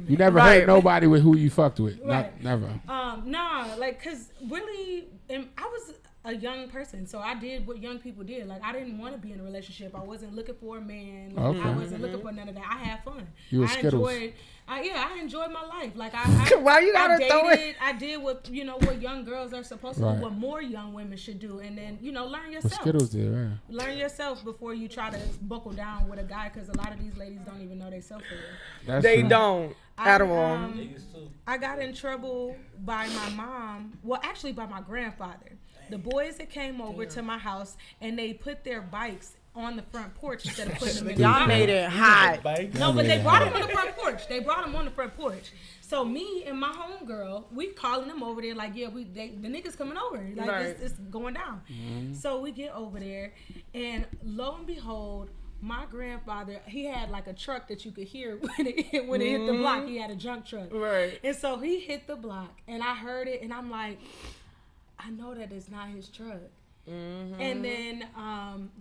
You never hurt nobody with who you fucked with. Right. Never. Nah, like, cause really, I was a young person, so I did what young people did. Like, I didn't want to be in a relationship. I wasn't looking for a man. Like, I wasn't looking for none of that. I had fun. You were Skiddlez. I enjoyed my life. Like, why you gotta throw it? I did what what young girls are supposed to do, what more young women should do, and then learn yourself. What Skiddlez did, right? Learn yourself before you try to buckle down with a guy, because a lot of these ladies don't even know they self for They don't at all. I got in trouble by my mom. Well, actually by my grandfather. The boys that came over to my house and they put their bikes on the front porch instead of putting them in the Y'all made it hot. No, but they brought them on the front porch. On the front porch. So me and my homegirl, we calling them over there like, the niggas coming over. Like, it's going down. Mm-hmm. So we get over there, and lo and behold, my grandfather, he had like a truck that you could hear when it hit the block. He had a junk truck. Right. And so he hit the block, and I heard it, and I'm like, I know that it's not his truck. Mm-hmm. And then,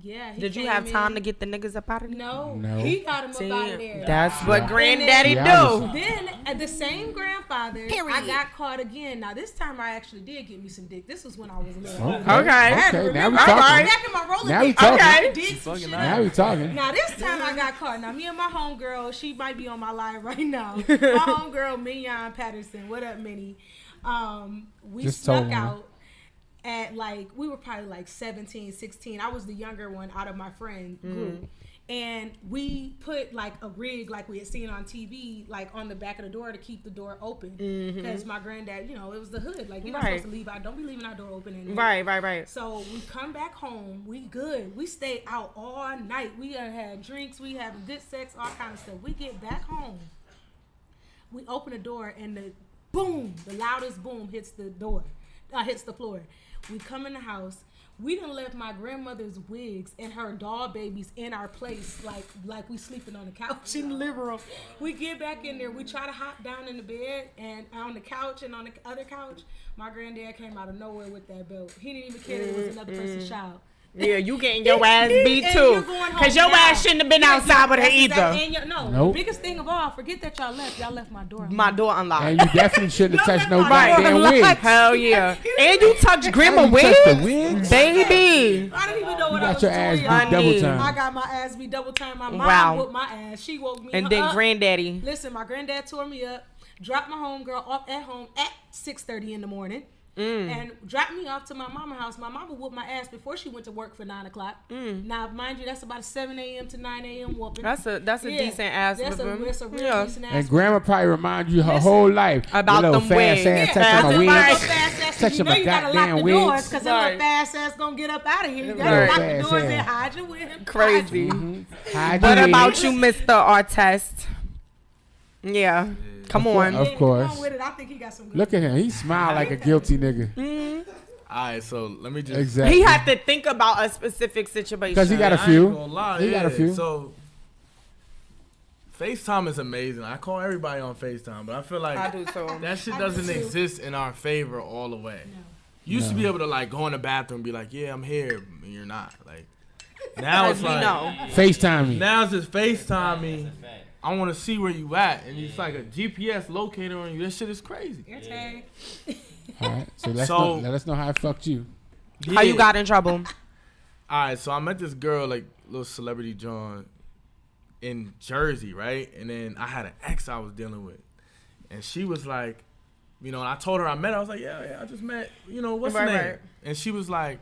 he did you have time to get the niggas up out of there? No. He got him up out of there. That's what granddaddy do. Then, the same grandfather, I got caught again. Now, this time I actually did get me some dick. This was when I was a little older. Okay. Now we talking. Back in my roller now we talking. Okay. Now we talking. Now, this time I got caught. Now, me and my homegirl, she might be on my live right now. My homegirl, Mignon Patterson. What up, Minnie? We just snuck out. At we were probably 17, 16. I was the younger one out of my friend group. And we put like a rig like we had seen on TV, like on the back of the door to keep the door open. Because my granddad, you know, it was the hood. Like, you're not supposed to leave out. Don't be leaving our door open. Right. So we come back home. We good. We stay out all night. We had drinks. We having good sex, all kind of stuff. We get back home. We open the door and the loudest boom hits the door. Hits the floor. We come in the house. We done left my grandmother's wigs and her doll babies in our place, like we sleeping on the couch in the living room. We get back in there. We try to hop down in the bed, and on the couch and on the other couch, my granddad came out of nowhere with that belt. He didn't even care that it was another person's child. Yeah, you getting your ass beat too. Because your ass shouldn't have been outside with her either. The biggest thing of all, forget that y'all left. Y'all left my door unlocked. My door unlocked. And you definitely shouldn't have touched no goddamn wigs. Hell yeah. And you touched grandma wigs? Baby. I didn't even know what I was doing. You got your ass beat double time. I got my ass beat double time. My mom whooped my ass. She woke me up. And then granddaddy. Listen, my granddad tore me up, dropped my homegirl off at home at 6:30 in the morning. And dropped me off to my mama's house. My mama whooped my ass before she went to work for 9 o'clock. Now, mind you, that's about a 7 a.m. to 9 a.m. whooping. That's a decent ass whooping. That's a real decent ass. And grandma probably remind you her whole life about them wigs. Touching my wigs. Touching my goddamn wigs. Because that little fast ass gonna get up out of here. You gotta lock the doors and hide your wig. Crazy. What about you, Mr. Artist? Yeah. Come on. Of course. I think he got some good. Look at him. He smiled like a guilty nigga. All right, so let me just. Exactly. He had to think about a specific situation. Because he got a few. He got a few. So, FaceTime is amazing. I call everybody on FaceTime, but I feel like I do too. That shit doesn't exist in our favor all the way. No. You used to be able to like go in the bathroom and be like, yeah, I'm here, and you're not. Like, now it's like FaceTime me. Now it's just FaceTime me. I want to see where you at, and it's like a GPS locator on you. That shit is crazy. All right, so let us know how I fucked you. Yeah. How you got in trouble? All right, so I met this girl, like little celebrity John, in Jersey, right? And then I had an ex I was dealing with, and she was like, you know, and I told her I met her. I was like, yeah, I just met, you know, what's her name? Right. And she was like,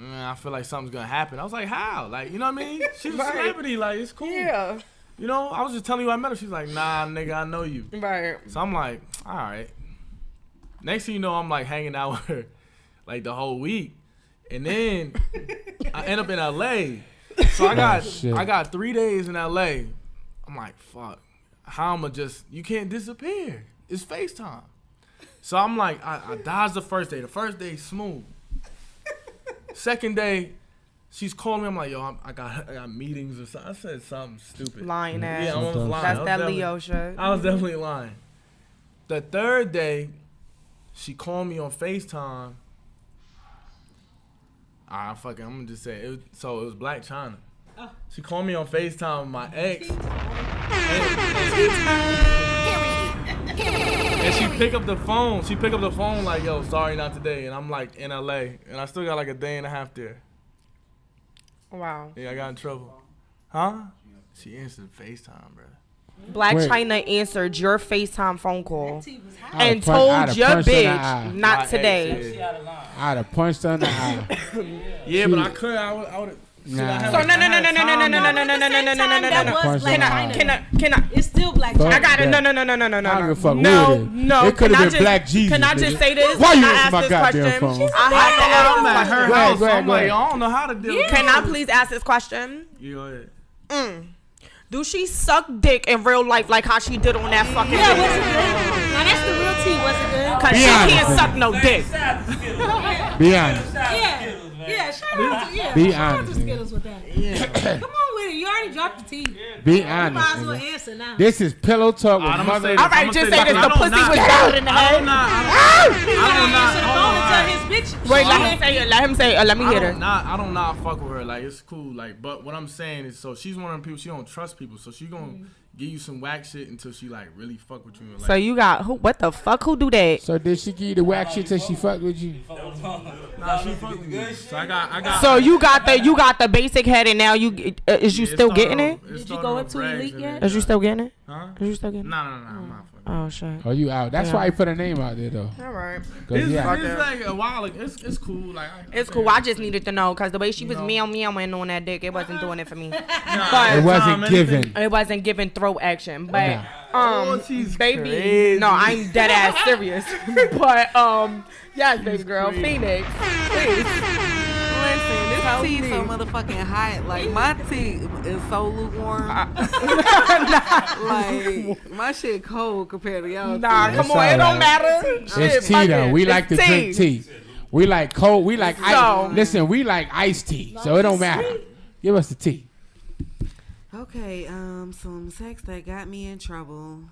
I feel like something's gonna happen. I was like, how? Like, you know what I mean? She's a celebrity, like it's cool. Yeah. You know, I was just telling you I met her. She's like, nah, nigga, I know you. Right. So I'm like, all right. Next thing you know, I'm like hanging out with her like the whole week. And then I end up in LA. So I got 3 days in LA. I'm like, fuck. How I'ma just, you can't disappear. It's FaceTime. So I'm like, I dodged the first day. The first day, smooth. Second day, she's calling me. I'm like, yo, I got meetings or something. I said something stupid. Lying ass. Yeah, I was lying. That's that Leo shit. I was definitely lying. The third day, she called me on FaceTime. I'm gonna just say it. So it was Black China. She called me on FaceTime with my ex. And she picked up the phone. She picked up the phone like, yo, sorry, not today. And I'm like in LA. And I still got like a day and a half there. Wow. Yeah, I got in trouble. Huh? She answered FaceTime, bro. Black China answered your FaceTime phone call and told your bitch not today. I'd have punched her in the eye. Yeah, but I couldn't. I would. So can I? It's still Black China. I got it. No. It could have been Black Jesus. Can I just say this? Why you answer my goddamn phone? I have to ask her house. I'm like, I don't know how to deal with it. Can I please ask this question? You go ahead. Do she suck dick in real life like how she did on that fucking video? Yeah, was it good? Now that's the real tea. Was it good? Because she can't suck no dick. Be honest. Yeah, shout out to Be shout honest, out to Skiddlez with that. Yeah. Come on with it. You already dropped the tea. Be honest. You might as well answer now. This is Pillow Talk with Mother. All right, just say this. The pussy was down in the head. Wait, let him say it. Let him say it. Let me hear it. I don't not fuck with her. Like, it's cool. Like, but what I'm saying is, so she's one of them people, she don't trust people. So she gonna give you some whack shit until she like really fuck with you. Like, so you got who? What the fuck? Who do that? So did she give you the whack shit till she fucked with you? Nah, she fucked with me. So I got. So you got the basic head, and now is you still getting it? Did you go up to Elite yet? Is you still getting it? Huh? Is you still getting it? No, I'm not fucking. Oh shit. Oh, you out? That's why he put a name out there though. All right. It's like a while. It's cool. Like it's cool. I just needed to know because the way she was meowing on that dick, it wasn't doing it for me. But it wasn't giving. It wasn't giving throat action. But she's baby, crazy. no, I'm dead ass serious. But yes, baby girl, Phoenix, please. Listen, this tea so motherfucking hot. Like, my tea is so lukewarm. Like, my shit cold compared to y'all. Nah, tea. come on, it don't matter. It's tea though. We like to drink tea. We like cold. We like ice. Listen, we like iced tea, so it don't matter. Give us the tea. Okay, some sex that got me in trouble.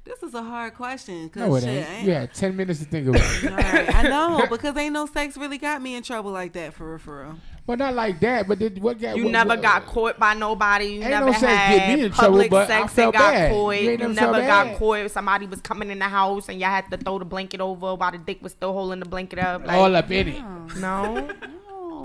This is a hard question. No, it ain't. You had 10 minutes to think about it. All right, I know, because ain't no sex really got me in trouble like that, for real. Well, not like that, but what got you? Never got caught by nobody. You ain't never no sex had get me in public trouble, but sex I felt and got bad. caught. You never got caught. Somebody was coming in the house and y'all had to throw the blanket over while the dick was still holding the blanket up. Like, all up in it. No.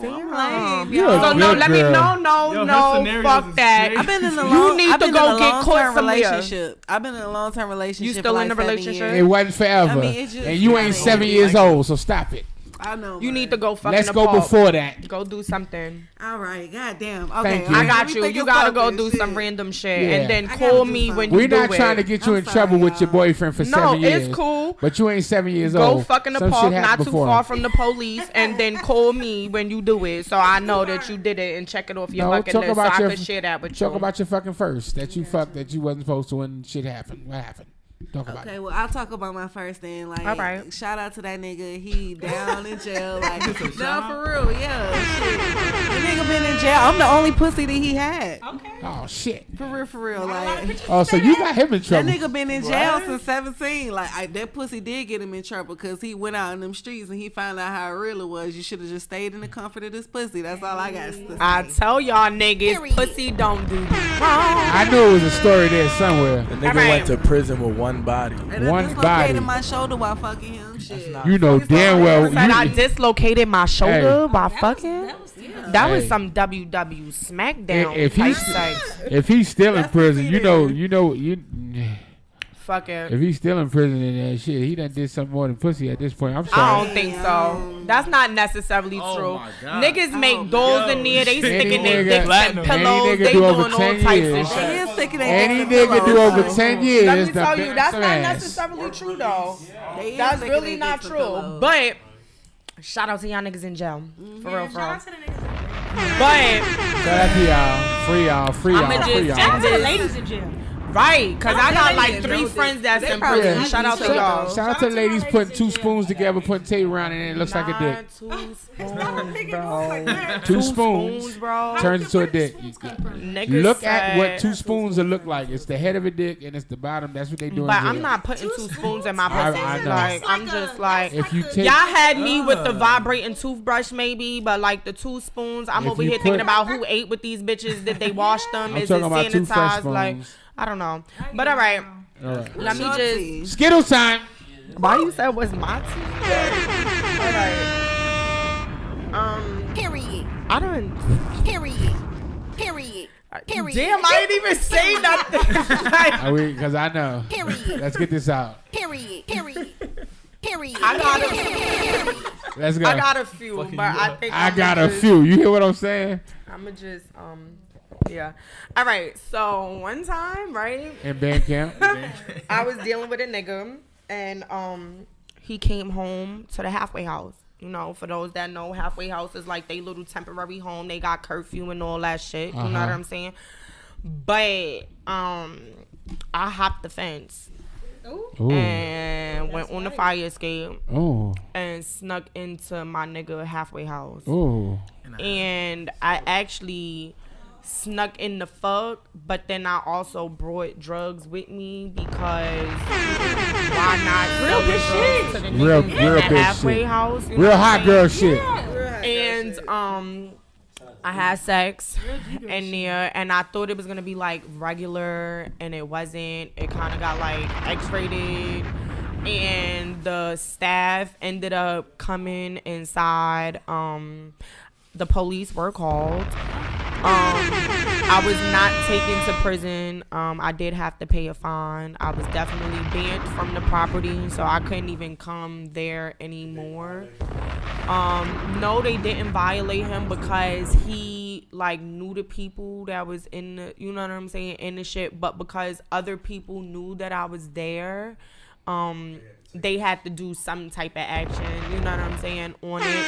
Damn. So no, let me no, fuck that. I've been in a you need to go get caught relationship. I've been in a long-term relationship. You still for in the like 7 relationship? years. It wasn't forever. I mean, and you ain't 7 years old, so stop it. I know. You need to go fucking. Let's go before that. Go do something. All right, goddamn. Okay, Thank you. I got you. You gotta go do some random shit and then call me when you do it. We're not trying to get you in trouble with your boyfriend for 7 years. No, it's cool. But you ain't 7 years old. Go fuck in the park, not too far from the police, and then call me when you do it, so I know that you did it and check it off your bucket list, so I can share that with you. Talk about your fucking first that you fucked that you wasn't supposed to when shit happened. What happened? Talk about Okay, well, I'll talk about my first then. Like, all right. Shout out to that nigga. He down in jail. Like, no, for real, yeah. Shit. The nigga been in jail. I'm the only pussy that he had. Okay. Oh shit. For real. Like, oh, so you got him in trouble. That nigga been in jail since 17. Like, that pussy did get him in trouble because he went out in them streets and he found out how real it was. You should have just stayed in the comfort of this pussy. That's all I got to say. I tell y'all niggas, pussy don't do that. I knew it was a story there somewhere. The nigga went to prison with one body. And I dislocated my shoulder while fucking him. Shit. You know damn well. I dislocated my shoulder while fucking. That was some WW SmackDown. If he's still in prison, you know. Fuck it. If he's still in prison and that shit, he done did something more than pussy at this point. I'm sorry. I don't think so. That's not necessarily true. Niggas make dolls in there. They sticking their dicks in pillows. They doing all types of shit. Any nigga do over 10 years. Let me tell you, that's not necessarily true though. That's really not true. But shout out to y'all niggas in jail. For real. Shout out to the niggas in jail. But shout out to y'all. Free y'all. Shout out to the ladies in jail. Right, because I got like 3 friends that's in prison. Shout out to y'all. Shout out to the ladies putting 2 spoons together, putting tape around it, and it looks like a dick. 2 spoons, bro. 2 spoons, bro. Turns into a dick. Look at what 2 spoons will look like. It's the head of a dick and it's the bottom. That's what they do. But I'm not putting 2 spoons in my pussy. I know. Like, I'm just like, if you take, y'all had me with the vibrating toothbrush maybe, but like the 2 spoons, I'm over here thinking about who ate with these bitches. Did they wash them? Is it sanitized? Like, I don't know. But all right. Let me just. Skiddles time. Why you said was my tea? All right. Period. I don't. Period. Damn, I didn't even say nothing. Because I know. Period. Let's get this out. Period. Let's go. I got a few, but I think I got a few. You hear what I'm saying? I'ma just yeah. All right. So one time, right? In band camp. I was dealing with a nigga, and he came home to the halfway house. You know, for those that know, halfway house is like they little temporary home. They got curfew and all that shit. You know what I'm saying? But I hopped the fence. Ooh. And went on the fire escape. And snuck into my nigga halfway house. And I actually snuck in the fuck, but then I also brought drugs with me because why not real good shit to the niggas in the halfway house, real hot girl shit. And I had sex in there, and I thought it was gonna be like regular, and it wasn't. It kind of got like X-rated, and the staff ended up coming inside. The police were called. I was not taken to prison. I did have to pay a fine. I was definitely banned from the property, so I couldn't even come there anymore. No, they didn't violate him because he like knew the people that was in the, you know what I'm saying, in the shit. But because other people knew that I was there, they had to do some type of action, you know what I'm saying, on it.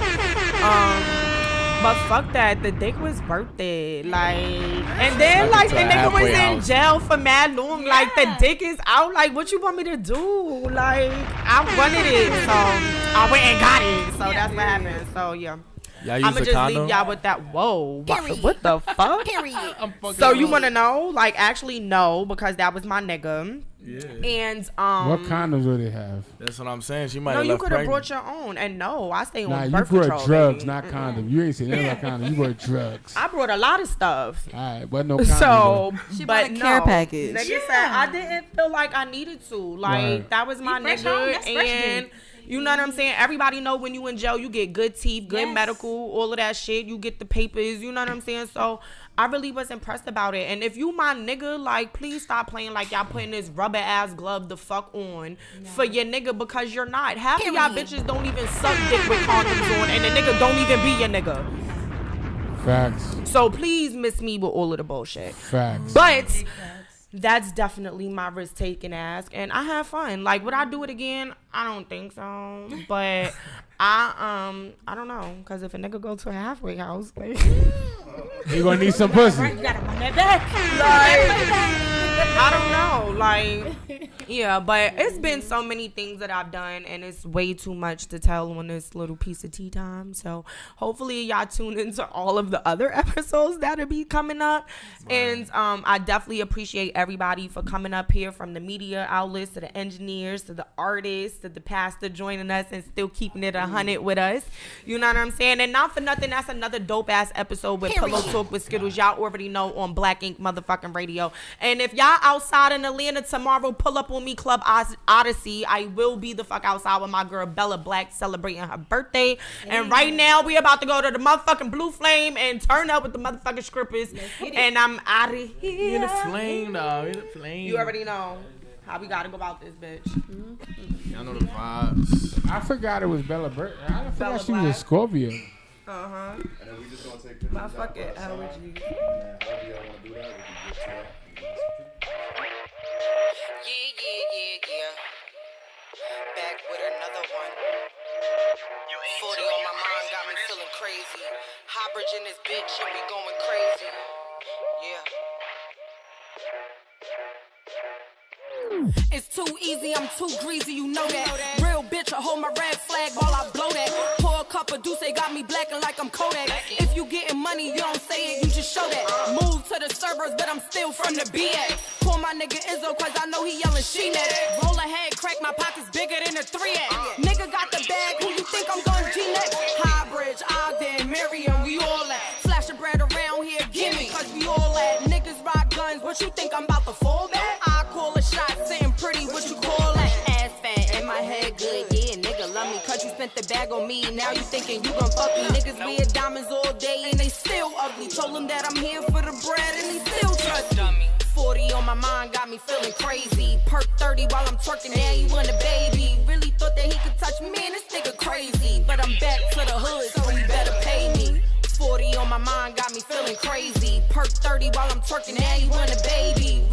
But fuck that, the dick was worth it. Like, and then like the nigga was in jail for mad long. Yeah. Like the dick is out. Like, what you want me to do? Like, I wanted it, so I went and got it. So that's what happened. So yeah. I'ma just leave y'all with that. Whoa, what the fuck? Period. So you wanna know? Like, actually no, because that was my nigga. Yeah. And what condoms would they have? That's what I'm saying. She might have left. No, you could have brought your own. And no, I stay on birth control. You brought brought drugs, not condoms. You ain't saying nothing about condoms. You brought drugs. I brought a lot of stuff. All right, but no condoms. So, she brought a care package. Nigga said I didn't feel like I needed to. Like, that was my nigga. And you know what I'm saying? Everybody know when you in jail, you get good teeth, good medical, all of that shit. You get the papers, you know what I'm saying? So I really was impressed about it. And if you my nigga, like, please stop playing like y'all putting this rubber ass glove the fuck on for your nigga, because you're not. Half of y'all bitches don't even suck dick with condoms on, and the nigga don't even be your nigga. Facts. So please miss me with all of the bullshit. Facts. But that's definitely my risk taking ass, and I have fun. Like, would I do it again? I don't think so. But I don't know, because if a nigga go to a halfway house, like, you gonna need some pussy. You gotta run that back. Like, I don't know. Like, yeah, but it's been so many things that I've done, and it's way too much to tell on this little piece of tea time. So hopefully y'all tune into all of the other episodes that'll be coming up. Right. And I definitely appreciate everybody for coming up here, from the media outlets to the engineers to the artists to the pastor joining us and still keeping it 100 with us. You know what I'm saying? And not for nothing, that's another dope ass episode with Pillowtalk with Skiddlez. Y'all already know, on Black Ink motherfucking radio. And if y'all outside in Atlanta tomorrow, pull up on me, Club Odyssey. I will be the fuck outside with my girl Bella Black celebrating her birthday. And right now we about to go to the motherfucking Blue Flame and turn up with the motherfucking strippers. And I'm out of here. In the flame, dog. In the flame. You already know how we gotta go about this, bitch. Y'all know the vibes. I forgot it was Bella Bird. I forgot she was a Scorpio. Uh-huh. And then we just gonna take pictures. My fucking allergies. Yeah. Back with another one. 40 on my mind got me feeling crazy. High bridge in this bitch and we going crazy. Yeah. It's too easy, I'm too greasy, you know that. Real bitch, I hold my red flag while I blow that. Pour a cup of Douce, got me blacking like I'm Kodak. If you getting money, you don't say it, you just show that. Move to the servers, but I'm still from the BX. Call my nigga Izzo, cause I know he yelling she next. Roll ahead, crack, my pockets bigger than a 3X. Nigga got the bag, who you think I'm gonna G next? High Bridge, Ogden, Miriam, we all at. Flash of bread around here, gimme, cause we all at. Niggas rock guns, what you think I'm about to fall back? I call a shot, saying pretty, what you call that? Ass fat, and my head good, yeah, nigga love me, cause you spent the bag on me. Now you thinking you gon' fuck me. Niggas wear diamonds all day and they still ugly. Told them that I'm here for the bread and they still trust me. 40 on my mind got me feeling crazy. Perk 30 while I'm twerking, now you want a baby. Really thought that he could touch me, man, this nigga crazy. But I'm back to the hood, so he better pay me. 40 on my mind got me feeling crazy. Perk 30 while I'm twerking, now you want a baby.